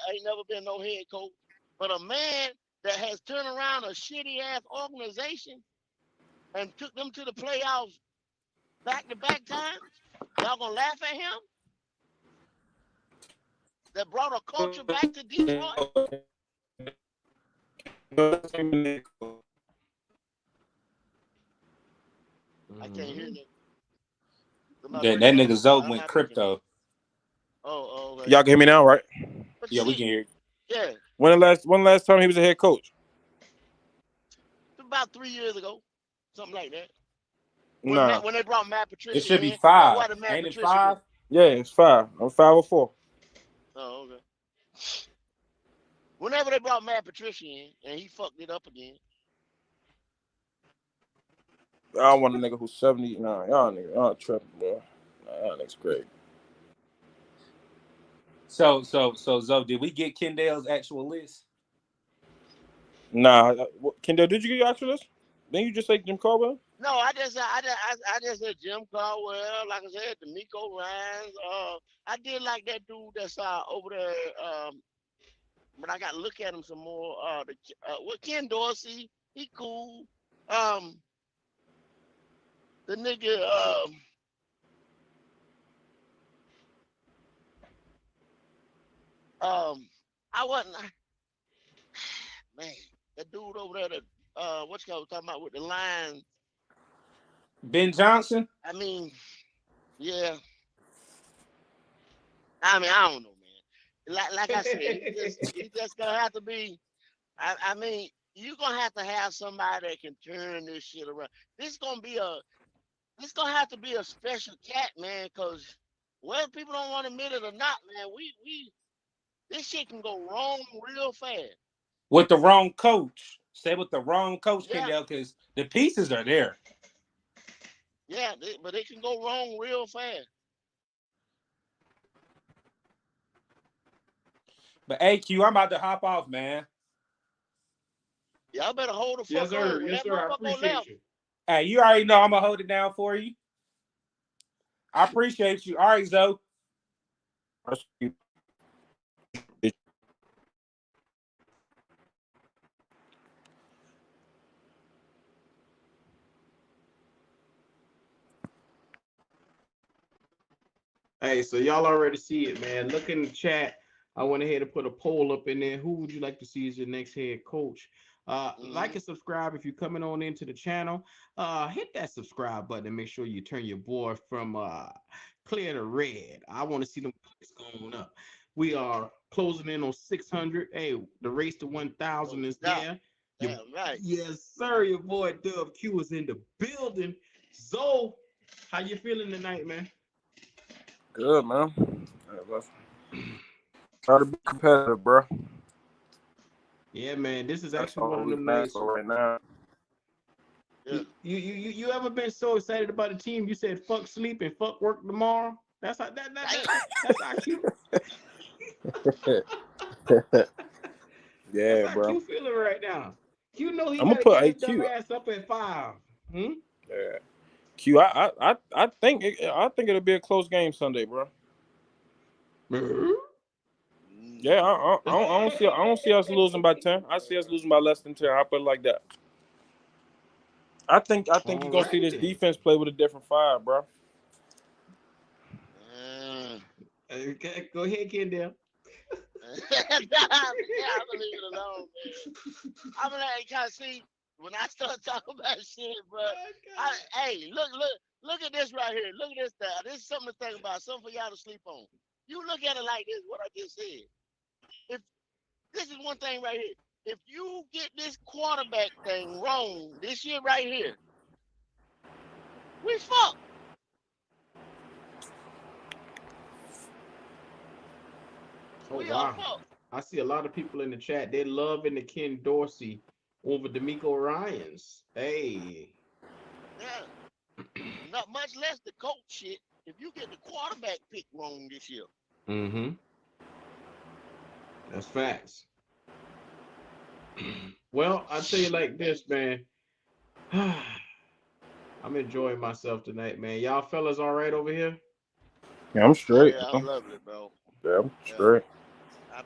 been no head coach, but a man that has turned around a shitty ass organization and took them to the playoffs back to back times. Y'all gonna laugh at him? That brought a culture back to Detroit. I can't hear that. Somebody That breaking up. nigga Zoe I went might breaking up. crypto. Okay. Y'all can hear me now, right? But Yeah, we see, can hear. yeah, When last time he was a head coach? about 3 years ago, something like that. Nah. When they brought Matt It Patricia should be in, or 5. why did Matt Ain't it Patricia 5? go? Yeah, it's 5. I'm 5-4. Oh, okay. Whenever they brought Matt Patricia in and he fucked it up again. I want a nigga who's 70. Nah, y'all tripping, bro. Nah, y'all niggas great. So Zoe, did we get Kendall's actual list? Nah, Kendall, did you get your actual list? Didn't you just say Jim Caldwell? No, I just said Jim Caldwell, like I said, D'Amico Ryans. I did like that dude that's over there. But I got to look at him some more. What Ken Dorsey, he cool. The nigga, I wasn't, man, that dude over there that, what you talking about with the line? Ben Johnson? I mean, yeah. I mean, I don't know, man. Like I said, he just gonna have to be. I mean, you're gonna have somebody that can turn this shit around. This gonna have to be a special cat, man, because whether people don't want to admit it or not, man, we this shit can go wrong real fast. With the wrong coach. Say with the wrong coach, Yeah, Kendall, because the pieces are there. yeah, but it can go wrong real fast. But AQ, I'm about to hop off, man. Y'all better hold the Yes, fuck sir. on. When Yes, that sir. I motherfucker go appreciate left, you. Hey, you already know I'm gonna hold it down for you. I appreciate you. All right, Zoe. Hey, so y'all already see it, man. Look in the chat. I went ahead and put a poll up in there. Who would you like to see as your next head coach? Like and subscribe if you're coming on into the channel. Hit that subscribe button and make sure you turn your boy from clear to red. I want to see them going up. We are closing in on 600. Hey, the race to 1,000 is there. damn right. Yes, sir. Your boy Dub Q is in the building. Zoe, how you feeling tonight, man? Good, man. Try to be competitive, bro. Yeah, man. This is That's actually one all of we them can ask nights. for right now. Yeah. You ever been so excited about a team you said fuck sleep and fuck work tomorrow? That's how that's how cute. That's Yeah, how bro. Q feeling right now. Q know he I'm gonna gotta put get his dumb AQ. ass up at 5. Hmm? Yeah. Q. I think it'll be a close game Sunday, bro. Yeah, I don't see us losing by 10. I see us losing by less than 10. I put it like that. I think you're All gonna see right this then. defense play with a different fire, bro. Okay, go ahead, Kendall. Yeah, I'm gonna leave it alone, man. I'm gonna kind of see when I start talking about shit, bro. Hey, look at this right here. Look at this. This is something to think about. Something for y'all to sleep on. You look at it like this. What I just said. If this is one thing right here. If you get this quarterback thing wrong this year right here, we fucked. Oh We are wow. fucked. I see a lot of people in the chat. They loving the Ken Dorsey over D'Amico Ryans. Hey. Yeah. Not much less the coach shit. If you get the quarterback pick wrong this year. Mm-hmm. That's facts. Well, I'll tell you like this, man. I'm enjoying myself tonight, man. Y'all fellas all right over here? Yeah, I'm Oh straight. yeah, I'm Bro. loving it, bro. Yeah, I'm Yeah. straight. I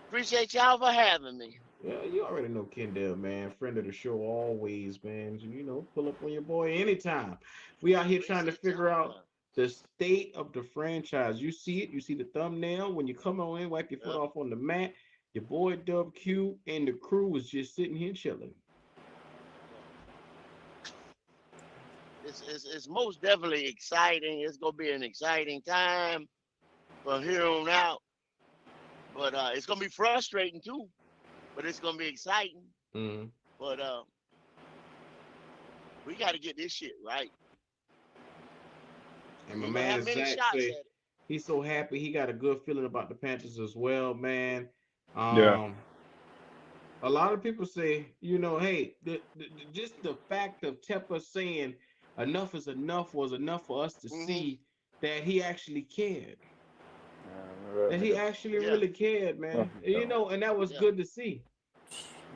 appreciate y'all for having me. Yeah, you already know Kendall, man. Friend of the show always, man. So, pull up on your boy anytime. We out here trying to Appreciate figure y'all, out man. the state of the franchise. You see it. You see the thumbnail. When you come on in, wipe your foot Yeah. off on the mat. Your boy Dub Q and the crew was just sitting here chilling. It's most definitely exciting. It's gonna be an exciting time from here on out. But it's gonna be frustrating too. But it's gonna be exciting. Mm-hmm. But we got to get this shit right. And my Ain't gonna have man many Zach shots say at it. he's so happy. He got a good feeling about the Panthers as well, man. Yeah. A lot of people say, hey, just the fact of Tepper saying enough is enough was enough for us to Mm-hmm. see that he actually cared. That he Nigga. actually Yeah, really cared, No, man. he don't. And that was yeah, good to see.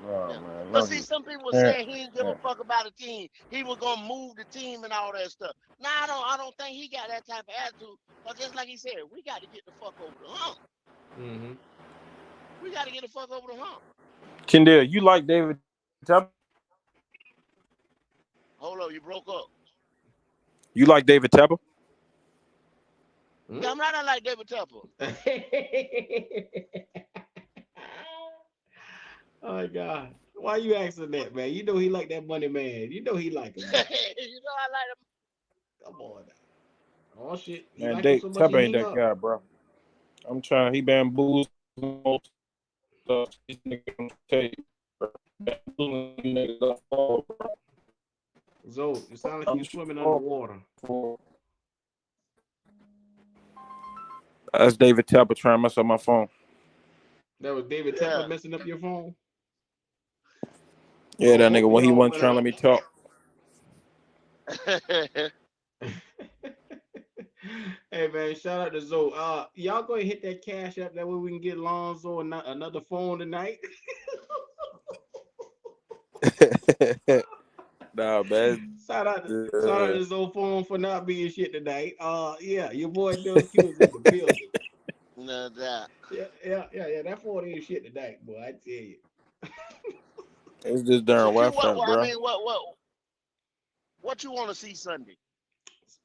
Oh yeah. man, no, Cause he see, some people were can't. saying he didn't give a fuck about the team. He was gonna move the team and all that stuff. Now I don't think he got that type of attitude. Cause just like he said, we got to get the fuck over the hump. Mm-hmm. We got to get the fuck over the hump. Kendall, you like David Tepper? Hold on, you broke up. You like David Tepper? Yeah, I'm not like David Tupper. Oh my God. Why you asking that, man? You know he like that money, man. You know he like him, man. I like him. Come on now. Oh shit. He Man, like him so David much he Tepper ain't hang that up. guy, bro. I'm trying. He bamboozled most stuff. These niggas don't tell you, bro. Bamboozling you niggas don't fall, bro. Zo, you sound like I'm you swimming sure underwater. that's David Tepper trying to mess up my phone. That was David Yeah. Tepper messing up your phone? Yeah, Oh, that nigga when hopefully he all wasn't well. trying to let me talk. Hey man, shout out to Zoe. Y'all go ahead and hit that cash app that way we can get Lonzo another phone tonight. Nah, man. shout out to Zoe phone for not being shit tonight. Yeah, your boy Dub Q is in the building. No doubt. Yeah. That phone ain't shit tonight, boy. I tell you. It's just So darn Q, Wi-Fi, I bro. mean, what you want to see Sunday?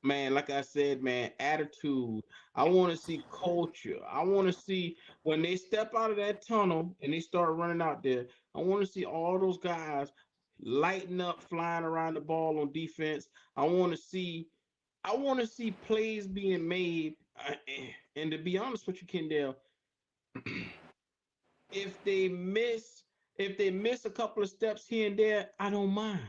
Man, like I said, man, attitude. I want to see culture. I want to see when they step out of that tunnel and they start running out there. I want to see all those guys lighting up, flying around the ball on defense. I want to see plays being made. And to be honest with you, Kendall, if they miss a couple of steps here and there, I don't mind.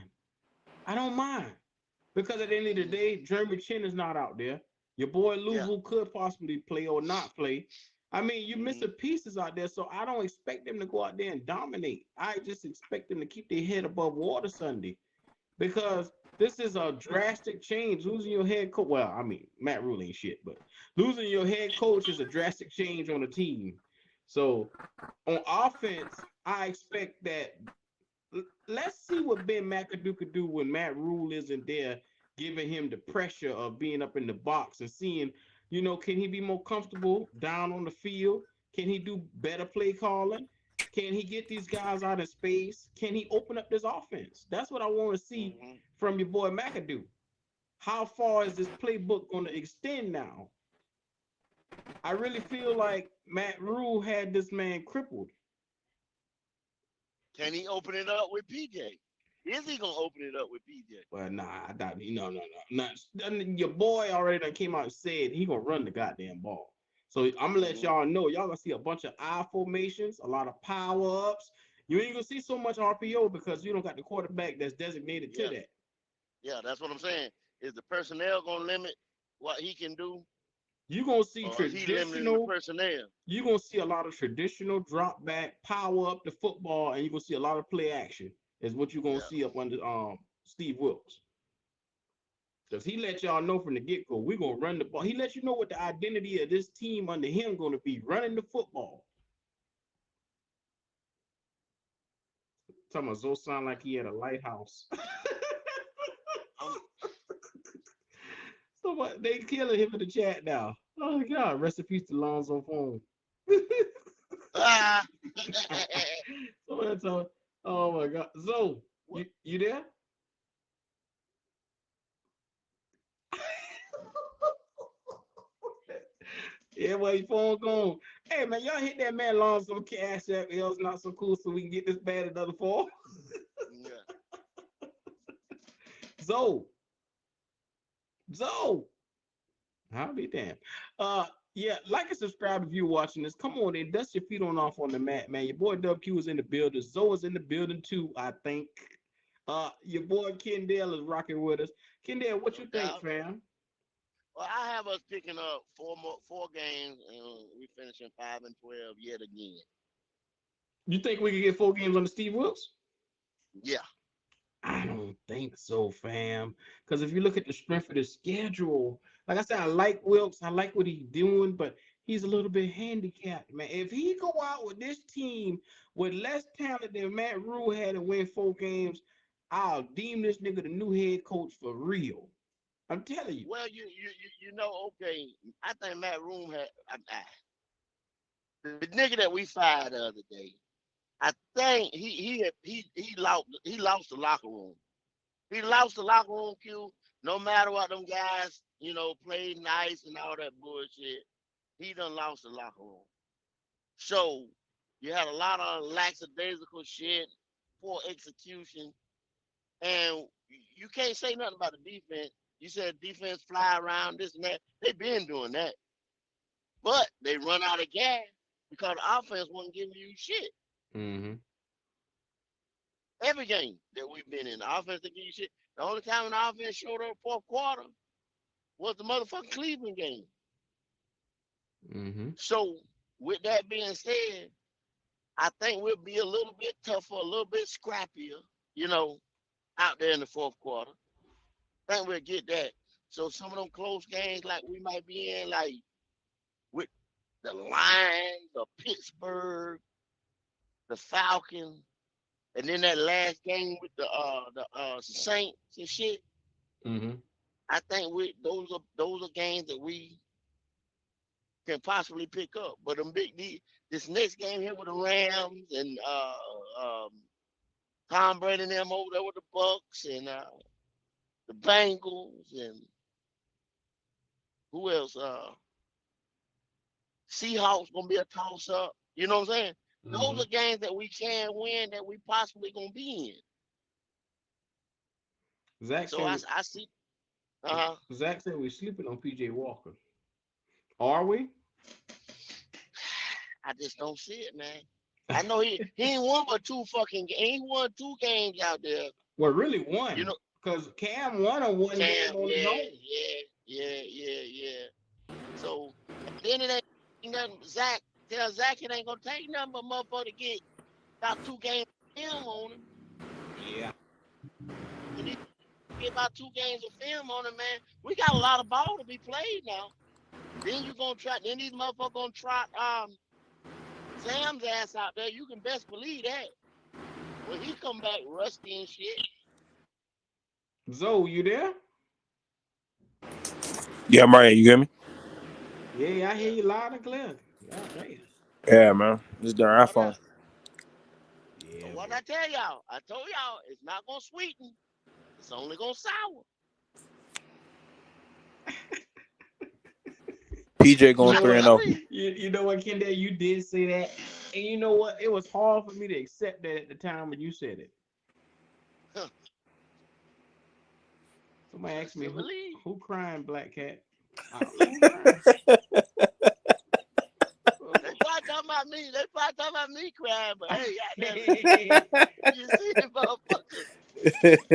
Because at the end of the day, Jeremy Chin is not out there. Your boy Yeah. Louvu could possibly play or not play. I mean, you missing pieces out there, so I don't expect them to go out there and dominate. I just expect them to keep their head above water Sunday. because this is a drastic change. Losing your head coach. Well, I mean, Matt Rhule ain't shit, but losing your head coach is a drastic change on a team. So on offense, I expect that. Let's see what Ben McAdoo could do when Matt Rhule isn't there, giving him the pressure of being up in the box and seeing, can he be more comfortable down on the field? Can he do better play calling? Can he get these guys out of space? Can he open up this offense? That's what I want to see Mm-hmm. from your boy McAdoo. How far is this playbook going to extend now? I really feel like Matt Rhule had this man crippled. Can he open it up with PJ? Is he gonna open it up with PJ? Well, nah, I doubt it. No. Your boy already done came out and said he gonna run the goddamn ball. So I'm gonna let Mm-hmm. y'all know. Y'all gonna see a bunch of I formations, a lot of power ups. You ain't gonna see so much RPO because you don't got the quarterback that's designated to Yeah, that. yeah, that's what I'm saying. Is the personnel gonna limit what he can do, You gonna see or is he limiting the traditional. personnel? You're gonna see a lot of traditional drop back, power up the football, and you're gonna see a lot of play action. Is what you're gonna Yeah. see up under Steve Wilks. Because he let y'all know from the get-go, we're gonna run the ball. He let you know what the identity of this team under him gonna be, running the football. Talking about Zoe sound like he had a lighthouse. Um, So what they killing him in the chat now. Oh god, rest in peace to Lonzo phone. ah. So that's oh my god. Zoe, What? you there? Yeah, well, your phone gone. Hey man, y'all hit that man Lonzo Cash App. It's not so cool, so we can get this bad another fall. Yeah. Zoe, Zoe. I'll be damned. Yeah, like and subscribe if you're watching this. Come on in, dust your feet on off on the mat, man. Your boy WQ is in the building. Zoe is in the building too, I think. Your boy Kendall is rocking with us. Kendall, what No you think, doubt. fam? Well, I have us picking up four games, and we finishing 5-12 yet again. You think we can get 4 games on the Steve Wilks? Yeah. I don't think so, fam. Because if you look at the strength of the schedule, like I said, I like Wilks. I like what he's doing, but he's a little bit handicapped, man. If he go out with this team with less talent than Matt Rhule had and win 4 games, I'll deem this nigga the new head coach for real. I'm telling you. Well, you know, okay. I think Matt Room had the nigga that we fired the other day. I think he lost the locker room. He lost the locker room. Q. No matter what them guys, played nice and all that bullshit. He done lost the locker room. So you had a lot of lackadaisical shit, poor execution, and you can't say nothing about the defense. You said defense fly around this and that. They been doing that, but they run out of gas because the offense wasn't giving you shit. Mm-hmm. Every game that we've been in, the offense didn't give you shit. The only time when the offense showed up fourth quarter was the motherfucking Cleveland game. Mm-hmm. So with that being said, I think we'll be a little bit tougher, a little bit scrappier, out there in the fourth quarter. I think we'll get that. So some of them close games like we might be in, like with the Lions or Pittsburgh, the Falcons, and then that last game with the Saints and shit. Mm-hmm. I think those are games that we can possibly pick up. But this next game here with the Rams and Tom Brady and them over there with the Bucks and the Bengals and who else? Seahawks gonna be a toss up. You know what I'm saying? Mm-hmm. Those are games that we can win that we possibly gonna be Zach in. So said I see. Zach said we're sleeping on PJ Walker. Are we? I just don't see it, man. I know he ain't won but he ain't won 2 games out there. Well, really one. You know, Because Cam won a 1 game Cam, on his own. yeah. So and then it ain't nothing. Tell Zach it ain't gonna take nothing but motherfucker to get about 2 games of him on him. Yeah. And get about 2 games of film on it, man, we got a lot of ball to be played now. Then you gonna try. Then these motherfuckers gonna try Sam's ass out there. You can best believe that when he come back rusty and shit. Zoe, you there? Yeah, I'm right. You hear me? Yeah, I hear Yeah. you loud and clear. God damn. Yeah, man. This their What iPhone. up? So Yeah, what boy. I tell y'all? I told y'all it's not gonna sweeten. It's only gonna sour. PJ You going I know 3 and what? 0. agree. You know what, Kendall? You did say that, and you know what? It was hard for me to accept that at the time when you said it. Somebody asked Trust me and believe. who crying, Black Cat. I don't know who crying. They probably talking about me. They probably talking about me crying, but hey, goddamn it. that You see the motherfucker.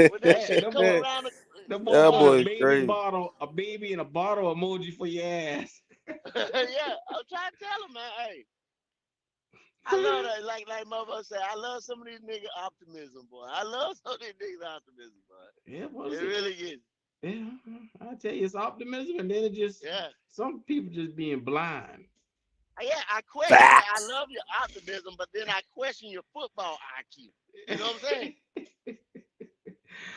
When that shit them come boy, around, the boy That got yeah. a boy baby crazy. bottle, a baby and a bottle emoji for your ass. Yeah. I'm trying to tell him, man, hey, I love that. Like motherfucker said, I love some of these niggas optimism, boy. I love some of these niggas optimism, boy. Yeah, what is It it? really is. Yeah, I tell you, it's optimism, and then it just Yeah. some people just being blind. Yeah, I question it. I Facts. love your optimism, but then I question your football IQ. You know what I'm saying?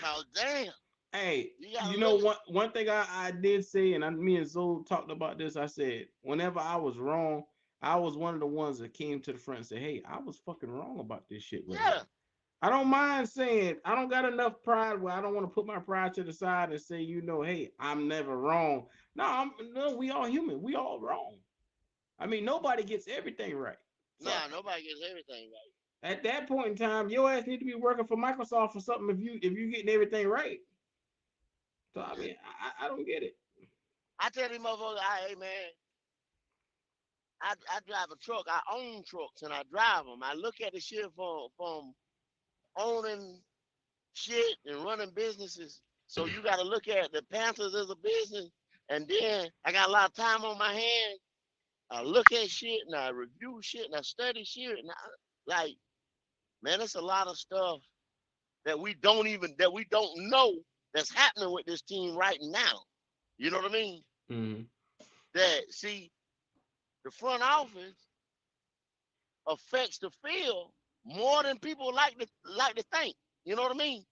Cause damn, Hey, you gotta you know look at one thing I did say, and me and Zoe talked about this. I said whenever I was wrong, I was one of the ones that came to the front and said, "Hey, I was fucking wrong about this shit right yeah. here." I don't mind saying I don't got enough pride where I don't want to put my pride to the side and say, hey, I'm never wrong. No, we all human. We all wrong. I mean, nobody gets everything right. So Nah, nobody gets everything right. at that point in time, your ass need to be working for Microsoft or something if you getting everything right. So I mean, I don't get it. I tell these motherfuckers, hey man, I drive a truck. I own trucks and I drive them. I look at the shit from owning shit and running businesses. So you got to look at the Panthers as a business, and then I got a lot of time on my hands. I look at shit and I review shit and I study shit and like, man, it's a lot of stuff that we don't know that's happening with this team right now. You know what I mean? Mm-hmm. That see the front office affects the field more than people like to think. You know what I mean?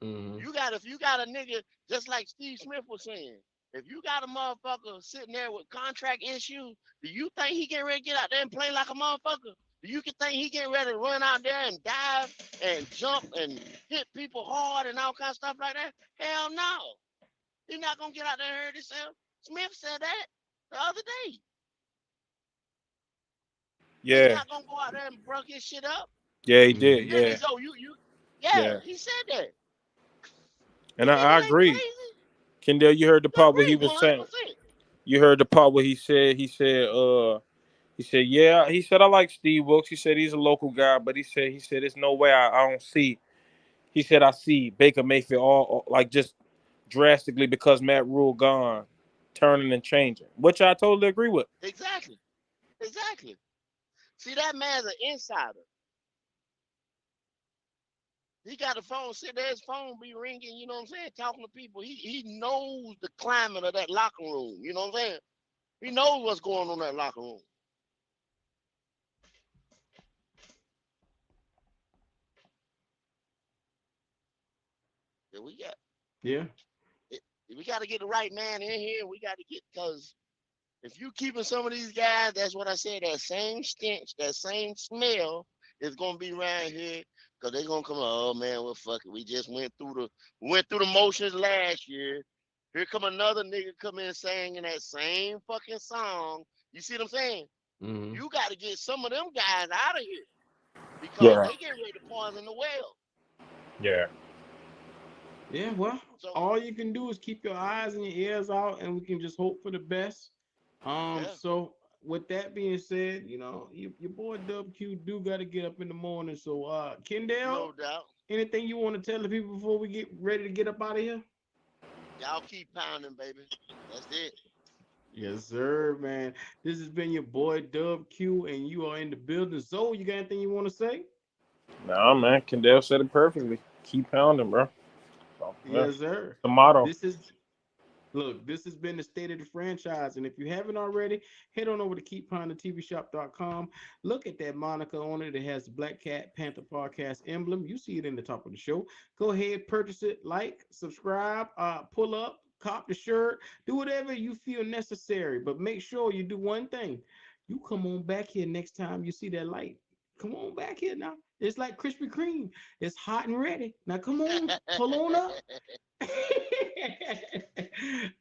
Mm-hmm. If you got a nigga just like Steve Smith was saying, if you got a motherfucker sitting there with contract issues, do you think he getting ready to get out there and play like a motherfucker? Do you think he getting ready to run out there and dive and jump and hit people hard and all kinds of stuff like that? Hell no. He's not gonna get out there and hurt himself. Smith said that the other day. He's Yeah. not gonna go out there and broke his shit up. Yeah, he Mm-hmm. did. Yeah, Yeah. so yeah, Yeah. he said that. And These I niggas ain't agree. crazy. Kendall, you heard the I part where he agree, was one hundred saying, percent. you heard the part where yeah, he said, I like Steve Wilks. He said he's a local guy, but he said, there's no way I don't see. He said, I see Baker Mayfield all like just drastically because Matt Rhule gone, turning and changing, which I totally agree with. Exactly. Exactly. See, that man's an insider. He got a phone, sit there, his phone be ringing, you know what I'm saying, talking to people. He knows the climate of that locker room, you know what I'm saying? He knows what's going on in that locker room. Yeah, Yeah. we got to get the right man in here. We got to get, because if you keeping some of these guys, that's what I said, that same stench, that same smell is gonna be around here. Cause they're gonna come, oh man, well fuck it. We just went through the motions last year. Here come another nigga come in singing that same fucking song. You see what I'm saying? Mm-hmm. You gotta get some of them guys out of here because Yeah. they get ready to poison the well. Yeah. Yeah. Well, So all you can do is keep your eyes and your ears out, and we can just hope for the best. yeah, So with that being said, your boy WQ do got to get up in the morning. So, Kendall, no doubt. anything you want to tell the people before we get ready to get up out of here? Y'all keep pounding, baby. That's it. Yes, sir, man. This has been your boy Dub Q, and you are in the building. So, you got anything you want to say? Nah, man. Kendall said it perfectly. Keep pounding, bro. So. Yeah. Yes, sir. The motto. This is Look, this has been the state of the franchise. And if you haven't already, head on over to keepponthetvshop.com. Look at that moniker on it. It has the Black Cat Panther Podcast emblem. You see it in the top of the show. Go ahead, purchase it, like, subscribe, pull up, cop the shirt, do whatever you feel necessary. But make sure you do one thing. You come on back here next time you see that light. Come on back here now. It's like Krispy Kreme. It's hot and ready. Now come on, pull on up.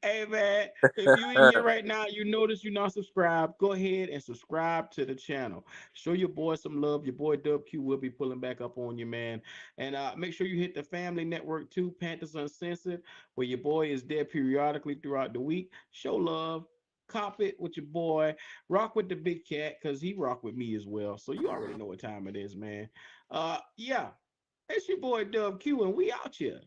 Hey man, if you in here right now, you notice you're not subscribed, go ahead and subscribe to the channel. Show your boy some love. Your boy Dub Q will be pulling back up on you, man. And make sure you hit the family network too, Panthers Uncensored, where your boy is there periodically throughout the week. Show love. Cop it with your boy. Rock with the big cat, because he rock with me as well. So you already know what time it is, man. Yeah. It's your boy Dub Q, and we out here.